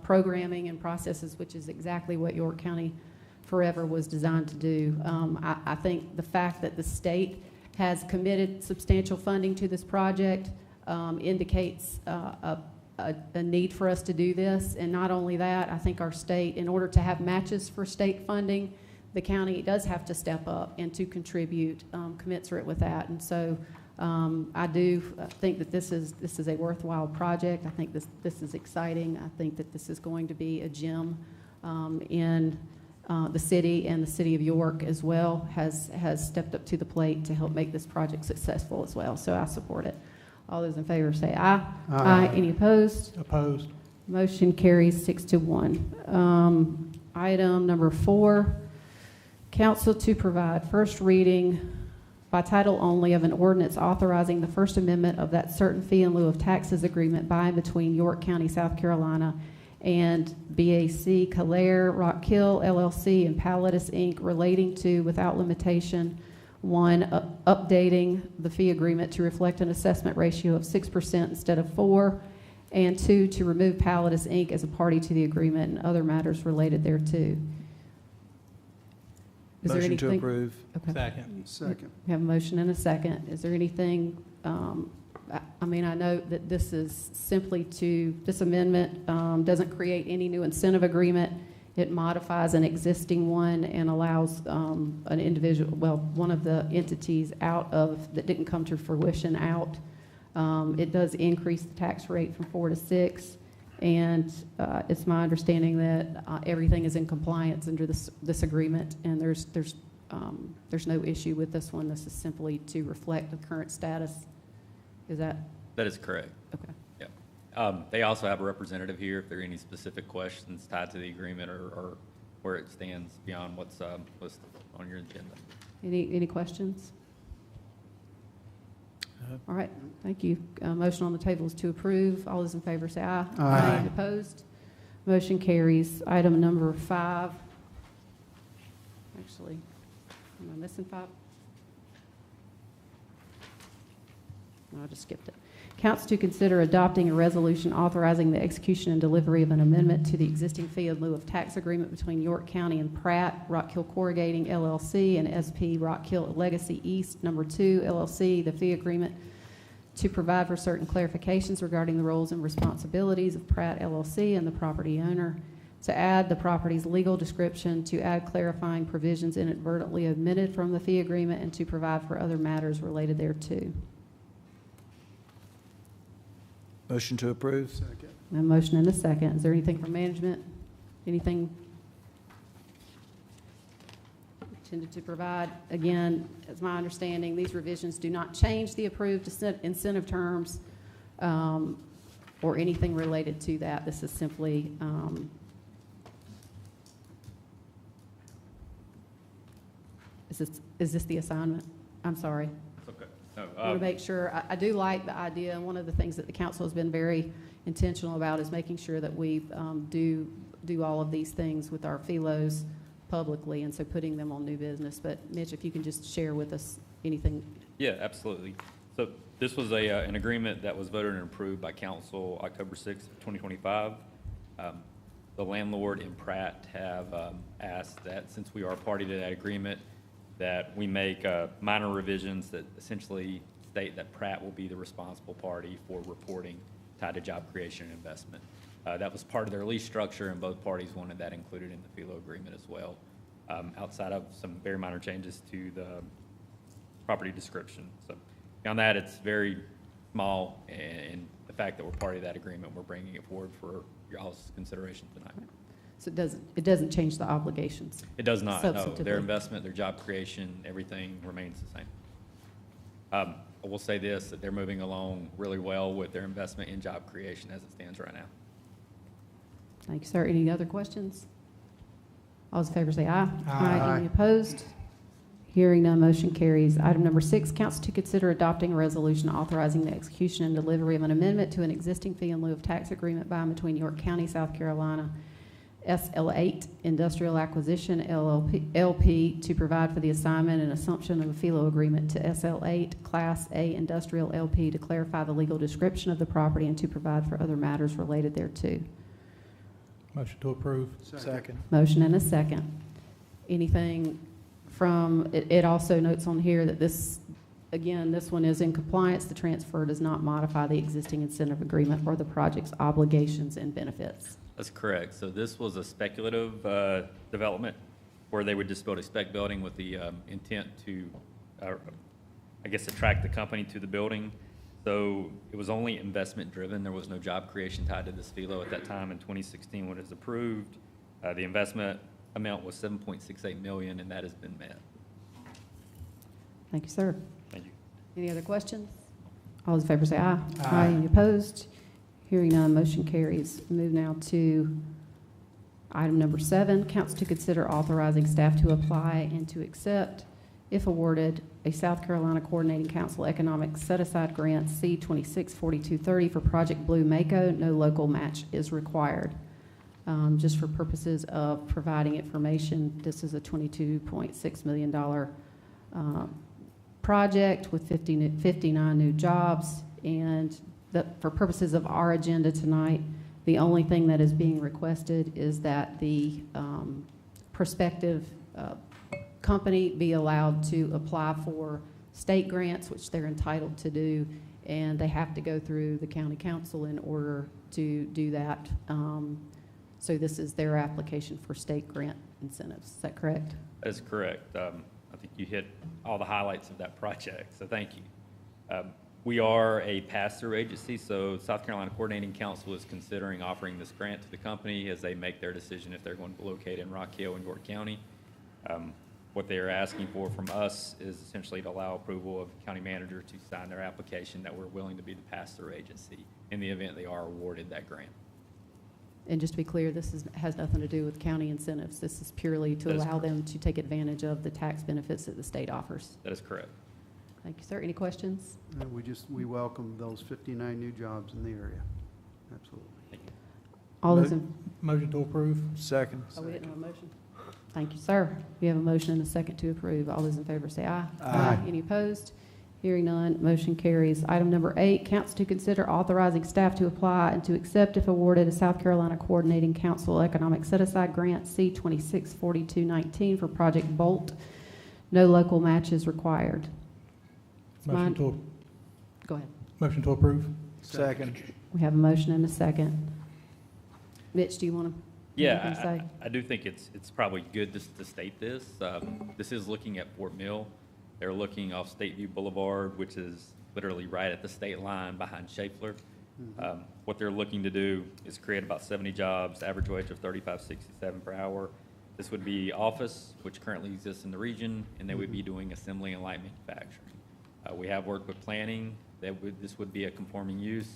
programming and processes, which is exactly what York County Forever was designed to do. I think the fact that the state has committed substantial funding to this project indicates a need for us to do this. And not only that, I think our state, in order to have matches for state funding, the county does have to step up and to contribute commensurate with that. And so I do think that this is a worthwhile project. I think this is exciting. I think that this is going to be a gem in the city, and the city of York as well has stepped up to the plate to help make this project successful as well. So I support it. All those in favor say aye. Aye. Any opposed? Opposed. Motion carries 6-1. Item number 4, council to provide first reading by title only of an ordinance authorizing the First Amendment of that certain fee in lieu of taxes agreement by and between York County, South Carolina, and BAC Calaire Rock Hill LLC and Pallidus Inc. relating to, without limitation, 1, updating the fee agreement to reflect an assessment ratio of 6% instead of 4%, and 2, to remove Pallidus Inc. as a party to the agreement and other matters related thereto. Is there Motion to anything- approve. Okay. Second. We have a motion and a second. Is there anything, I mean, I know that this is simply this amendment doesn't create any new incentive agreement. It modifies an existing one and allows an individual, well, one of the entities that didn't come to fruition out. It does increase the tax rate from 4 to 6, and it's my understanding that everything is in compliance under this agreement, and there's no issue with this one. This is simply to reflect the current status. Is that? That is correct. Okay. Yeah. They also have a representative here if there are any specific questions tied to the agreement or where it stands beyond what's listed on your agenda. Any questions? All right, thank you. Motion on the table is to approve. All those in favor say aye. Aye. Any opposed? Motion carries. Item number 5. Actually, am I missing 5? No, I just skipped it. Council to consider adopting a resolution authorizing the execution and delivery of an amendment to the existing fee in lieu of tax agreement between York County and Pratt, Rock Hill Corrugating LLC, and SP Rock Hill Legacy East No. 2 LLC. The fee agreement to provide for certain clarifications regarding the roles and responsibilities of Pratt LLC and the property owner, to add the property's legal description, to add clarifying provisions inadvertently omitted from the fee agreement, and to provide for other matters related thereto. Motion to approve. Second. A motion and a second. Is there anything from management? Anything intended to provide? Again, it's my understanding, these revisions do not change the approved incentive terms or anything related to that. This is simply is this the assignment? I'm sorry. Okay. No, I want to make sure, I do like the idea, and one of the things that the council has been very intentional about is making sure that we do all of these things with our FELOs publicly, and so putting them on new business. But Mitch, if you can just share with us anything. Yeah, absolutely. So this was an agreement that was voted and approved by council October 6th, 2025. The landlord and Pratt have asked that since we are party to that agreement, that we make minor revisions that essentially state that Pratt will be the responsible party for reporting tied to job creation and investment. That was part of their lease structure, and both parties wanted that included in the FELO agreement as well, outside of some very minor changes to the property description. So beyond that, it's very small, and the fact that we're part of that agreement, we're bringing it forward for y'all's consideration tonight. So it doesn't change the obligations? It does not, no. Substantively. Their investment, their job creation, everything remains the same. I will say this, that they're moving along really well with their investment in job creation as it stands right now. Thank you, sir. Any other questions? All those in favor say aye. Aye. Any opposed? Hearing none, motion carries. Item number 6, council to consider adopting a resolution authorizing the execution and delivery of an amendment to an existing fee in lieu of tax agreement by and between York County, South Carolina, SL8 Industrial Acquisition LP to provide for the assignment and assumption of a FILO agreement to SL8 Class A Industrial LP to clarify the legal description of the property and to provide for other matters related thereto. Motion to approve. Second. Motion and a second. Anything from, it also notes on here that this, again, this one is in compliance. The transfer does not modify the existing incentive agreement or the project's obligations and benefits. That's correct. So this was a speculative development where they would just build a spec building with the intent to, I guess, attract the company to the building. So it was only investment driven. There was no job creation tied to this FILO at that time in 2016 when it was approved. The investment amount was $7.68 million, and that has been met. Thank you, sir. Thank you. Any other questions? All those in favor say aye. Aye. Any opposed? Hearing none, motion carries. Move now to item number 7, council to consider authorizing staff to apply and to accept, if awarded, a South Carolina Coordinating Council Economic Set-Aside Grant C264230 for Project Blue Mako. No local match is required. Just for purposes of providing information, this is a $22.6 million project with 59 new jobs, and for purposes of our agenda tonight, the only thing that is being requested is that the prospective company be allowed to apply for state grants, which they're entitled to do, and they have to go through the county council in order to do that. So this is their application for state grant incentives. Is that correct? That is correct. I think you hit all the highlights of that project, so thank you. We are a pass-through agency, so South Carolina Coordinating Council is considering offering this grant to the company as they make their decision if they're going to locate in Rock Hill and York County. What they are asking for from us is essentially to allow approval of the county manager to sign their application that we're willing to be the pass-through agency in the event they are awarded that grant. And just to be clear, this has nothing to do with county incentives. This is purely to That is allow correct. them to take advantage of the tax benefits that the state offers. That is correct. Thank you, sir. Any questions? And we welcome those 59 new jobs in the area. Absolutely. All those in, Motion to approve. Second. oh, we didn't have a motion? Thank you, sir. We have a motion and a second to approve. All those in favor say aye. Aye. Any opposed? Hearing none, motion carries. Item number 8, council to consider authorizing staff to apply and to accept, if awarded, a South Carolina Coordinating Council Economic Set-Aside Grant C264219 for Project Bolt. No local match is required. Motion to, Go ahead. motion to approve. Second. We have a motion and a second. Mitch, do you want to? Yeah, I do think it's probably good to state this. This is looking at Fort Mill. They're looking off Stateview Boulevard, which is literally right at the state line behind Schaeffler. What they're looking to do is create about 70 jobs, average wage of $35.67 per hour. This would be office, which currently exists in the region, and they would be doing assembly and light manufacturing. We have worked with planning. This would be a conforming use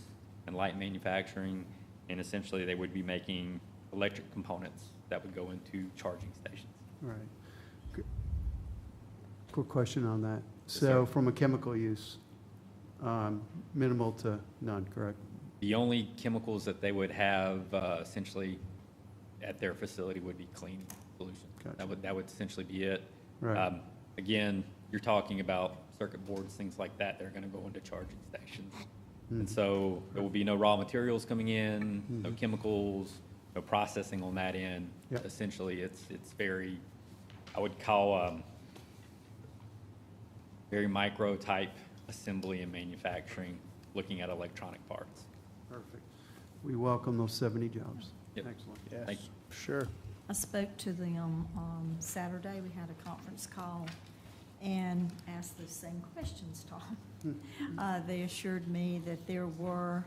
and light manufacturing, and essentially they would be making electric components that would go into charging stations. Right. Quick question on that. Yes, So sir. from a chemical use, minimal to none, correct? The only chemicals that they would have essentially at their facility would be cleaning solutions. Gotcha. That would essentially be it. Right. Again, you're talking about circuit boards, things like that. They're going to go into charging stations. And Mhm. so there will be no raw materials coming in, no Mhm. chemicals, no processing on that end. Yep. Essentially, it's very, I would call very micro type assembly and manufacturing, looking at electronic parts. Perfect. We welcome those 70 jobs. Yep. Excellent. Yes, Thank you. sure. I spoke to them on Saturday. We had a conference call and asked the same questions, Tom. They assured me that there were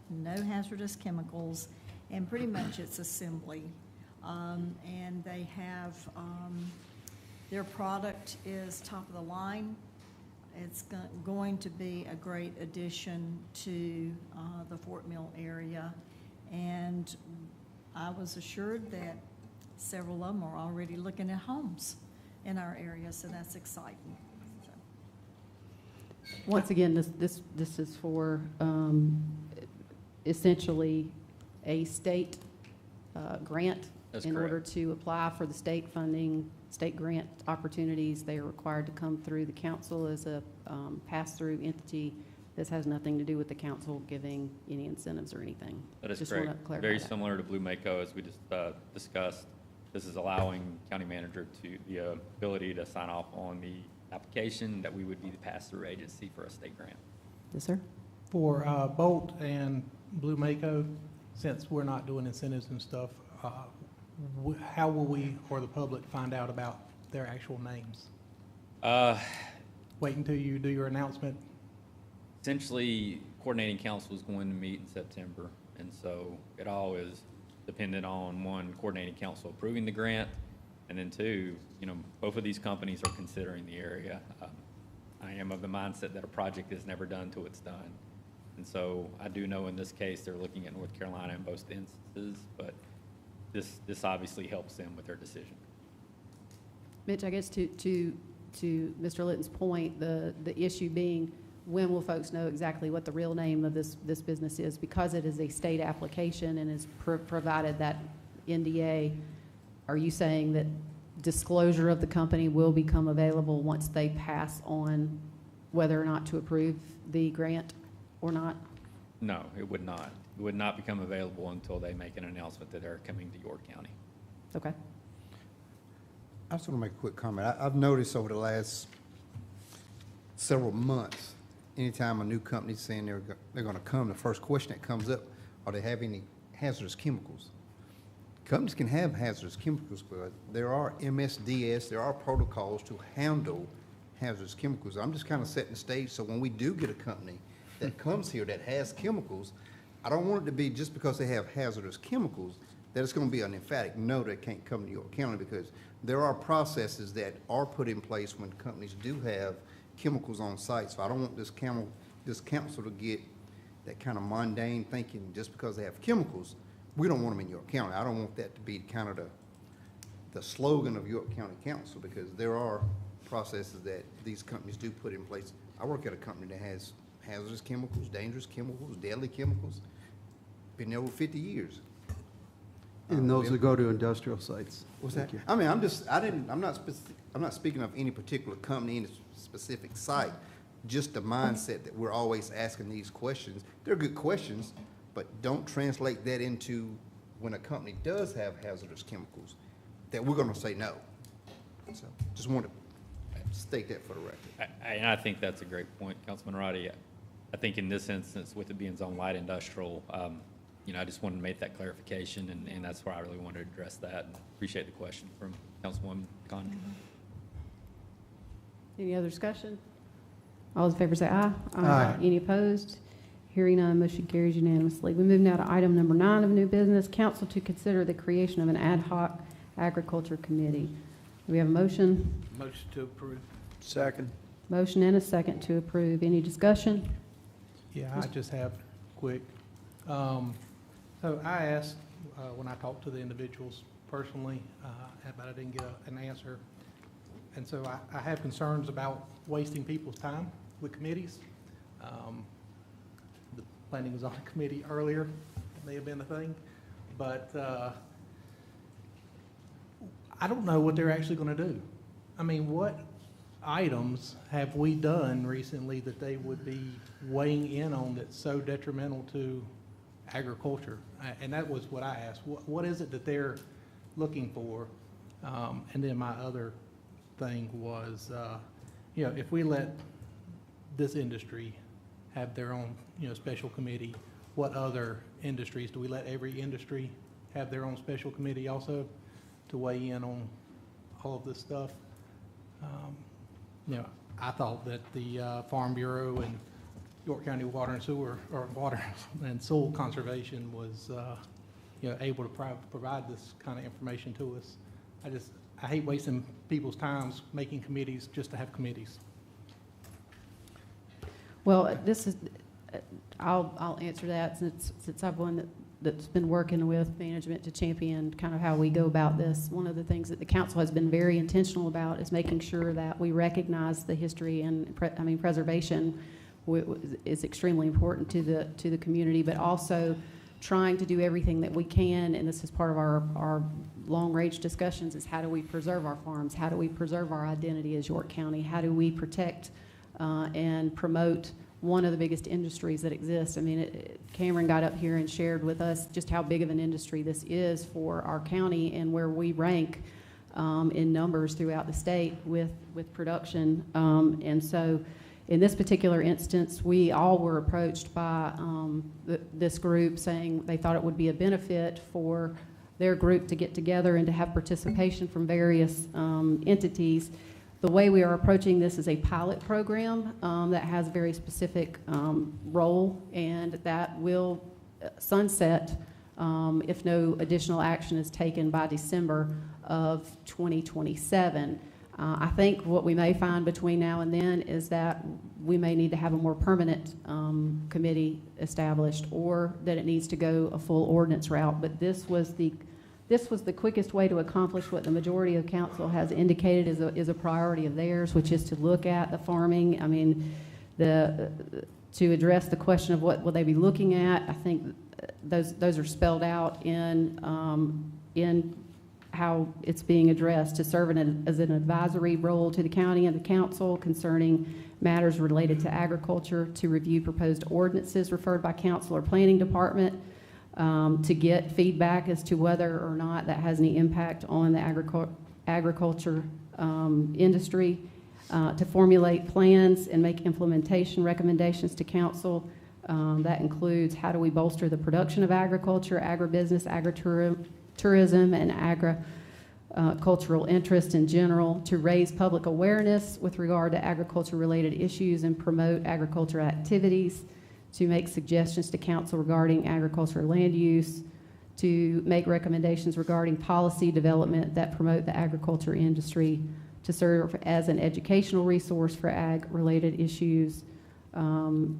no hazardous chemicals, and pretty much it's assembly. And they have, their product is top of the line. It's going to be a great addition to the Fort Mill area. And I was assured that several of them are already looking at homes in our area, so that's exciting. Once again, this is for essentially a state grant. That's In order correct. to apply for the state funding, state grant opportunities, they are required to come through the council as a pass-through entity. This has nothing to do with the council giving any incentives or anything. That is Just wanna correct. clarify Very that. similar to Blue Mako, as we just discussed. This is allowing county manager to, the ability to sign off on the application that we would be the pass-through agency for a state grant. Yes, sir. For Bolt and Blue Mako, since we're not doing incentives and stuff, how will we or the public find out about their actual names? Wait until you do your announcement? Essentially, coordinating council is going to meet in September, and so it all is dependent on, one, coordinating council approving the grant, and then two, both of these companies are considering the area. I am of the mindset that a project is never done till it's done. And so I do know in this case, they're looking at North Carolina in both instances, but this obviously helps them with their decision. Mitch, I guess to Mr. Litton's point, the issue being, when will folks know exactly what the real name of this business is? Because it is a state application and is provided that NDA, are you saying that disclosure of the company will become available once they pass on whether or not to approve the grant or not? No, it would not. It would not become available until they make an announcement that they're coming to York County. Okay. I just want to make a quick comment. I've noticed over the last several months, anytime a new company's saying they're going to come, the first question that comes up, are they have any hazardous chemicals? Companies can have hazardous chemicals, but there are MSDS, there are protocols to handle hazardous chemicals. I'm just kind of setting the stage, so when we do get a company that comes here that has chemicals, I don't want it to be just because they have hazardous chemicals that it's going to be an emphatic no, they can't come to York County, because there are processes that are put in place when companies do have chemicals on site. So I don't want this council to get that kind of mundane thinking just because they have chemicals, we don't want them in York County. I don't want that to be kind of the slogan of York County Council, because there are processes that these companies do put in place. I work at a company that has hazardous chemicals, dangerous chemicals, deadly chemicals, been there over 50 years. And those will go to industrial sites. What's Thank that? you. I mean, I'm not speaking of any particular company, any specific site, just the mindset that we're always asking these questions. They're good questions, but don't translate that into when a company does have hazardous chemicals, that we're gonna say no. So, just want to state that for the record. And I think that's a great point, Councilman Roddy. I think in this instance, with it being zone light industrial, I just wanted to make that clarification, and that's why I really wanted to address that. And appreciate the question from Councilwoman Condon. Any other discussion? All those in favor say aye. Aye. Any opposed? Hearing none, motion carries unanimously. We move now to item number 9 of new business, council to consider the creation of an ad hoc agriculture committee. Do we have a motion? Motion to approve. Second. Motion and a second to approve. Any discussion? Yeah, I just have quick. So I asked, when I talked to the individuals personally, but I didn't get an answer. And so I have concerns about wasting people's time with committees. The planning was on a committee earlier, it may have been a thing, but I don't know what they're actually gonna do. I mean, what items have we done recently that they would be weighing in on that's so detrimental to agriculture? And that was what I asked. What is it that they're looking for? And then my other thing was, if we let this industry have their own, special committee, what other industries, do we let every industry have their own special committee also to weigh in on all of this stuff? I thought that the Farm Bureau and York County Water and Sewer, or Water and Soil Conservation was, able to provide this kind of information to us. I hate wasting people's times making committees just to have committees. Well, this is, I'll answer that since I've one that's been working with management to champion kind of how we go about this. One of the things that the council has been very intentional about is making sure that we recognize the history and preservation is extremely important to the community, but also trying to do everything that we can, and this is part of our long-range discussions, is how do we preserve our farms? How do we preserve our identity as York County? How do we protect and promote one of the biggest industries that exists? I mean, Cameron got up here and shared with us just how big of an industry this is for our county and where we rank in numbers throughout the state with production. And so in this particular instance, we all were approached by this group saying they thought it would be a benefit for their group to get together and to have participation from various entities. The way we are approaching this is a pilot program that has a very specific role, and that will sunset if no additional action is taken by December of 2027. I think what we may find between now and then is that we may need to have a more permanent committee established, or that it needs to go a full ordinance route. But this was the quickest way to accomplish what the majority of council has indicated is a priority of theirs, which is to look at the farming. I mean, to address the question of what will they be looking at. I think those are spelled out in how it's being addressed, to serve as an advisory role to the county and the council concerning matters related to agriculture, to review proposed ordinances referred by council or planning department, to get feedback as to whether or not that has any impact on the agriculture industry, to formulate plans and make implementation recommendations to council. That includes how do we bolster the production of agriculture, agribusiness, agritourism, and agricultural interest in general, to raise public awareness with regard to agriculture-related issues and promote agriculture activities, to make suggestions to council regarding agricultural land use, to make recommendations regarding policy development that promote the agriculture industry, to serve as an educational resource for ag-related issues,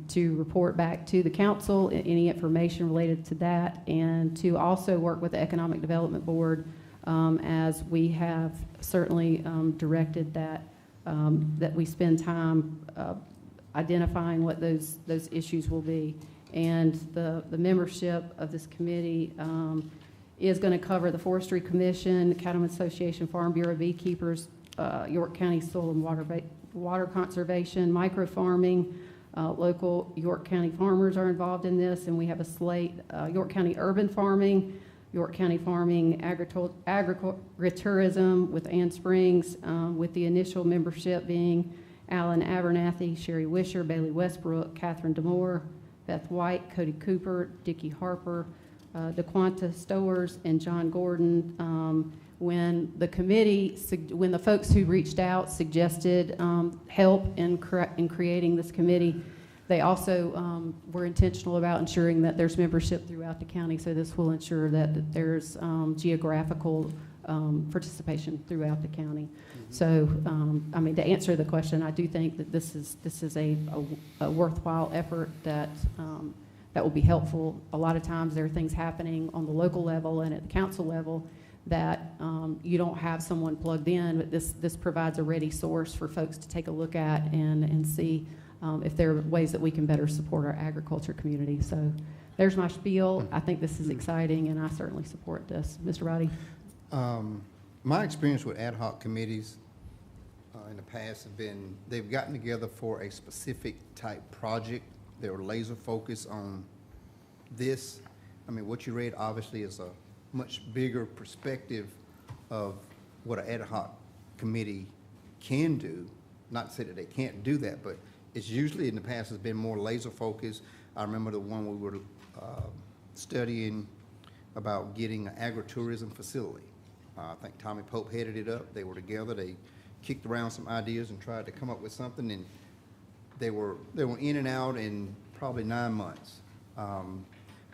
to report back to the council any information related to that, and to also work with the Economic Development Board as we have certainly directed that we spend time identifying what those issues will be. And the membership of this committee is going to cover the Forestry Commission, Cattlemen's Association, Farm Bureau, Beekeepers, York County Soil and Water Conservation, micro farming. Local York County farmers are involved in this, and we have a slate, York County Urban Farming, York County Farming, Agritourism with Ann Springs, with the initial membership being Alan Abernathy, Sherry Wisher, Bailey Westbrook, Catherine Demore, Beth White, Cody Cooper, Dickie Harper, DeQuanta Stowers, and John Gordon. When the folks who reached out suggested help in creating this committee, they also were intentional about ensuring that there's membership throughout the county. So this will ensure that there's geographical participation throughout the county. So, I mean, to answer the question, I do think that this is a worthwhile effort that will be helpful. A lot of times there are things happening on the local level and at the council level that you don't have someone plugged in, but this provides a ready source for folks to take a look at and see if there are ways that we can better support our agriculture community. So there's my spiel. I think this is exciting, and I certainly support this. Mr. Roddy? My experience with ad hoc committees in the past have been, they've gotten together for a specific type project. They were laser focused on this. I mean, what you read obviously is a much bigger perspective of what an ad hoc committee can do. Not to say that they can't do that, but it's usually in the past has been more laser focused. I remember the one we were studying about getting an agritourism facility. I think Tommy Pope headed it up. They were together. They kicked around some ideas and tried to come up with something, and they were in and out in probably 9 months.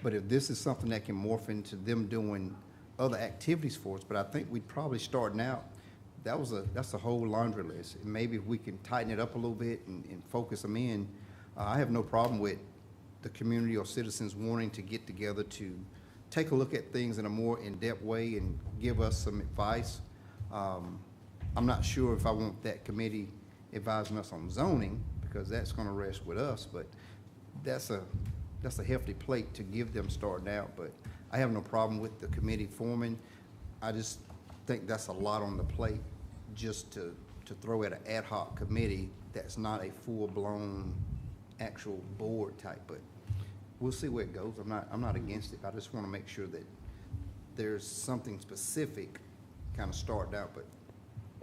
But if this is something that can morph into them doing other activities for us, but I think we'd probably starting out, that's a whole laundry list. And maybe if we can tighten it up a little bit and focus them in, I have no problem with the community or citizens wanting to get together to take a look at things in a more in-depth way and give us some advice. I'm not sure if I want that committee advising us on zoning, because that's going to rest with us, but that's that's a hefty plate to give them starting out, but I have no problem with the committee forming. I just think that's a lot on the plate just to throw at an ad hoc committee that's not a full-blown actual board type, but we'll see where it goes. I'm not against it. I just want to make sure that there's something specific kind of starting out, but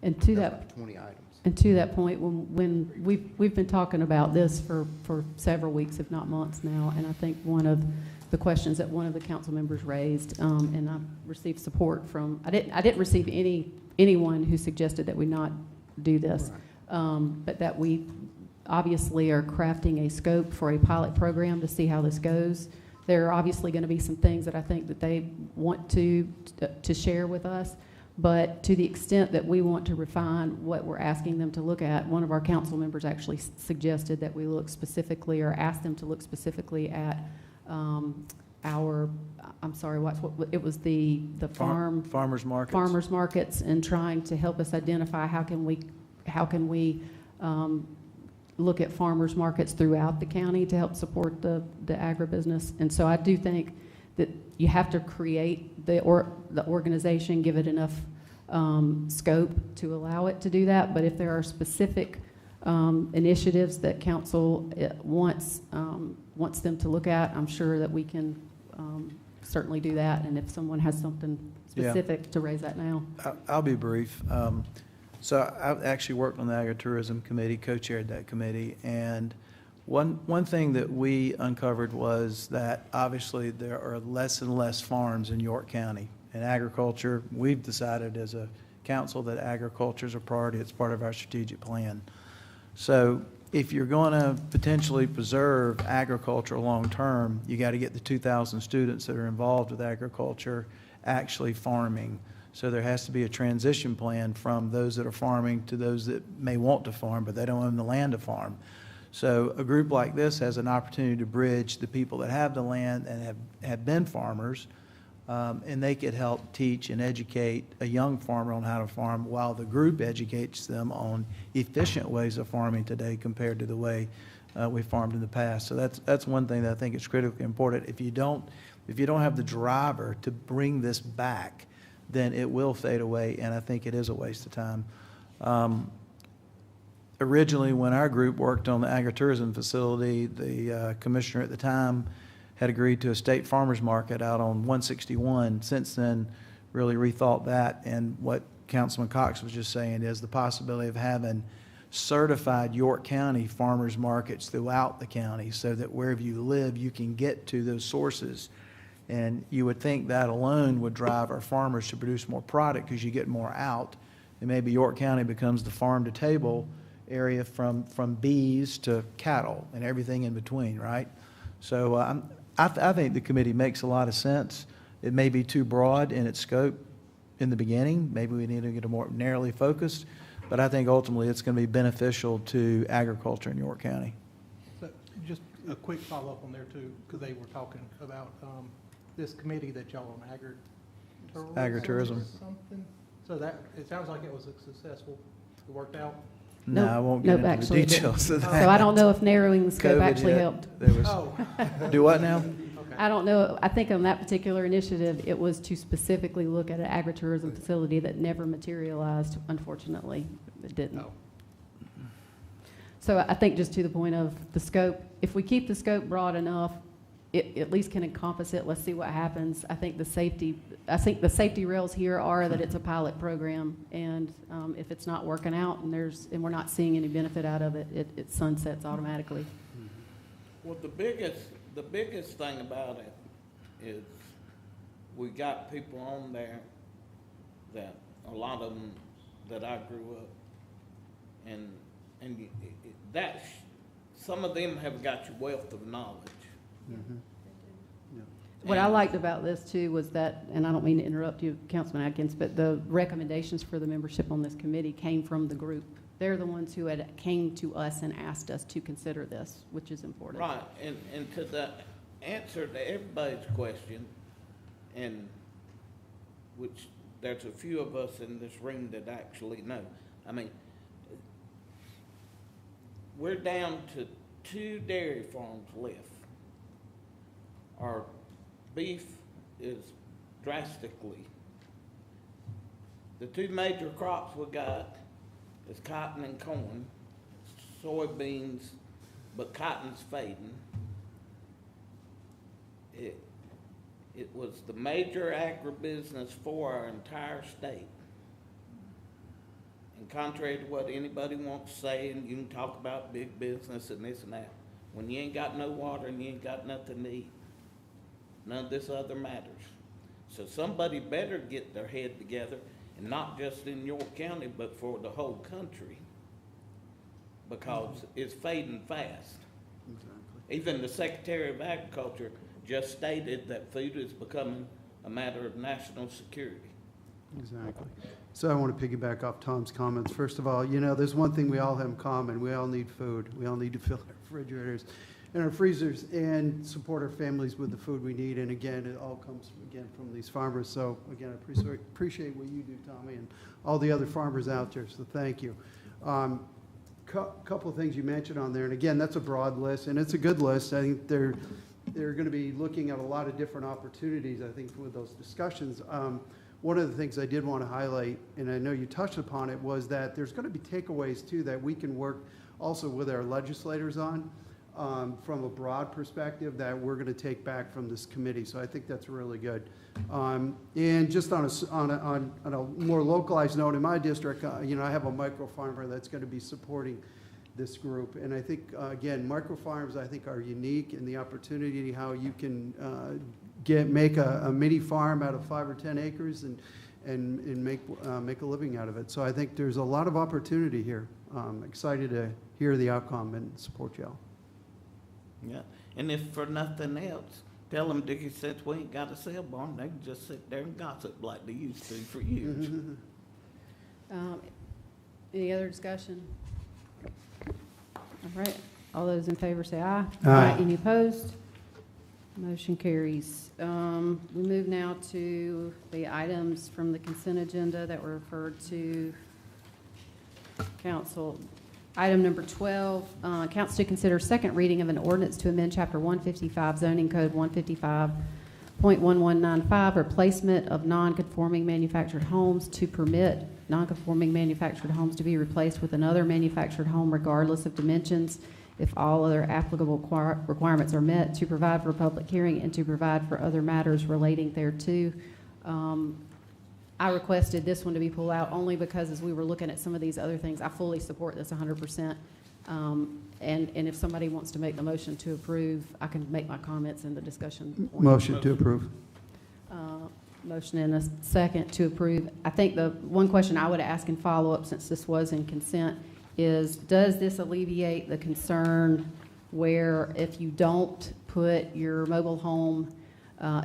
And to that's that, like 20 items. and to that point, when we've been talking about this for several weeks, if not months now, and I think one of the questions that one of the council members raised, and I received support from, I didn't receive anyone who suggested that we not do this, but that we obviously are crafting a scope for a pilot program to see how this goes. There are obviously going to be some things that I think that they want to share with us, but to the extent that we want to refine what we're asking them to look at, one of our council members actually suggested that we look specifically, or ask them to look specifically at our, I'm sorry, it was the farmers markets. Farmers markets, and trying to help us identify how can we look at farmers markets throughout the county to help support the agribusiness. And so I do think that you have to create the organization, give it enough scope to allow it to do that. But if there are specific initiatives that council wants them to look at, I'm sure that we can certainly do that. And if someone has something specific to raise that now. I'll be brief. So I actually worked on the agritourism committee, co-chaired that committee, and one thing that we uncovered was that obviously there are less and less farms in York County. And agriculture, we've decided as a council that agriculture is a priority. It's part of our strategic plan. So if you're going to potentially preserve agriculture long-term, you got to get the 2,000 students that are involved with agriculture actually farming. So there has to be a transition plan from those that are farming to those that may want to farm, but they don't own the land to farm. So a group like this has an opportunity to bridge the people that have the land and have been farmers, and they could help teach and educate a young farmer on how to farm while the group educates them on efficient ways of farming today compared to the way we farmed in the past. So that's one thing that I think is critically important. If you don't have the driver to bring this back, then it will fade away, and I think it is a waste of time. Originally, when our group worked on the agritourism facility, the commissioner at the time had agreed to a state farmers market out on 161. Since then, really rethought that, and what Councilman Cox was just saying is the possibility of having certified York County farmers markets throughout the county so that wherever you live, you can get to those sources. And you would think that alone would drive our farmers to produce more product because you get more out. And maybe York County becomes the farm-to-table area from bees to cattle and everything in between, right? So I think the committee makes a lot of sense. It may be too broad in its scope in the beginning. Maybe we need to get a more narrowly focused. But I think ultimately it's going to be beneficial to agriculture in York County. So just a quick follow-up on there too, because they were talking about this committee that y'all on Agritourism. Something. So that, it sounds like it was successful. It worked out. No, I won't get into actually the details of So that. I don't know if narrowing the scope COVID actually hit. helped. There was, Do what now? I don't know. I think on that particular initiative, it was to specifically look at an agritourism facility that never materialized, unfortunately. It didn't. So I think just to the point of the scope, if we keep the scope broad enough, it at least can encompass it. Let's see what happens. I think the safety rails here are that it's a pilot program, and if it's not working out and we're not seeing any benefit out of it, it sunsets automatically. Well, the biggest thing about it is we got people on there that, a lot of them that I grew up, and that's, some of them have got your wealth of knowledge. Mm-hmm. What I liked about this too was that, and I don't mean to interrupt you, Councilman Atkins, but the recommendations for the membership on this committee came from the group. They're the ones who came to us and asked us to consider this, which is important. Right, and to the answer to everybody's question, and which there's a few of us in this room that actually know. I mean, we're down to 2 dairy farms left. our beef is drastically. The two major crops we got is cotton and corn, soybeans, but cotton's fading. It was the major agribusiness for our entire state. And contrary to what anybody wants to say, and you can talk about big business and this and that, when you ain't got no water and you ain't got nothing to eat, none of this other matters. So somebody better get their head together, and not just in York County, but for the whole country, because it's fading fast. Even the Secretary of Agriculture just stated that food is becoming a matter of national security. Exactly. So I want to piggyback off Tom's comments. First of all, you know, there's one thing we all have in common. We all need food. We all need to fill our refrigerators and our freezers and support our families with the food we need. And again, it all comes, again, from these farmers. So again, I appreciate what you do, Tommy, and all the other farmers out there. So thank you. Couple of things you mentioned on there. And again, that's a broad list, and it's a good list. I think they're going to be looking at a lot of different opportunities, I think, with those discussions. One of the things I did want to highlight, and I know you touched upon it, was that there's going to be takeaways, too, that we can work also with our legislators on from a broad perspective that we're going to take back from this committee. So I think that's really good. And just on a more localized note, in my district, you know, I have a micro farmer that's going to be supporting this group. And I think, again, micro farms, I think, are unique in the opportunity how you can make a mini farm out of 5 or 10 acres and make a living out of it. So I think there's a lot of opportunity here. Excited to hear the outcome and support y'all. Yeah, and if for nothing else, tell them, Dickie, since we ain't got a sale barn, they can just sit there and gossip like they used to for years. Any other discussion? All right, all those in favor say aye. Aye. Any opposed? Motion carries. We move now to the items from the consent agenda that were referred to council. Item number 12, council to consider second reading of an ordinance to amend Chapter 155 Zoning Code 155.1195, replacement of non-conforming manufactured homes to permit non-conforming manufactured homes to be replaced with another manufactured home regardless of dimensions if all other applicable requirements are met, to provide for a public hearing and to provide for other matters relating thereto. I requested this one to be pulled out only because as we were looking at some of these other things, I fully support this 100%. And if somebody wants to make the motion to approve, I can make my comments in the discussion point. Motion to approve. Motion and a second to approve. I think the one question I would ask in follow-up, since this was in consent, is does this alleviate the concern where if you don't put your mobile home,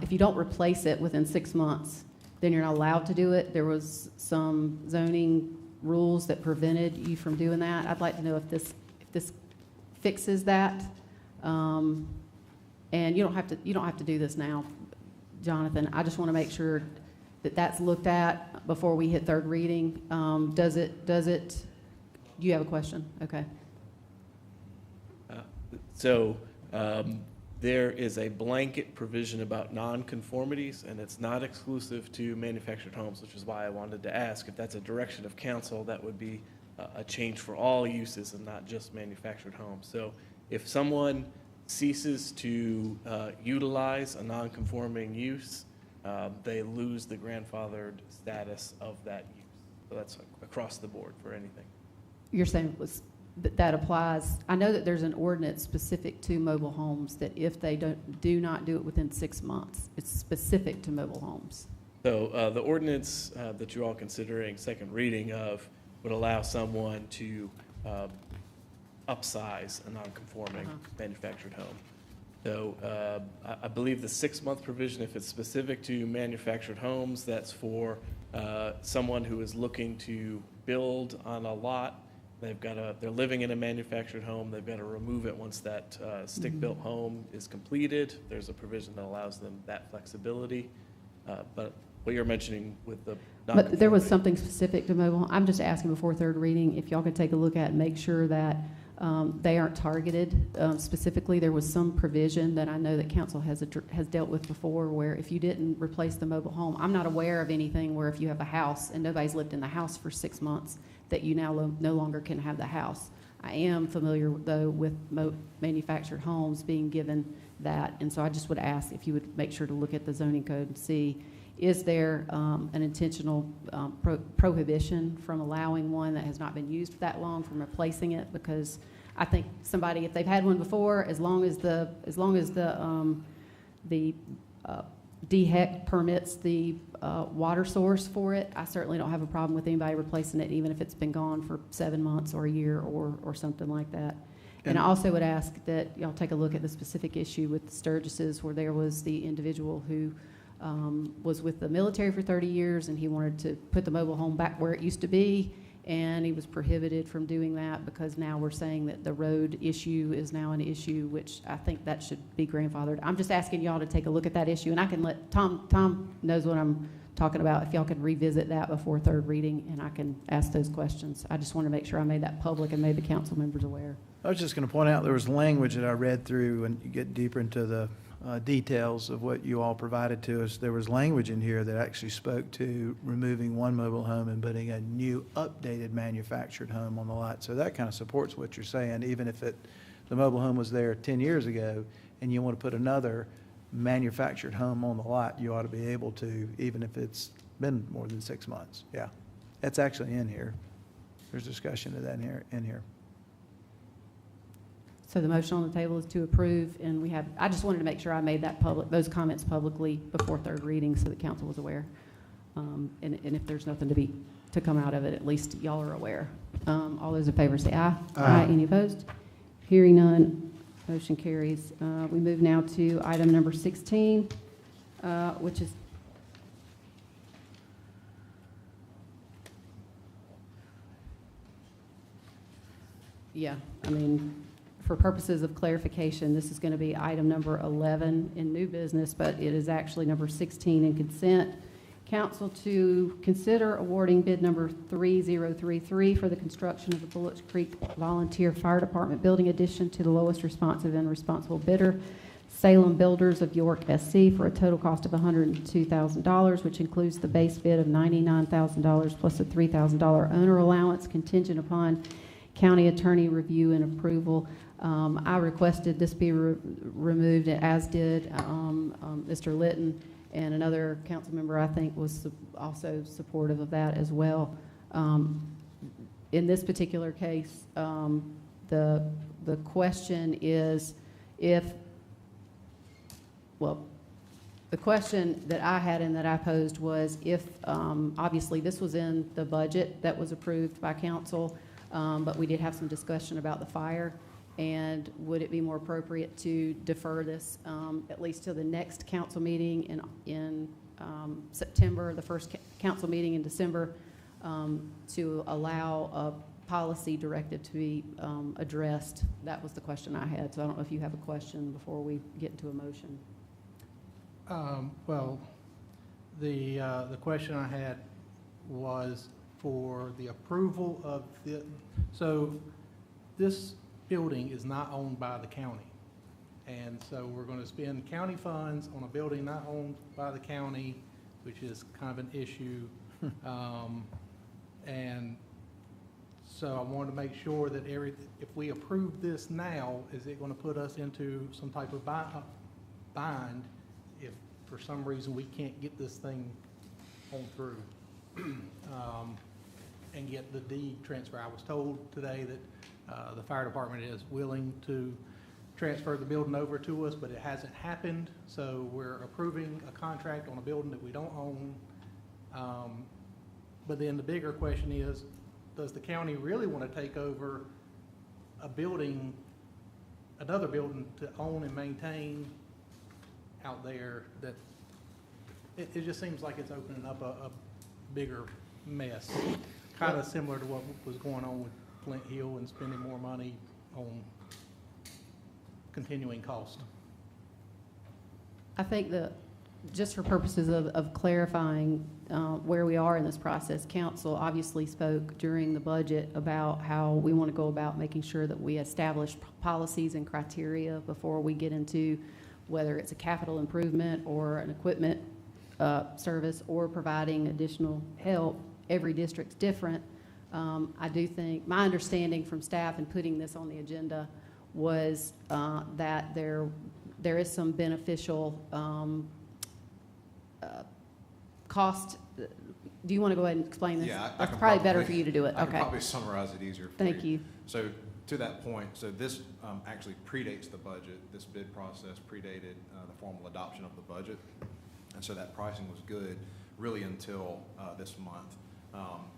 if you don't replace it within 6 months, then you're not allowed to do it? There was some zoning rules that prevented you from doing that. I'd like to know if this fixes that. And you don't have to do this now, Jonathan. I just want to make sure that that's looked at before we hit third reading. Does it, do you have a question? Okay. There is a blanket provision about nonconformities, and it's not exclusive to manufactured homes, which is why I wanted to ask if that's a direction of council that would be a change for all uses and not just manufactured homes. So if someone ceases to utilize a nonconforming use, they lose the grandfathered status of that use. So that's across the board for anything. You're saying that applies. I know that there's an ordinance specific to mobile homes that if they do not do it within 6 months, it's specific to mobile homes. So the ordinance that you're all considering second reading of would allow someone to upsize a non-conforming manufactured home. So I believe the 6-month provision, if it's specific to manufactured homes, that's for someone who is looking to build on a lot. They're living in a manufactured home. They've got to remove it once that stick-built home is completed. There's a provision that allows them that flexibility. But what you're mentioning with the But there was something specific to mobile. I'm just asking before third reading if y'all could take a look at and make sure that They aren't targeted specifically. There was some provision that I know that council has dealt with before where if you didn't replace the mobile home, I'm not aware of anything where if you have a house and nobody's lived in the house for 6 months, that you now no longer can have the house. I am familiar, though, with manufactured homes being given that, and so I just would ask if you would make sure to look at the zoning code and see, is there an intentional prohibition from allowing one that has not been used that long from replacing it? Because I think somebody, if they've had one before, as long as the DHEC permits the water source for it, I certainly don't have a problem with anybody replacing it, even if it's been gone for 7 months or a year or something like that. And I also would ask that y'all take a look at the specific issue with the Sturgises, where there was the individual who was with the military for 30 years, and he wanted to put the mobile home back where it used to be, and he was prohibited from doing that because now we're saying that the road issue is now an issue, which I think that should be grandfathered. I'm just asking y'all to take a look at that issue, and I can let Tom knows what I'm talking about. If y'all could revisit that before third reading, and I can ask those questions. I just want to make sure I made that public and made the council members aware. I was just going to point out there was language that I read through, and you get deeper into the details of what you all provided to us. There was language in here that actually spoke to removing one mobile home and putting a new updated manufactured home on the lot. So that kind of supports what you're saying. Even if the mobile home was there 10 years ago and you want to put another manufactured home on the lot, you ought to be able to, even if it's been more than 6 months. Yeah, that's actually in here. There's discussion of that in here. So the motion on the table is to approve, and I just wanted to make sure I made that those comments publicly before third reading so the council was aware. And if there's nothing to come out of it, at least y'all are aware. All those in favor say aye. Aye. Any opposed? Hearing none, motion carries. We move now to item number 16, which is for purposes of clarification, this is going to be item number 11 in new business, but it is actually number 16 in consent. Council to consider awarding bid number 3033 for the construction of the Bullets Creek Volunteer Fire Department building addition to the lowest responsive and responsible bidder, Salem Builders of York SC, for a total cost of $102,000, which includes the base bid of $99,000 plus a $3,000 owner allowance contingent upon county attorney review and approval. I requested this be removed, as did Mr. Litton, and another council member, I think, was also supportive of that as well. In this particular case, the question is the question that I had and that I posed was if, obviously this was in the budget that was approved by council, but we did have some discussion about the fire. And would it be more appropriate to defer this at least to the next council meeting in September, the first council meeting in December, to allow a policy directive to be addressed? That was the question I had. So I don't know if you have a question before we get into a motion. Well, the question I had was for the approval of so this building is not owned by the county. And so we're going to spend county funds on a building not owned by the county, which is kind of an issue. And so I wanted to make sure that if we approve this now, is it going to put us into some type of bind if for some reason we can't get this thing on through and get the deed transfer? I was told today that the fire department is willing to transfer the building over to us, but it hasn't happened. So we're approving a contract on a building that we don't own. But then the bigger question is, does the county really want to take over a building, another building to own and maintain out there? That it just seems like it's opening up a bigger mess, kind of similar to what was going on with Flint Hill and spending more money on continuing cost. I think just for purposes of clarifying where we are in this process, council obviously spoke during the budget about how we want to go about making sure that we establish policies and criteria before we get into whether it's a capital improvement or an equipment service or providing additional help. Every district's different. I do think, my understanding from staff in putting this on the agenda was that there is some beneficial cost. Do you want to go ahead and explain this? Yeah, That's probably better for you to do it. I Okay. can probably summarize it easier for you. Thank you. So to that point, so this actually predates the budget. This bid process predated the formal adoption of the budget. And so that pricing was good really until this month.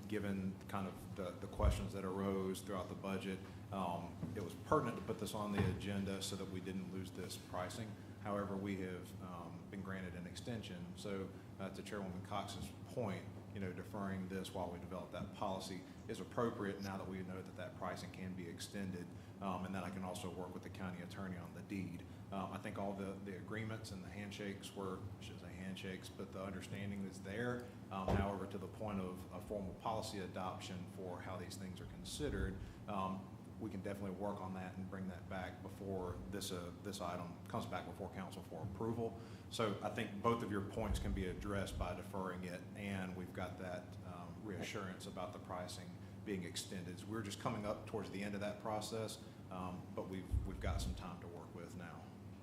Given kind of the questions that arose throughout the budget, it was pertinent to put this on the agenda so that we didn't lose this pricing. However, we have been granted an extension. So to Chairwoman Cox's point, deferring this while we develop that policy is appropriate now that we know that pricing can be extended. And then I can also work with the county attorney on the deed. I think all the agreements and the handshakes were, I shouldn't say handshakes, but the understanding is there. However, to the point of a formal policy adoption for how these things are considered, we can definitely work on that and bring that back before this item comes back before council for approval. So I think both of your points can be addressed by deferring it, and we've got that reassurance about the pricing being extended. So we're just coming up towards the end of that process, but we've got some time to work with now.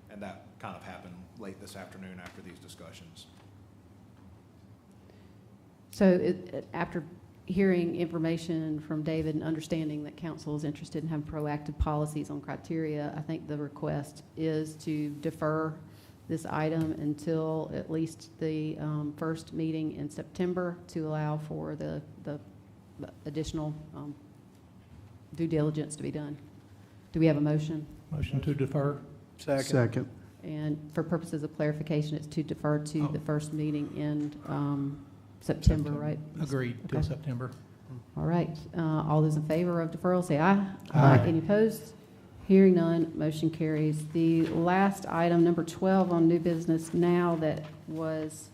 And that kind of happened late this afternoon after these discussions. So after hearing information from David and understanding that council is interested in having proactive policies on criteria, I think the request is to defer this item until at least the first meeting in September to allow for the additional due diligence to be done. Do we have a motion? Motion to defer. Second. And for purposes of clarification, it's to defer to the first meeting in September, right? Agreed, till Okay. September. All right. All those in favor of deferral, say aye. Aye. Any opposed? Hearing none, motion carries. The last item, number 12 on new business now, that was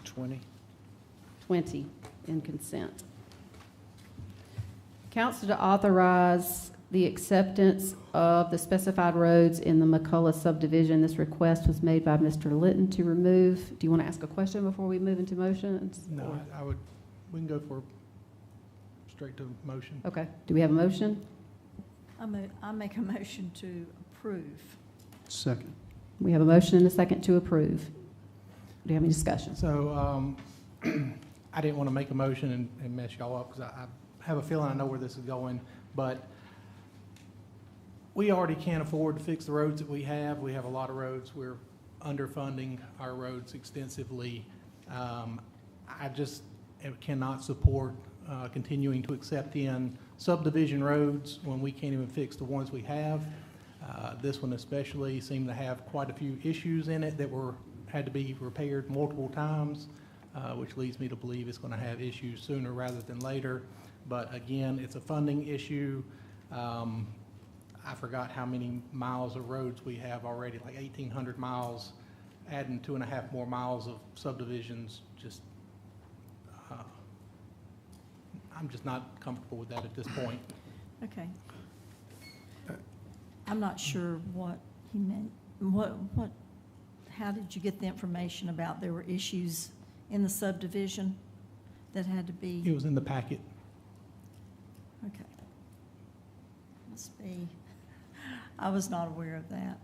20. 20 in consent. Council to authorize the acceptance of the specified roads in the McCullough subdivision. This request was made by Mr. Litton to remove. Do you want to ask a question before we move into motions? No, we can go for straight to motion. Okay. Do we have a motion? I make a motion to approve. Second. We have a motion and a second to approve. Do you have any discussion? So I didn't want to make a motion and mess y'all up because I have a feeling I know where this is going, but we already can't afford to fix the roads that we have. We have a lot of roads. We're underfunding our roads extensively. I just cannot support continuing to accept in subdivision roads when we can't even fix the ones we have. This one especially seemed to have quite a few issues in it that had to be repaired multiple times, which leads me to believe it's going to have issues sooner rather than later. But again, it's a funding issue. I forgot how many miles of roads we have already, like 1,800 miles. Adding 2.5 more miles of subdivisions, I'm just not comfortable with that at this point. Okay. I'm not sure what he meant. How did you get the information about there were issues in the subdivision that had to be? It was in the packet. Okay. Must be, I was not aware of that,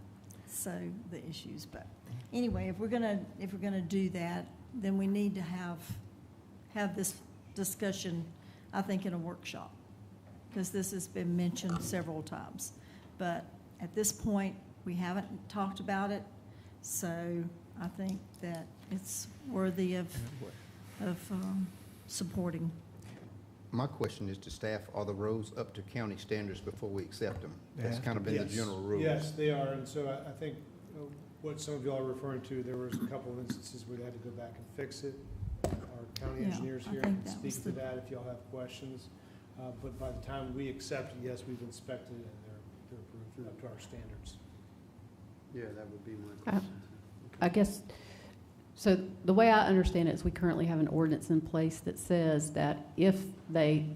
so the issues, but anyway, if we're gonna do that, then we need to have this discussion, I think, in a workshop, because this has been mentioned several times. But at this point, we haven't talked about it, so I think that it's worthy of supporting. My question is to staff, are the roads up to county standards before we accept them? That's kind of been the Yes. general rule. Yes, they are, and so I think what some of y'all are referring to, there was a couple of instances where they had to go back and fix it. Our county Yeah, engineers I here think can that speak was to the- that if y'all have questions. But by the time we accept it, yes, we've inspected it and they're approved, they're up to our standards. Yeah, that would be my question. I guess So the way I understand it is we currently have an ordinance in place that says that if they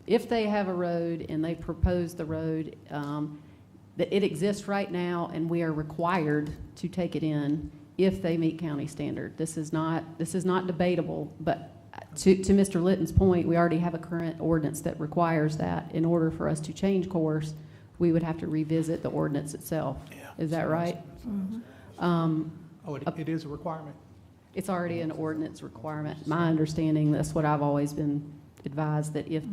have a road and they propose the road, that it exists right now and we are required to take it in if they meet county standard. This is not debatable, but to Mr. Litton's point, we already have a current ordinance that requires that. In order for us to change course, we would have to revisit the ordinance itself. Is that right? It is a requirement? It's already an ordinance requirement. My understanding, that's what I've always been advised, that if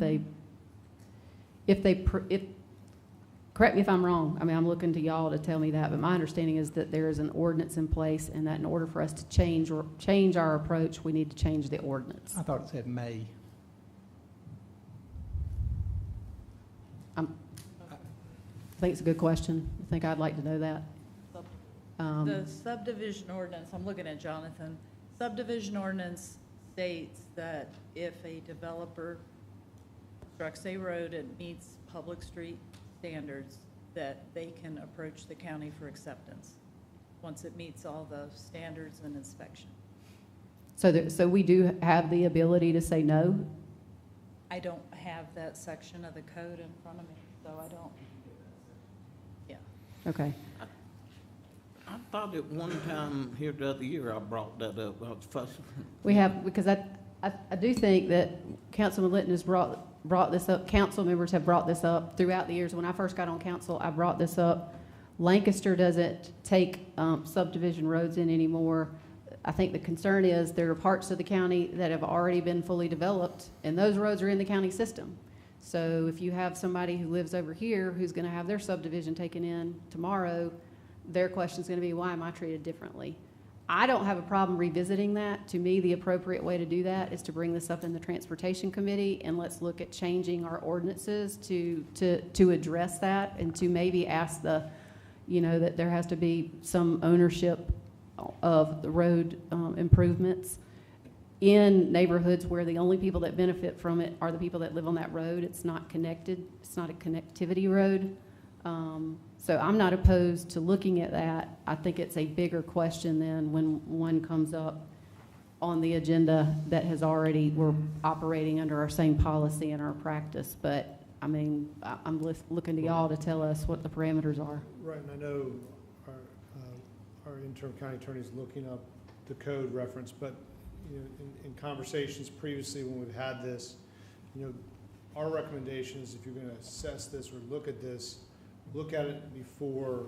correct me if I'm wrong, I mean, I'm looking to y'all to tell me that, but my understanding is that there is an ordinance in place and that in order for us to change our approach, we need to change the ordinance. I thought it said may. I think it's a good question. I think I'd like to know that. The subdivision ordinance, I'm looking at Jonathan, subdivision ordinance states that if a developer constructs a road and meets public street standards, that they can approach the county for acceptance, once it meets all the standards and inspection. So we do have the ability to say no? I don't have that section of the code in front of me, so I don't, yeah. Okay. I thought at one time here the other year I brought that up. I was fussing. We have, because I do think that Councilman Litton has brought this up, council members have brought this up throughout the years. When I first got on council, I brought this up. Lancaster doesn't take subdivision roads in anymore. I think the concern is there are parts of the county that have already been fully developed, and those roads are in the county system. So if you have somebody who lives over here who's going to have their subdivision taken in tomorrow, their question is going to be, why am I treated differently? I don't have a problem revisiting that. To me, the appropriate way to do that is to bring this up in the Transportation Committee, and let's look at changing our ordinances to address that, and to maybe ask that there has to be some ownership of the road improvements in neighborhoods where the only people that benefit from it are the people that live on that road. It's not connected. It's not a connectivity road. So I'm not opposed to looking at that. I think it's a bigger question than when one comes up on the agenda that has already, we're operating under our same policy and our practice. But, I mean, I'm looking to y'all to tell us what the parameters are. Right, and I know our interim county attorney is looking up the code reference, but in conversations previously when we've had this, our recommendation is if you're going to assess this or look at this, look at it before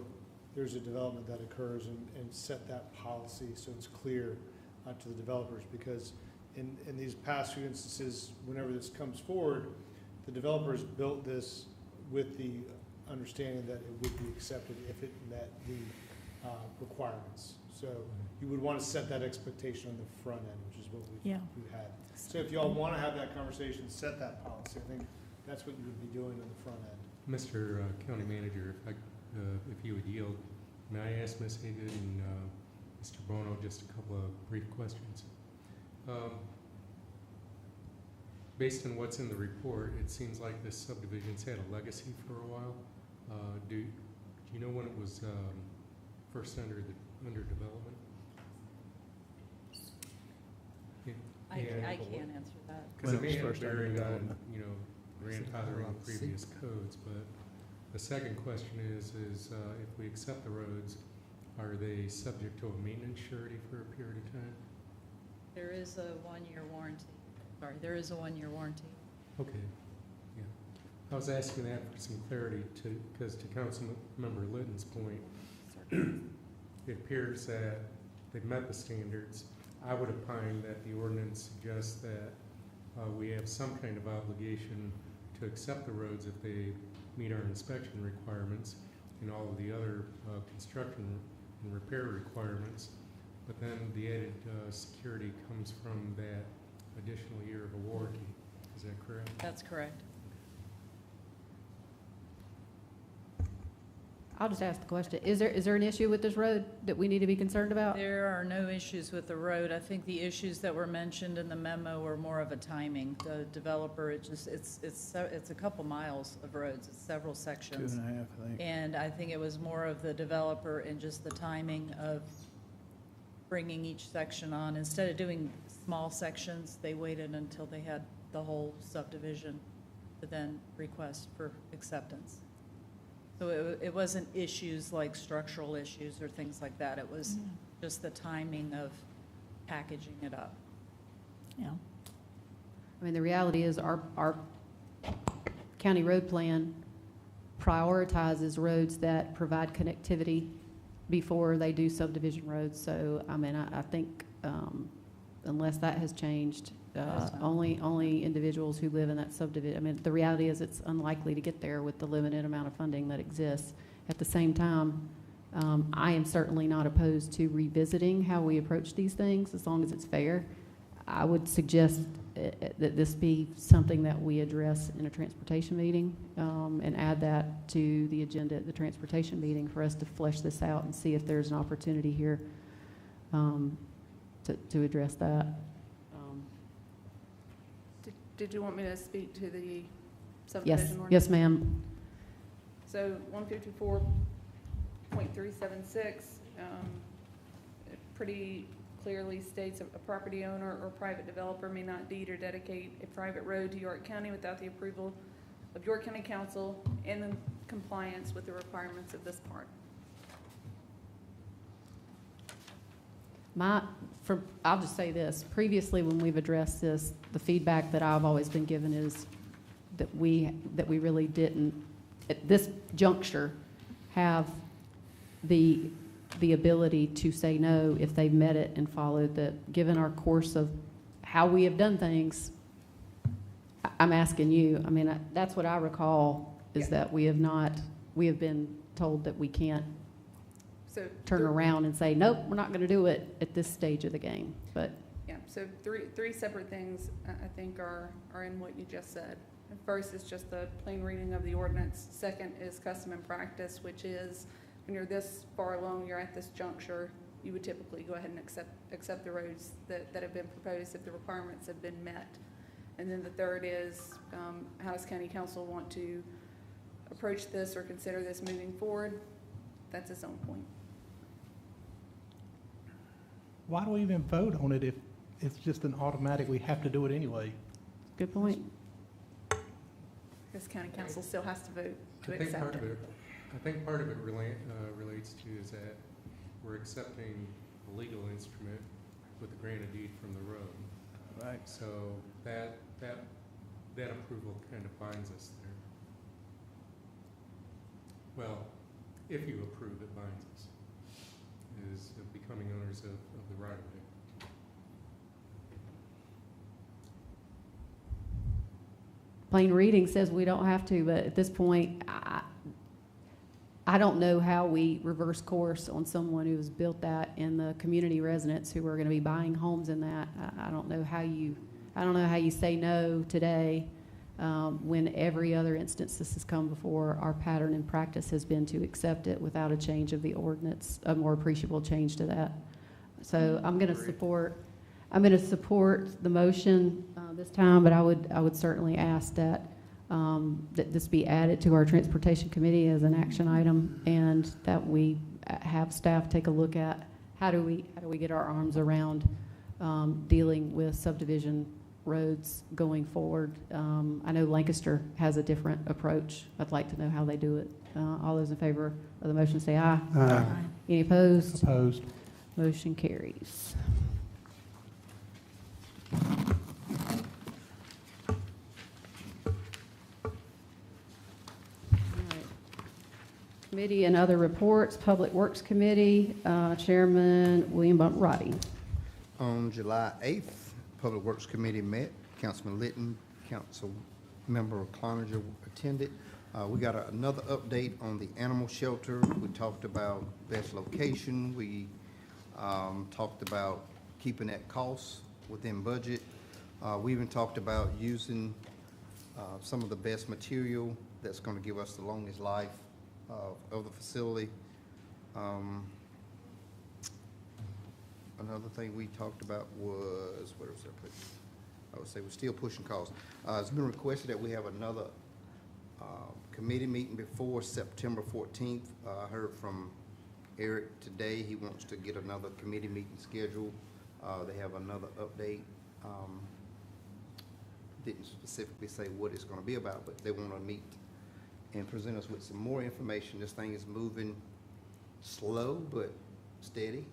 there's a development that occurs and set that policy so it's clear to the developers. Because in these past few instances, whenever this comes forward, the developers built this with the understanding that it would be accepted if it met the requirements. So you would want to set that expectation on the front end, which is what we've had. So if y'all want to have that conversation, set that policy. I think that's what you would be doing on the front end. Mr. County Manager, if you would yield, may I ask Ms. Haygood and Mr. Bono just a couple of brief questions? Based on what's in the report, it seems like this subdivision's had a legacy for a while. Do you know when it was first under development? I can't answer that. Because it may have bearing on, grandfathering previous codes, but the second question is if we accept the roads, are they subject to a maintenance surety for a period of time? There is a one-year warranty. Sorry, there is a one-year warranty. Okay, yeah. I was asking that for some clarity because to Councilmember Litton's point, it appears that they've met the standards. I would opine that the ordinance suggests that we have some kind of obligation to accept the roads if they meet our inspection requirements and all of the other construction and repair requirements. But then the added security comes from that additional year of a warranty. Is that correct? That's correct. I'll just ask the question. Is there an issue with this road that we need to be concerned about? There are no issues with the road. I think the issues that were mentioned in the memo were more of a timing. The developer, it's a couple miles of roads. It's several sections. 2.5, I think. And I think it was more of the developer and just the timing of bringing each section on. Instead of doing small sections, they waited until they had the whole subdivision to then request for acceptance. So it wasn't issues like structural issues or things like that. It was just the timing of packaging it up. Yeah. I mean, the reality is our county road plan prioritizes roads that provide connectivity before they do subdivision roads. So, I mean, I think unless that has changed, only individuals who live in that subdivision, I mean, the reality is it's unlikely to get there with the limited amount of funding that exists. At the same time, I am certainly not opposed to revisiting how we approach these things as long as it's fair. I would suggest that this be something that we address in a transportation meeting and add that to the agenda at the transportation meeting for us to flesh this out and see if there's an opportunity here to address that. Did you want me to speak to the Yes, subdivision ordinance? yes, ma'am. So 154.376 pretty clearly states a property owner or private developer may not deed or dedicate a private road to York County without the approval of York County Council and in compliance with the requirements of this part. I'll just say this, previously when we've addressed this, the feedback that I've always been given is that we really didn't, at this juncture, have the ability to say no if they met it and followed given our course of how we have done things. I'm asking you, I mean, that's what I recall, is that we have been told that we can't turn around and say, nope, we're not going to do it at this stage of the game. But yeah, so three separate things I think are in what you just said. First is just the plain reading of the ordinance. Second is custom and practice, which is when you're this far along, you're at this juncture, you would typically go ahead and accept the roads that have been proposed if the requirements have been met. And then the third is how does County Council want to approach this or consider this moving forward? That's its own point. Why do we even vote on it if it's just an automatic, we have to do it anyway? Good point. Because County Council still has to vote to I think accept part it. of it, I think part of it relates to is that we're accepting a legal instrument with a grant of deed from the road. Right. So that approval kind of binds us there. Well, if you approve, it binds us, is becoming owners of the right of way. plain reading says we don't have to, but at this point, I don't know how we reverse course on someone who's built that and the community residents who are going to be buying homes in that. I don't know how you say no today when every other instance this has come before. Our pattern and practice has been to accept it without a change of the ordinance, a more appreciable change to that. So I'm going to support the motion this time, but I would certainly ask that that this be added to our transportation committee as an action item, and that we have staff take a look at how do we get our arms around dealing with subdivision roads going forward. I know Lancaster has a different approach. I'd like to know how they do it. All those in favor of the motion say aye. Aye. Any opposed? Opposed. Motion carries. Committee and other reports. Public Works Committee, Chairman William Bump Roddy. On July 8th, Public Works Committee met. Councilman Litton, Council Member Cloninger attended. We got another update on the animal shelter. We talked about best location. We talked about keeping that cost within budget. We even talked about using some of the best material that's going to give us the longest life of the facility. Another thing we talked about was, where was that put? I would say we're still pushing costs. It's been requested that we have another committee meeting before September 14th. I heard from Eric today. He wants to get another committee meeting scheduled. They have another update. Didn't specifically say what it's going to be about, but they want to meet and present us with some more information. This thing is moving slow but steady,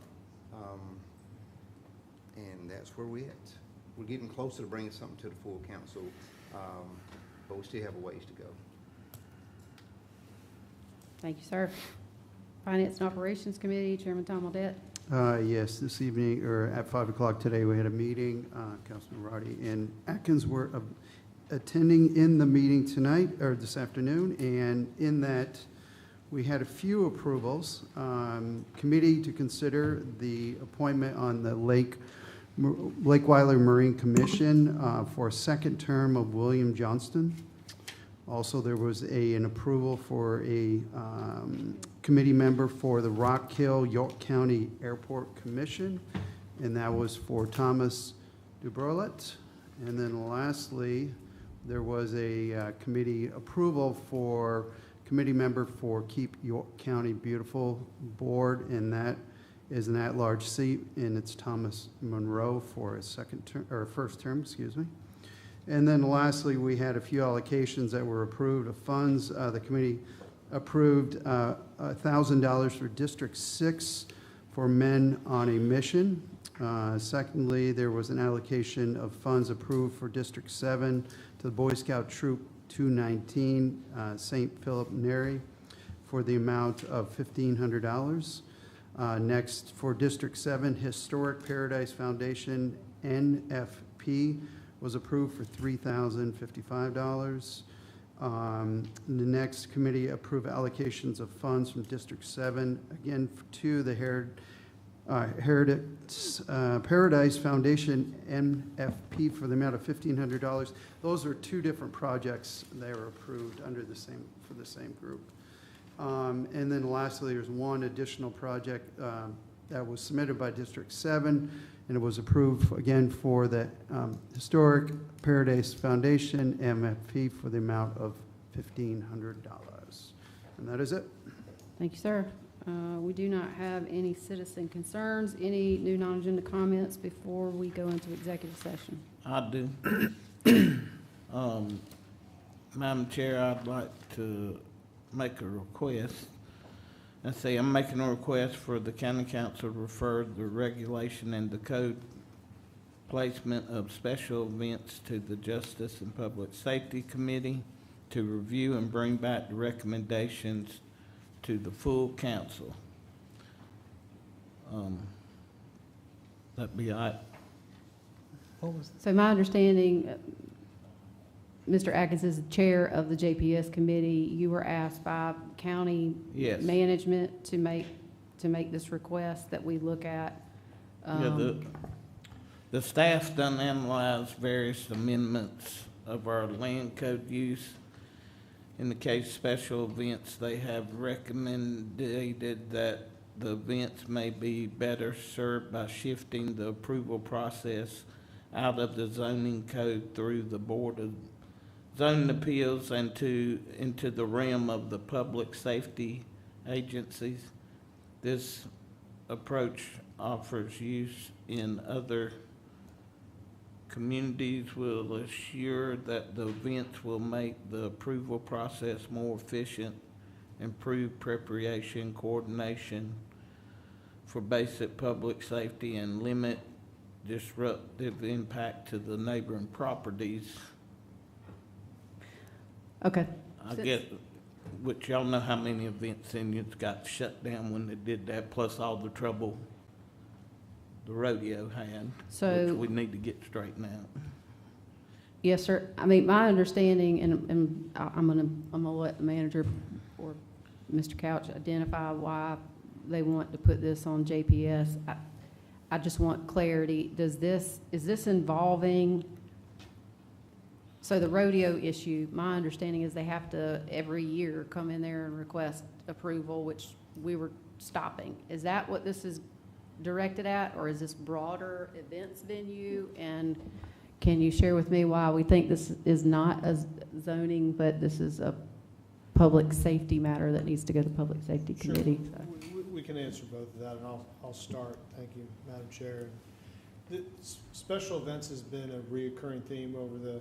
and that's where we're at. We're getting closer to bringing something to the full council, but we still have a ways to go. Thank you, sir. Finance and Operations Committee, Chairman Tom Audette. Yes, this evening, or at 5 o'clock today, we had a meeting. Councilman Roddy and Atkins were attending in the meeting tonight, or this afternoon, and in that, we had a few approvals. Committee to consider the appointment on the Lake Weiler Marine Commission for a second term of William Johnston. Also, there was an approval for a committee member for the Rock Hill York County Airport Commission, and that was for Thomas Dubrolet. And then lastly, there was a committee approval for committee member for Keep York County Beautiful Board, and that is an at-large seat, and it's Thomas Monroe for a second term, or first term, excuse me. And then lastly, we had a few allocations that were approved of funds. The committee approved $1,000 for District 6 for Men on a Mission. Secondly, there was an allocation of funds approved for District 7 to the Boy Scout Troop 219, St. Philip Neri, for the amount of $1,500. Next, for District 7, Historic Paradise Foundation, NFP, was approved for $3,055. The next committee approved allocations of funds from District 7, again, to the Heritage Paradise Foundation, NFP, for the amount of $1,500. Those are two different projects that were approved under the same, for the same group. And then lastly, there's one additional project that was submitted by District 7, and it was approved again for the Historic Paradise Foundation, MFP, for the amount of $1,500. And that is it. Thank you, sir. We do not have any citizen concerns. Any new non-agenda comments before we go into executive session? I do. Madam Chair, I'd like to make a request. Let's see, I'm making a request for the county council to refer the regulation and the code placement of special events to the Justice and Public Safety Committee to review and bring back the recommendations to the full council. That'd be all right. So my understanding, Mr. Atkins is the chair of the JPS committee. You were asked by county Yes. management to make this request that we look at. Yeah, the staff's done analyze various amendments of our land code use. In the case of special events, they have recommended that the events may be better served by shifting the approval process out of the zoning code through the Board of Zoning Appeals and into the realm of the public safety agencies. This approach offers use in other communities, will assure that the events will make the approval process more efficient, improve preparation, coordination for basic public safety, and limit disruptive impact to the neighboring properties. Okay. I get, which y'all know how many events Indians got shut down when they did that, plus all the trouble the rodeo had, So- which we need to get straightened out. Yes, sir. I mean, my understanding, and I'm gonna let the manager or Mr. Couch identify why they want to put this on JPS. I just want clarity. Is this involving, so the rodeo issue, my understanding is they have to every year come in there and request approval, which we were stopping. Is that what this is directed at, or is this broader events venue? And can you share with me why we think this is not a zoning, but this is a public safety matter that needs to go to the Public Safety Committee? So. We we can answer both of that, and I'll start. Thank you, Madam Chair. Special events has been a reoccurring theme over the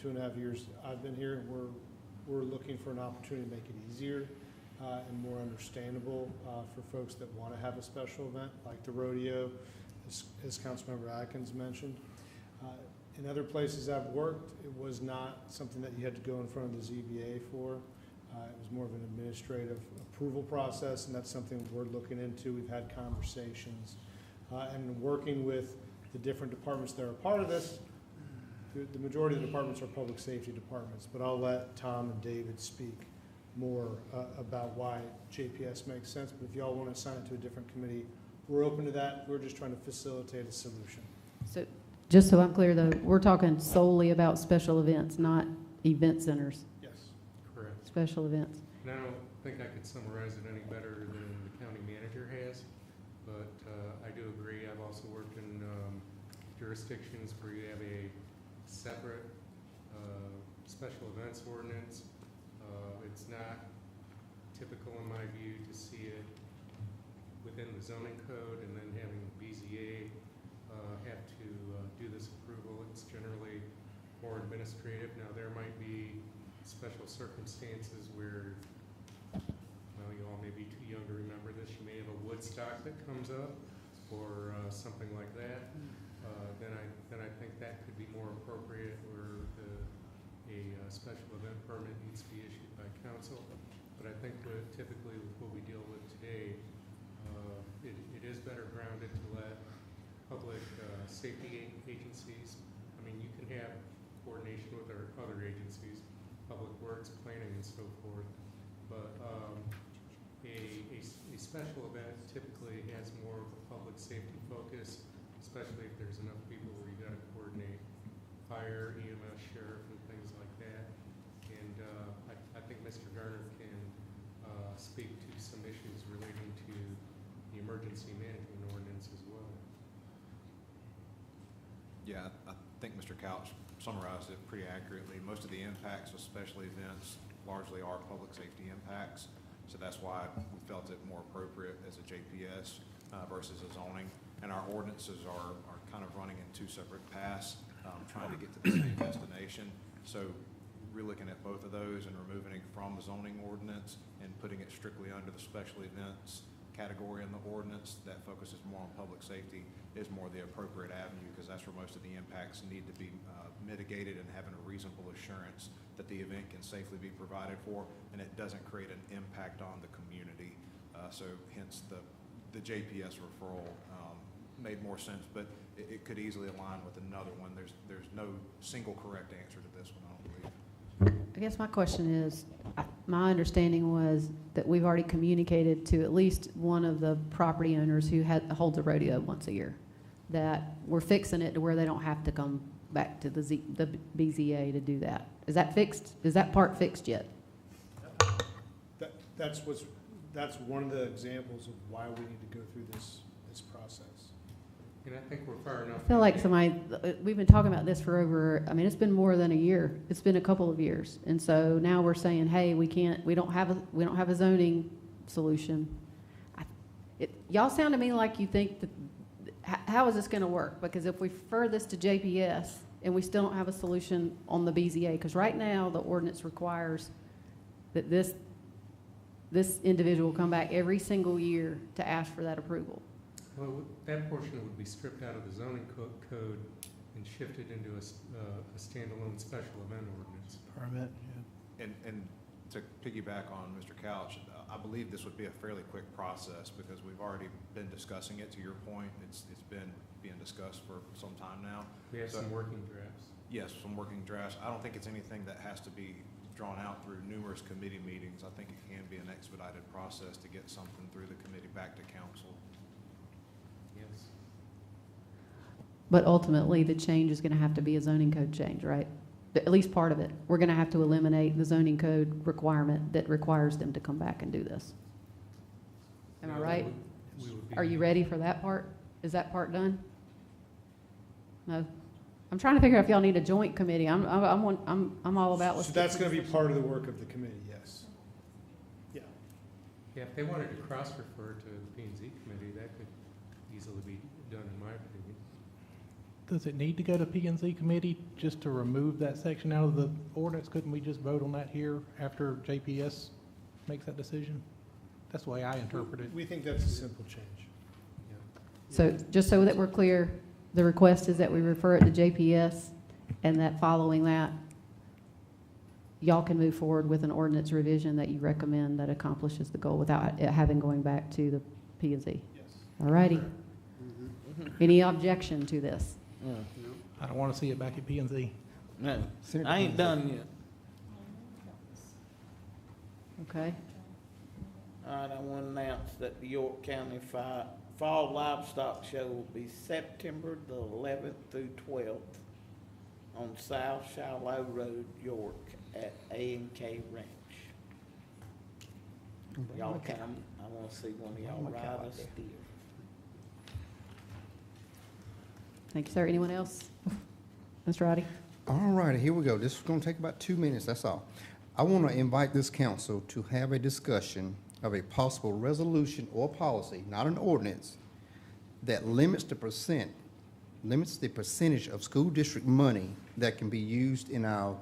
2.5 years I've been here. We're looking for an opportunity to make it easier and more understandable for folks that want to have a special event, like the rodeo, as Councilmember Atkins mentioned. In other places I've worked, it was not something that you had to go in front of the ZBA for. It was more of an administrative approval process, and that's something we're looking into. We've had conversations. And working with the different departments that are part of this, the majority of the departments are public safety departments, but I'll let Tom and David speak more about why JPS makes sense. But if y'all want to assign it to a different committee, we're open to that. We're just trying to facilitate a solution. So, just so I'm clear though, we're talking solely about special events, not event centers. Yes. Correct. Special events. And I don't think I could summarize it any better than the county manager has, but I do agree. I've also worked in jurisdictions where you have a separate special events ordinance. It's not typical in my view to see it within the zoning code and then having the BZA have to do this approval. It's generally more administrative. Now there might be special circumstances where, well, you all may be too young to remember this. You may have a Woodstock that comes up or something like that. Then I think that could be more appropriate where a special event permit needs to be issued by council. But I think typically with what we deal with today, it is better grounded to let public safety agencies, I mean, you can have coordination with our other agencies, public works, planning and so forth, but a special event typically has more of a public safety focus, especially if there's enough people where you got to coordinate fire, EMS, sheriff, and things like that. And I think Mr. Garner can speak to some issues relating to the emergency management ordinance as well. Yeah, I think Mr. Couch summarized it pretty accurately. Most of the impacts of special events largely are public safety impacts. So that's why we felt it more appropriate as a JPS versus a zoning. And our ordinances are kind of running in two separate paths, trying to get to the same destination. So we're looking at both of those and removing it from the zoning ordinance and putting it strictly under the special events category in the ordinance that focuses more on public safety is more the appropriate avenue, because that's where most of the impacts need to be mitigated and having a reasonable assurance that the event can safely be provided for and it doesn't create an impact on the community. So hence the JPS referral made more sense, but it could easily align with another one. There's no single correct answer to this one, I don't believe. I guess my question is, my understanding was that we've already communicated to at least one of the property owners who holds a rodeo once a year, that we're fixing it to where they don't have to come back to the BZA to do that. Is that fixed? Is that part fixed yet? That's one of the examples of why we need to go through this process. And I think we're far enough. I feel like we've been talking about this for over, I mean, it's been more than a year. It's been a couple of years. And so now we're saying, hey, we don't have a zoning solution. Y'all sound to me like you think that, how is this going to work? Because if we refer this to JPS and we still don't have a solution on the BZA, because right now the ordinance requires that this individual come back every single year to ask for that approval. Well, that portion would be stripped out of the zoning code and shifted into a standalone special event ordinance. Permit, yeah. And to piggyback on Mr. Couch, I believe this would be a fairly quick process because we've already been discussing it. To your point, it's been being discussed for some time now. We have some working drafts. Yes, some working drafts. I don't think it's anything that has to be drawn out through numerous committee meetings. I think it can be an expedited process to get something through the committee back to council. Yes. But ultimately, the change is going to have to be a zoning code change, right? At least part of it. We're going to have to eliminate the zoning code requirement that requires them to come back and do this. Am I right? Are you ready for that part? Is that part done? No? I'm trying to figure out if y'all need a joint committee. I'm all about. So that's going to be part of the work of the committee, yes. Yeah. Yeah, if they wanted to cross-refer to the P and Z committee, that could easily be done, in my opinion. Does it need to go to P and Z committee just to remove that section out of the ordinance? Couldn't we just vote on that here after JPS makes that decision? That's the way I interpret it. We think that's a simple change. So just so that we're clear, the request is that we refer it to JPS, and that following that, y'all can move forward with an ordinance revision that you recommend that accomplishes the goal without it having going back to the P and Z. Yes. All righty. Any objection to this? I don't want to see it back at P and Z. No, I ain't done yet. Okay. All right, I want to announce that the York County Fall Livestock Show will be September the 11th through 12th on South Shallow Road, York, at A&K Ranch. Y'all come, I want to see one of y'all ride a steer. Thank you, sir. Anyone else? Mr. Roddy? All righty, here we go. This is going to take about 2 minutes, that's all. I want to invite this council to have a discussion of a possible resolution or policy, not an ordinance, that limits the percentage of school district money that can be used in our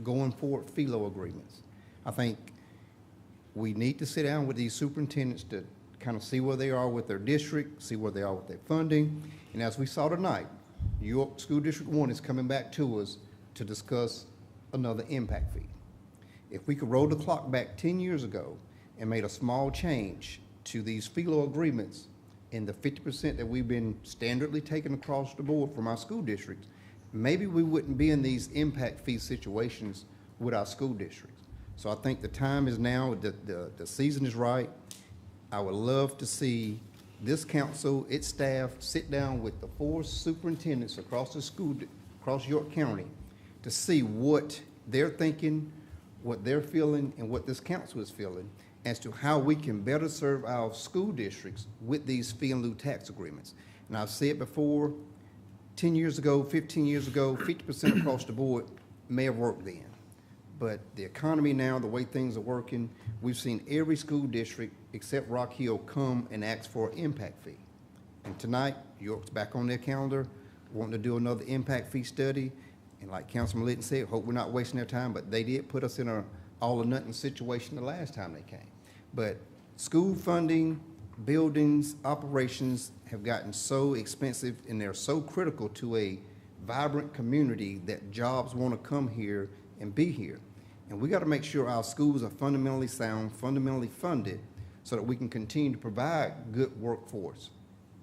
going forward FELO agreements. I think we need to sit down with these superintendents to kind of see where they are with their district, see where they are with their funding. And as we saw tonight, York School District 1 is coming back to us to discuss another impact fee. If we could roll the clock back 10 years ago and made a small change to these FELO agreements in the 50% that we've been standardly taking across the board from our school districts, maybe we wouldn't be in these impact fee situations with our school districts. So I think the time is now, the season is right. I would love to see this council, its staff, sit down with the 4 superintendents across the school, across York County, to see what they're thinking, what they're feeling, and what this council is feeling as to how we can better serve our school districts with these fee in lieu tax agreements. And I've said before, 10 years ago, 15 years ago, 50% across the board may have worked then. But the economy now, the way things are working, we've seen every school district except Rock Hill come and ask for an impact fee. And tonight, York's back on their calendar, wanting to do another impact fee study. And like Councilman Litton said, hope we're not wasting their time, but they did put us in a all or nothing situation the last time they came. But school funding, buildings, operations have gotten so expensive, and they're so critical to a vibrant community that jobs want to come here and be here. And we got to make sure our schools are fundamentally sound, fundamentally funded, so that we can continue to provide good workforce,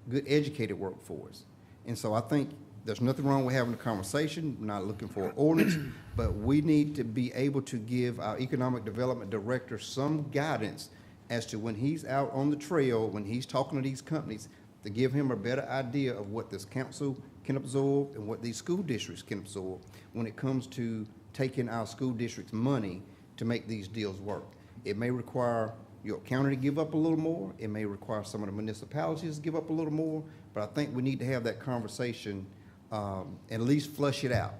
good educated workforce. And so I think there's nothing wrong with having a conversation. We're not looking for an ordinance, but we need to be able to give our economic development director some guidance as to when he's out on the trail, when he's talking to these companies, to give him a better idea of what this council can absorb and what these school districts can absorb when it comes to taking our school district's money to make these deals work. It may require York County to give up a little more. It may require some of the municipalities to give up a little more, but I think we need to have that conversation, at least flush it out.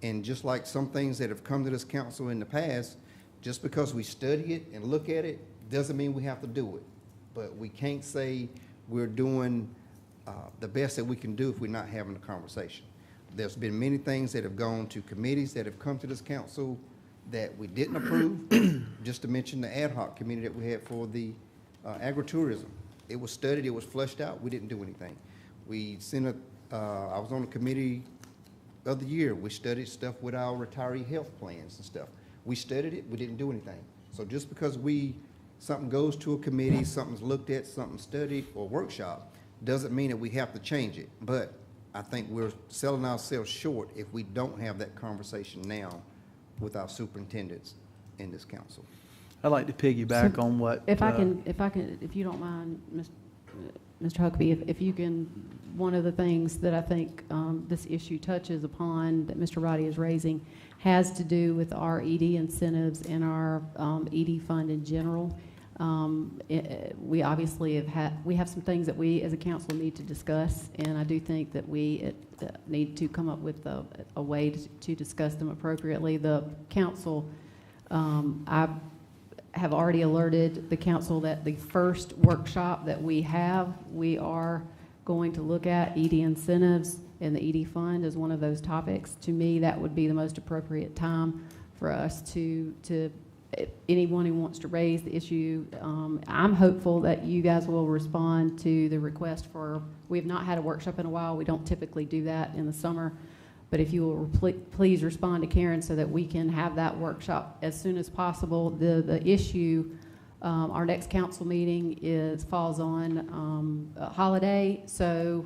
And just like some things that have come to this council in the past, just because we study it and look at it, doesn't mean we have to do it. But we can't say we're doing the best that we can do if we're not having a conversation. There's been many things that have gone to committees that have come to this council that we didn't approve, just to mention the ad hoc committee that we had for the agritourism. It was studied, it was flushed out, we didn't do anything. We sent I was on the committee of the year, we studied stuff with our retiree health plans and stuff. We studied it, we didn't do anything. So just because something goes to a committee, something's looked at, something's studied or workshop, doesn't mean that we have to change it. But I think we're selling ourselves short if we don't have that conversation now with our superintendents in this council. I'd like to piggyback on what. If you don't mind, Mr. Huckabee, if you can, one of the things that I think this issue touches upon that Mr. Roddy is raising has to do with our ED incentives and our ED fund in general. We obviously have some things that we as a council need to discuss, and I do think that we need to come up with a way to discuss them appropriately. The council, I have already alerted the council that the first workshop that we have, we are going to look at ED incentives, and the ED fund is one of those topics. To me, that would be the most appropriate time for us to anyone who wants to raise the issue. I'm hopeful that you guys will respond to the request for, we have not had a workshop in a while. We don't typically do that in the summer. But if you will please respond to Karen so that we can have that workshop as soon as possible. The issue, our next council meeting falls on a holiday, so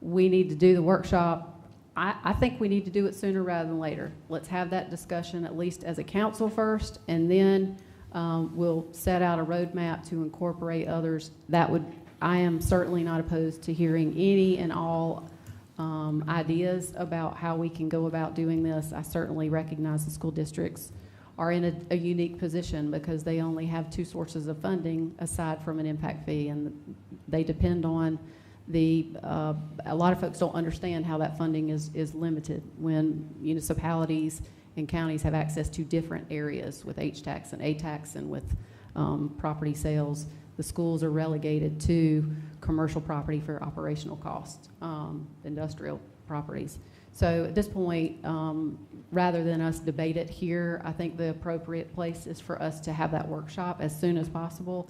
we need to do the workshop. I think we need to do it sooner rather than later. Let's have that discussion at least as a council first, and then we'll set out a roadmap to incorporate others. I am certainly not opposed to hearing any and all ideas about how we can go about doing this. I certainly recognize the school districts are in a unique position because they only have two sources of funding aside from an impact fee, and they depend on a lot of folks don't understand how that funding is limited when municipalities and counties have access to different areas with H-tax and A-tax and with property sales. The schools are relegated to commercial property for operational costs, industrial properties. So at this point, rather than us debate it here, I think the appropriate place is for us to have that workshop as soon as possible.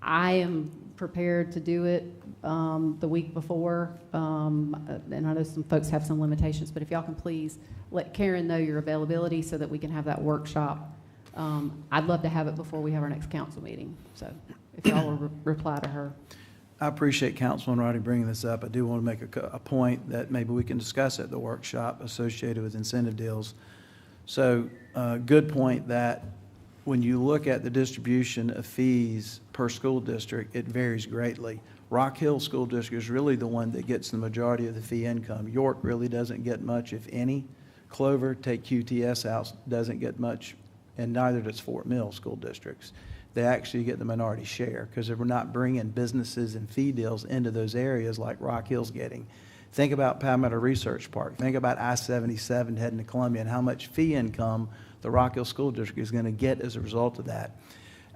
I am prepared to do it the week before, and I know some folks have some limitations, but if y'all can please let Karen know your availability so that we can have that workshop. I'd love to have it before we have our next council meeting, so if y'all will reply to her. I appreciate Councilman Roddy bringing this up. I do want to make a point that maybe we can discuss at the workshop associated with incentive deals. So, good point that when you look at the distribution of fees per school district, it varies greatly. Rock Hill School District is really the one that gets the majority of the fee income. York really doesn't get much, if any. Clover, take QTS out, doesn't get much, and neither does Fort Mill School Districts. They actually get the minority share because we're not bringing businesses and fee deals into those areas like Rock Hill's getting. Think about Palmetto Research Park. Think about I-77 heading to Columbia and how much fee income the Rock Hill School District is going to get as a result of that.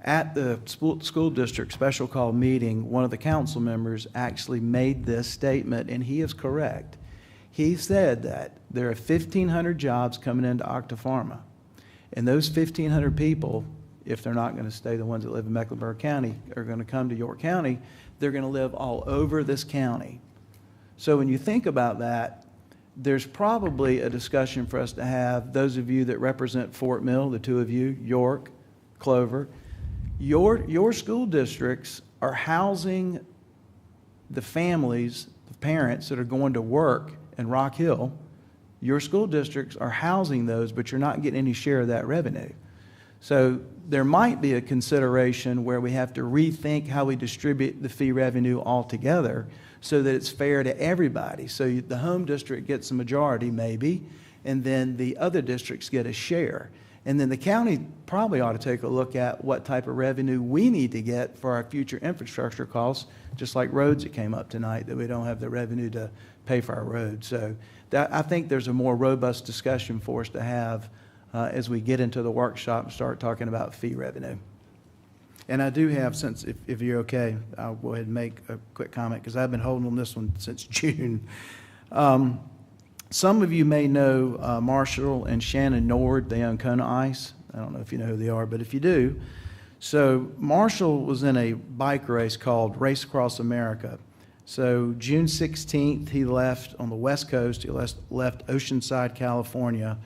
At the school district special call meeting, one of the council members actually made this statement, and he is correct. He said that there are 1,500 jobs coming into Octapharma, and those 1,500 people, if they're not going to stay, the ones that live in Mecklenburg County, are going to come to York County. They're going to live all over this county. So when you think about that, there's probably a discussion for us to have, those of you that represent Fort Mill, the two of you, York, Clover, your school districts are housing the families, the parents that are going to work in Rock Hill. Your school districts are housing those, but you're not getting any share of that revenue. So there might be a consideration where we have to rethink how we distribute the fee revenue altogether so that it's fair to everybody. So the home district gets the majority maybe, and then the other districts get a share. And then the county probably ought to take a look at what type of revenue we need to get for our future infrastructure costs, just like roads that came up tonight, that we don't have the revenue to pay for our roads. So I think there's a more robust discussion for us to have as we get into the workshop and start talking about fee revenue. And I do have, since if you're okay, I'll go ahead and make a quick comment because I've been holding on this one since June. Some of you may know Marshall and Shannon Nord. They own Kona Ice. I don't know if you know who they are, but if you do. So Marshall was in a bike race called Race Across America. So June 16th, he left on the West Coast. He left Oceanside, California.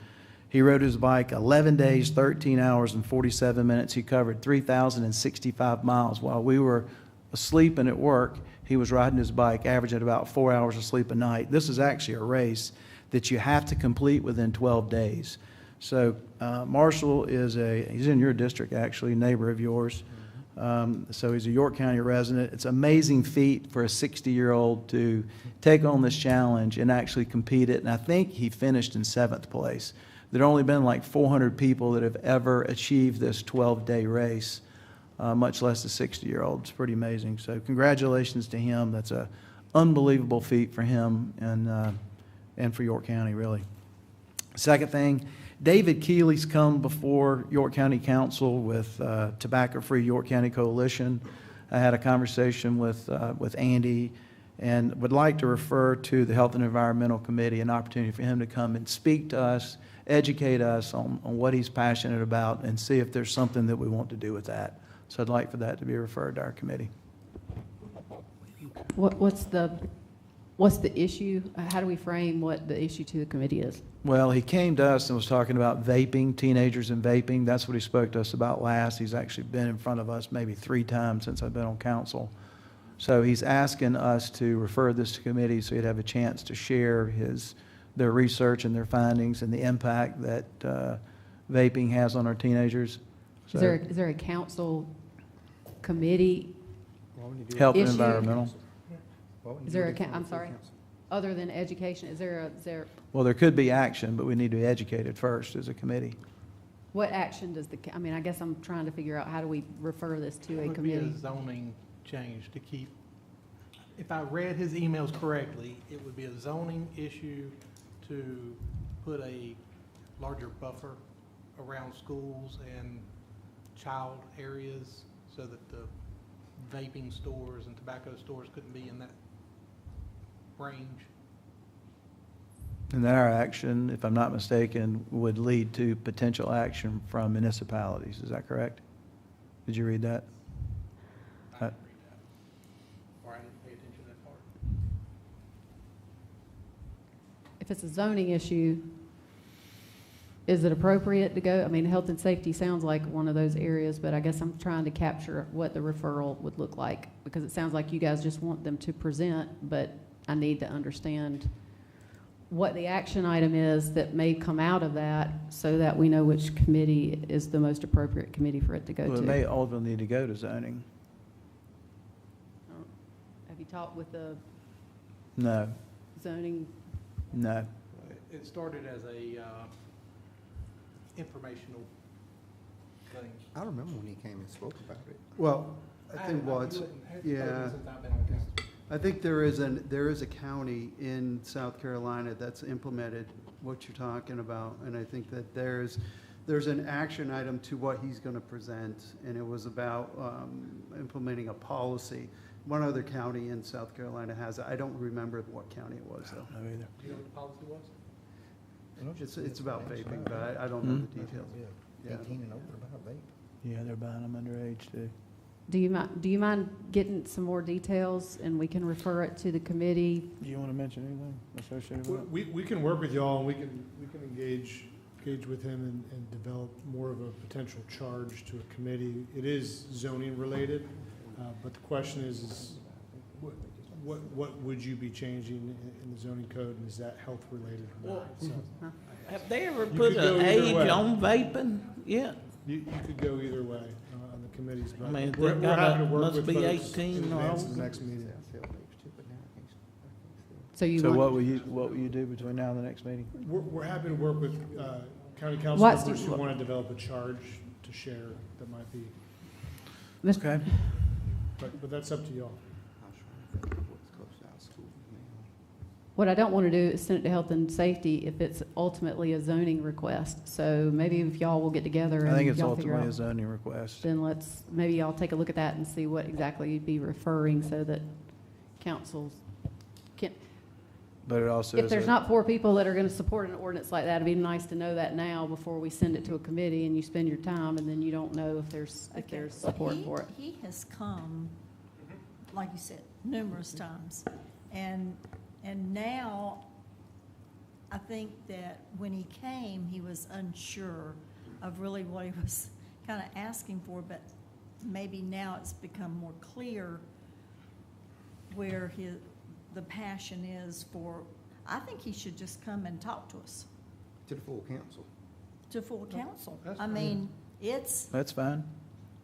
He rode his bike 11 days, 13 hours, and 47 minutes. He covered 3,065 miles. While we were asleep and at work, he was riding his bike, averaging about 4 hours of sleep a night. This is actually a race that you have to complete within 12 days. So Marshall he's in your district, actually, a neighbor of yours. So he's a York County resident. It's an amazing feat for a 60-year-old to take on this challenge and actually compete it. And I think he finished in 7th place. There have only been like 400 people that have ever achieved this 12-day race, much less a 60-year-old. It's pretty amazing. So congratulations to him. That's an unbelievable feat for him and for York County, really. Second thing, David Keeley's come before York County Council with Tobacco-Free York County Coalition. I had a conversation with Andy and would like to refer to the Health and Environmental Committee, an opportunity for him to come and speak to us, educate us on what he's passionate about, and see if there's something that we want to do with that. So I'd like for that to be referred to our committee. What's the issue? How do we frame what the issue to the committee is? Well, he came to us and was talking about vaping, teenagers and vaping. That's what he spoke to us about last. He's actually been in front of us maybe 3 times since I've been on council. So he's asking us to refer this to committee so he'd have a chance to share their research and their findings and the impact that vaping has on our teenagers. So, Is there a council committee Health and issue? Environmental. Is there I'm sorry, other than education, is there Well, there could be action, but we need to be educated first as a committee. what action does I mean, I guess I'm trying to figure out how do we refer this to a It would be committee? a zoning change to keep, if I read his emails correctly, it would be a zoning issue to put a larger buffer around schools and child areas so that the vaping stores and tobacco stores couldn't be in that range. And that our action, if I'm not mistaken, would lead to potential action from municipalities. Is that correct? Did you read that? I didn't read that. Or I didn't pay attention to that part. If it's a zoning issue, is it appropriate to go? I mean, health and safety sounds like one of those areas, but I guess I'm trying to capture what the referral would look like, because it sounds like you guys just want them to present, but I need to understand what the action item is that may come out of that so that we know which committee is the most appropriate committee for it to go Well, to. it may ultimately need to go to zoning. Have you talked with the No, zoning? no. It started as a informational thing. I remember when he came and spoke about it. Well, I think what's, Since yeah, I've been on council. I think there is a county in South Carolina that's implemented what you're talking about, and I think that there's an action item to what he's going to present, and it was about implementing a policy. One other county in South Carolina has it. I don't remember what county it was, though. No either. Do you know what the policy was? It's about vaping, but I don't know the details. Yeah. 18 and over, about vape. Yeah, they're buying them underage too. Do you mind getting some more details and we can refer it to the committee? Do you want to mention anything associated with it? We can work with y'all, and we can engage with him and develop more of a potential charge to a committee. It is zoning related, but the question is what would you be changing in the zoning code, and is that health related or not? So, Have they ever You put could go an either age way. on vaping yet? You could go either way on the committees, but I mean, we're they happy to work must with be folks 18 in or advance of the older. next meeting. So you So want, what will you do between now and the next meeting? We're happy to work with county council What's members the- who want to develop a charge to share that might be, Okay. but that's up to y'all. what I don't want to do is send it to health and safety if it's ultimately a zoning request. So maybe if y'all will get together I think and it's y'all figure ultimately a out, zoning request. then maybe y'all take a look at that and see what exactly you'd be referring so that councils can, But it also if is there's a- not 4 people that are going to support an ordinance like that, it'd be nice to know that now before we send it to a committee and you spend your time and then you don't know if there's support for it. He has come, like you said, numerous times. And now, I think that when he came, he was unsure of really what he was kind of asking for, but maybe now it's become more clear where the passion is for, I think he should just come and talk to us, To the full council. to full council. that's I fine. mean, it's, That's fine.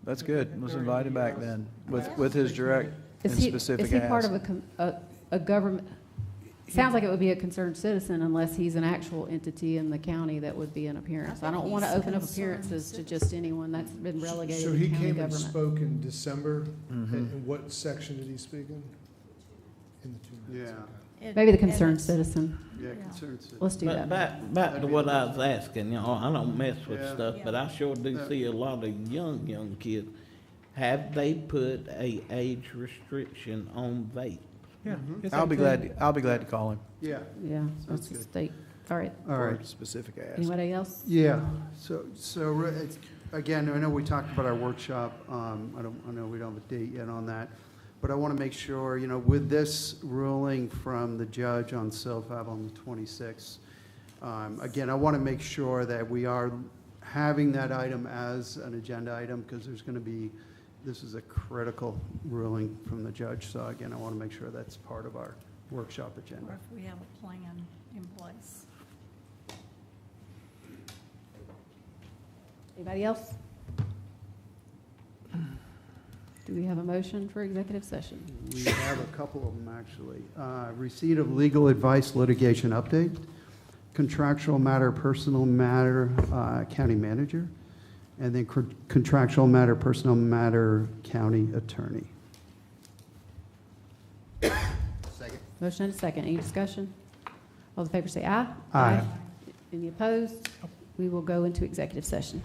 That's good. Let's invite him back then with his direct and Is he specific part ask. of a government? Sounds like it would be a concerned citizen unless he's an actual entity in the county that would be an appearance. I don't want to he's open up concerned appearances to just anyone that's been relegated So to he county came and government. spoke in December, Mhm. and what section did he speak in? In the 2 minutes. Yeah. okay. Maybe the concerned citizen. Yeah, concerned citizen. Let's do But that. back to what I was asking, I don't mess with Yeah. stuff, but I sure do see a lot of young kids. Have they put a age restriction on vape? Yeah, It's I'll be 18. glad to call him. Yeah. Yeah, that's Sounds the good. state. All right. All right. Specific ask. Anybody else? Yeah, so it's, again, I know we talked about our workshop, I know we don't have a date yet on that, but I want to make sure, with this ruling from the judge on CILFAB on the 26th, again, I want to make sure that we are having that item as an agenda item, because there's going to be, this is a critical ruling from the judge, so again, I want to make sure that's part of our workshop Or agenda. if we have a plan in place. Anybody else? Do we have a motion for executive session? We have a couple of them, actually. Receipt of legal advice litigation update, contractual matter, personal matter, county manager, and then contractual matter, personal matter, county attorney. Second. Motion and a second. Any discussion? All in favor say aye. Aye. Any opposed? We will go into executive session.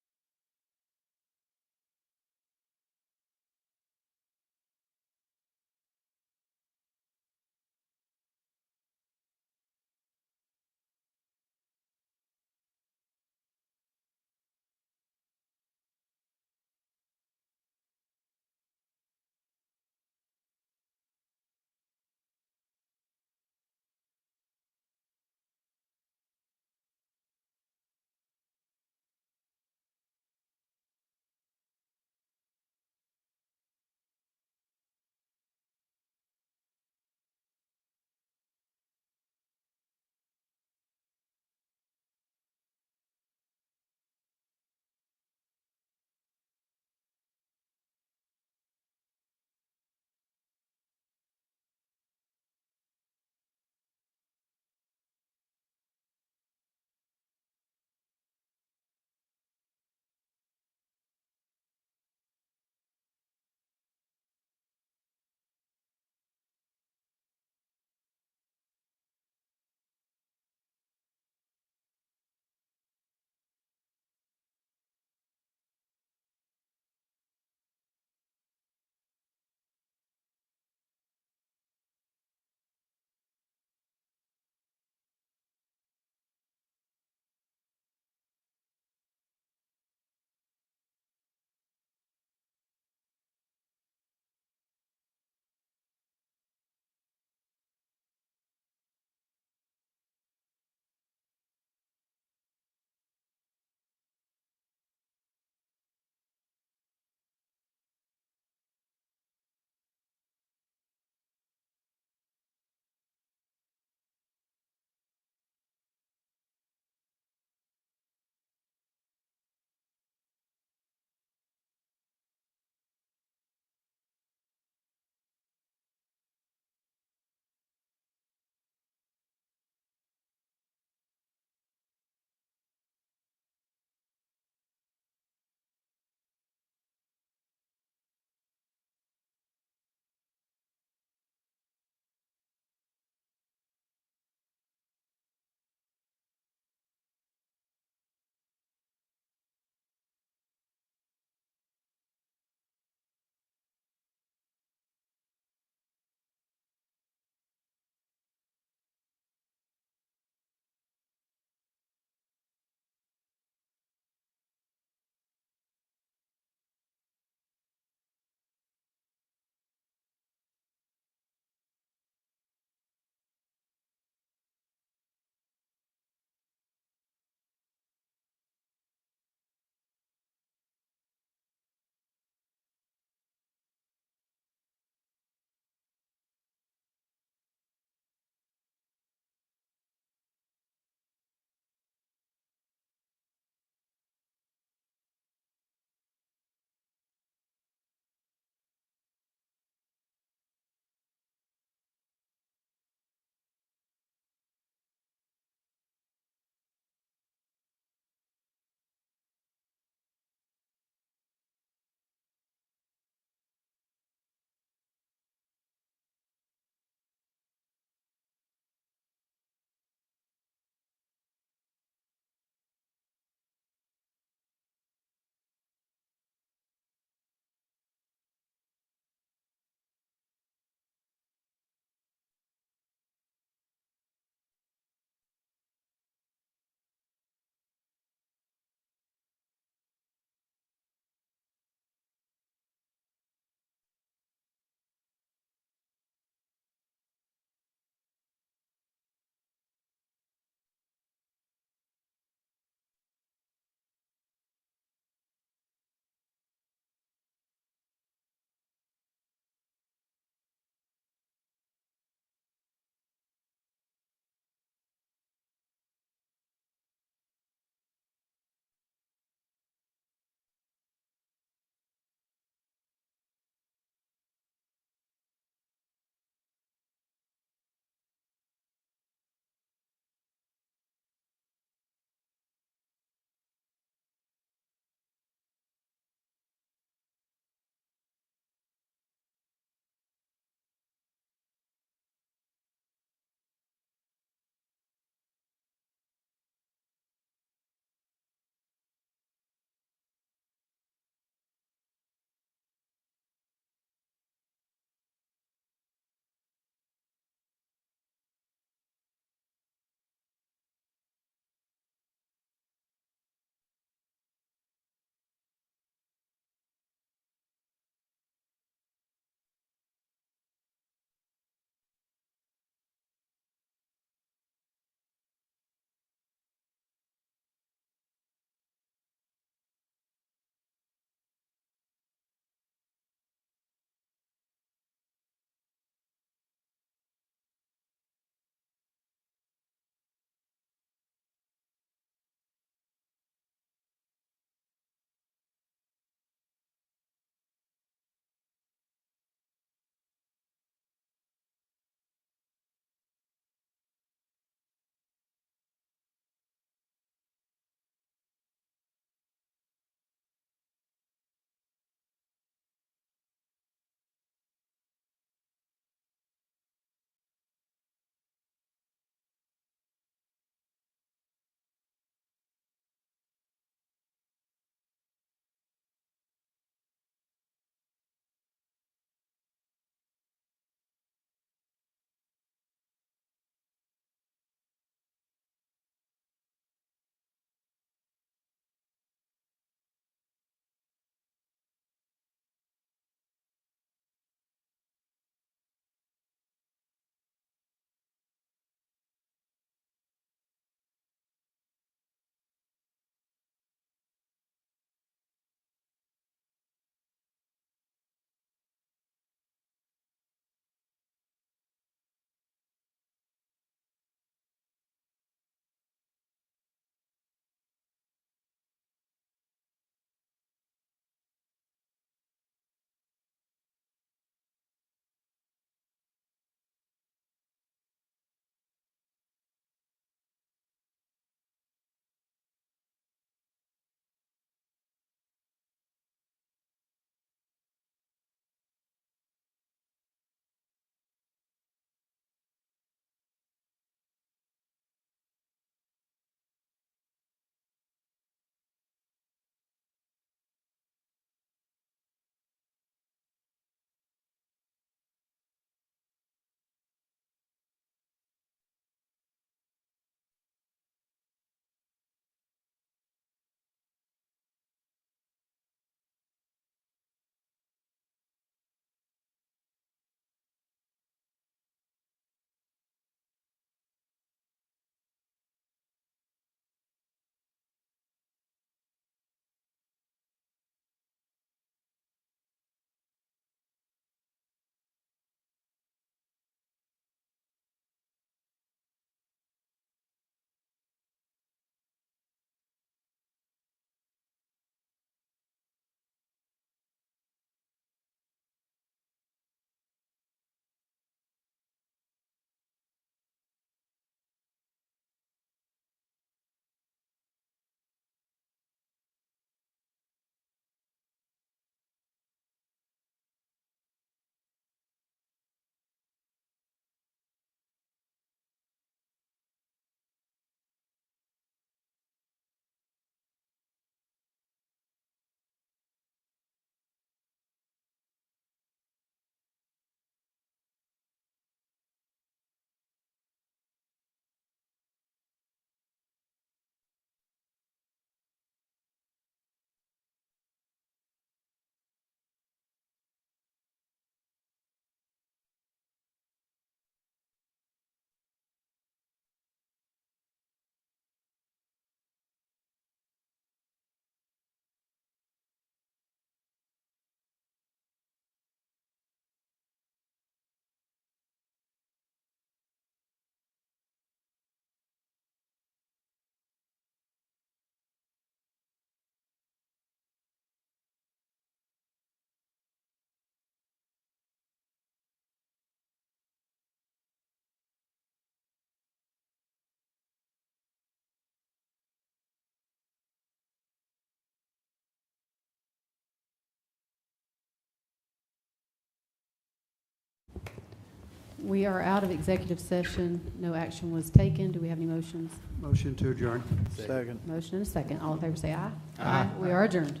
We are out of executive session. No action was taken. Do we have any motions? Motion to adjourn. Second. Motion and a second. All in favor say aye. Aye. We are adjourned.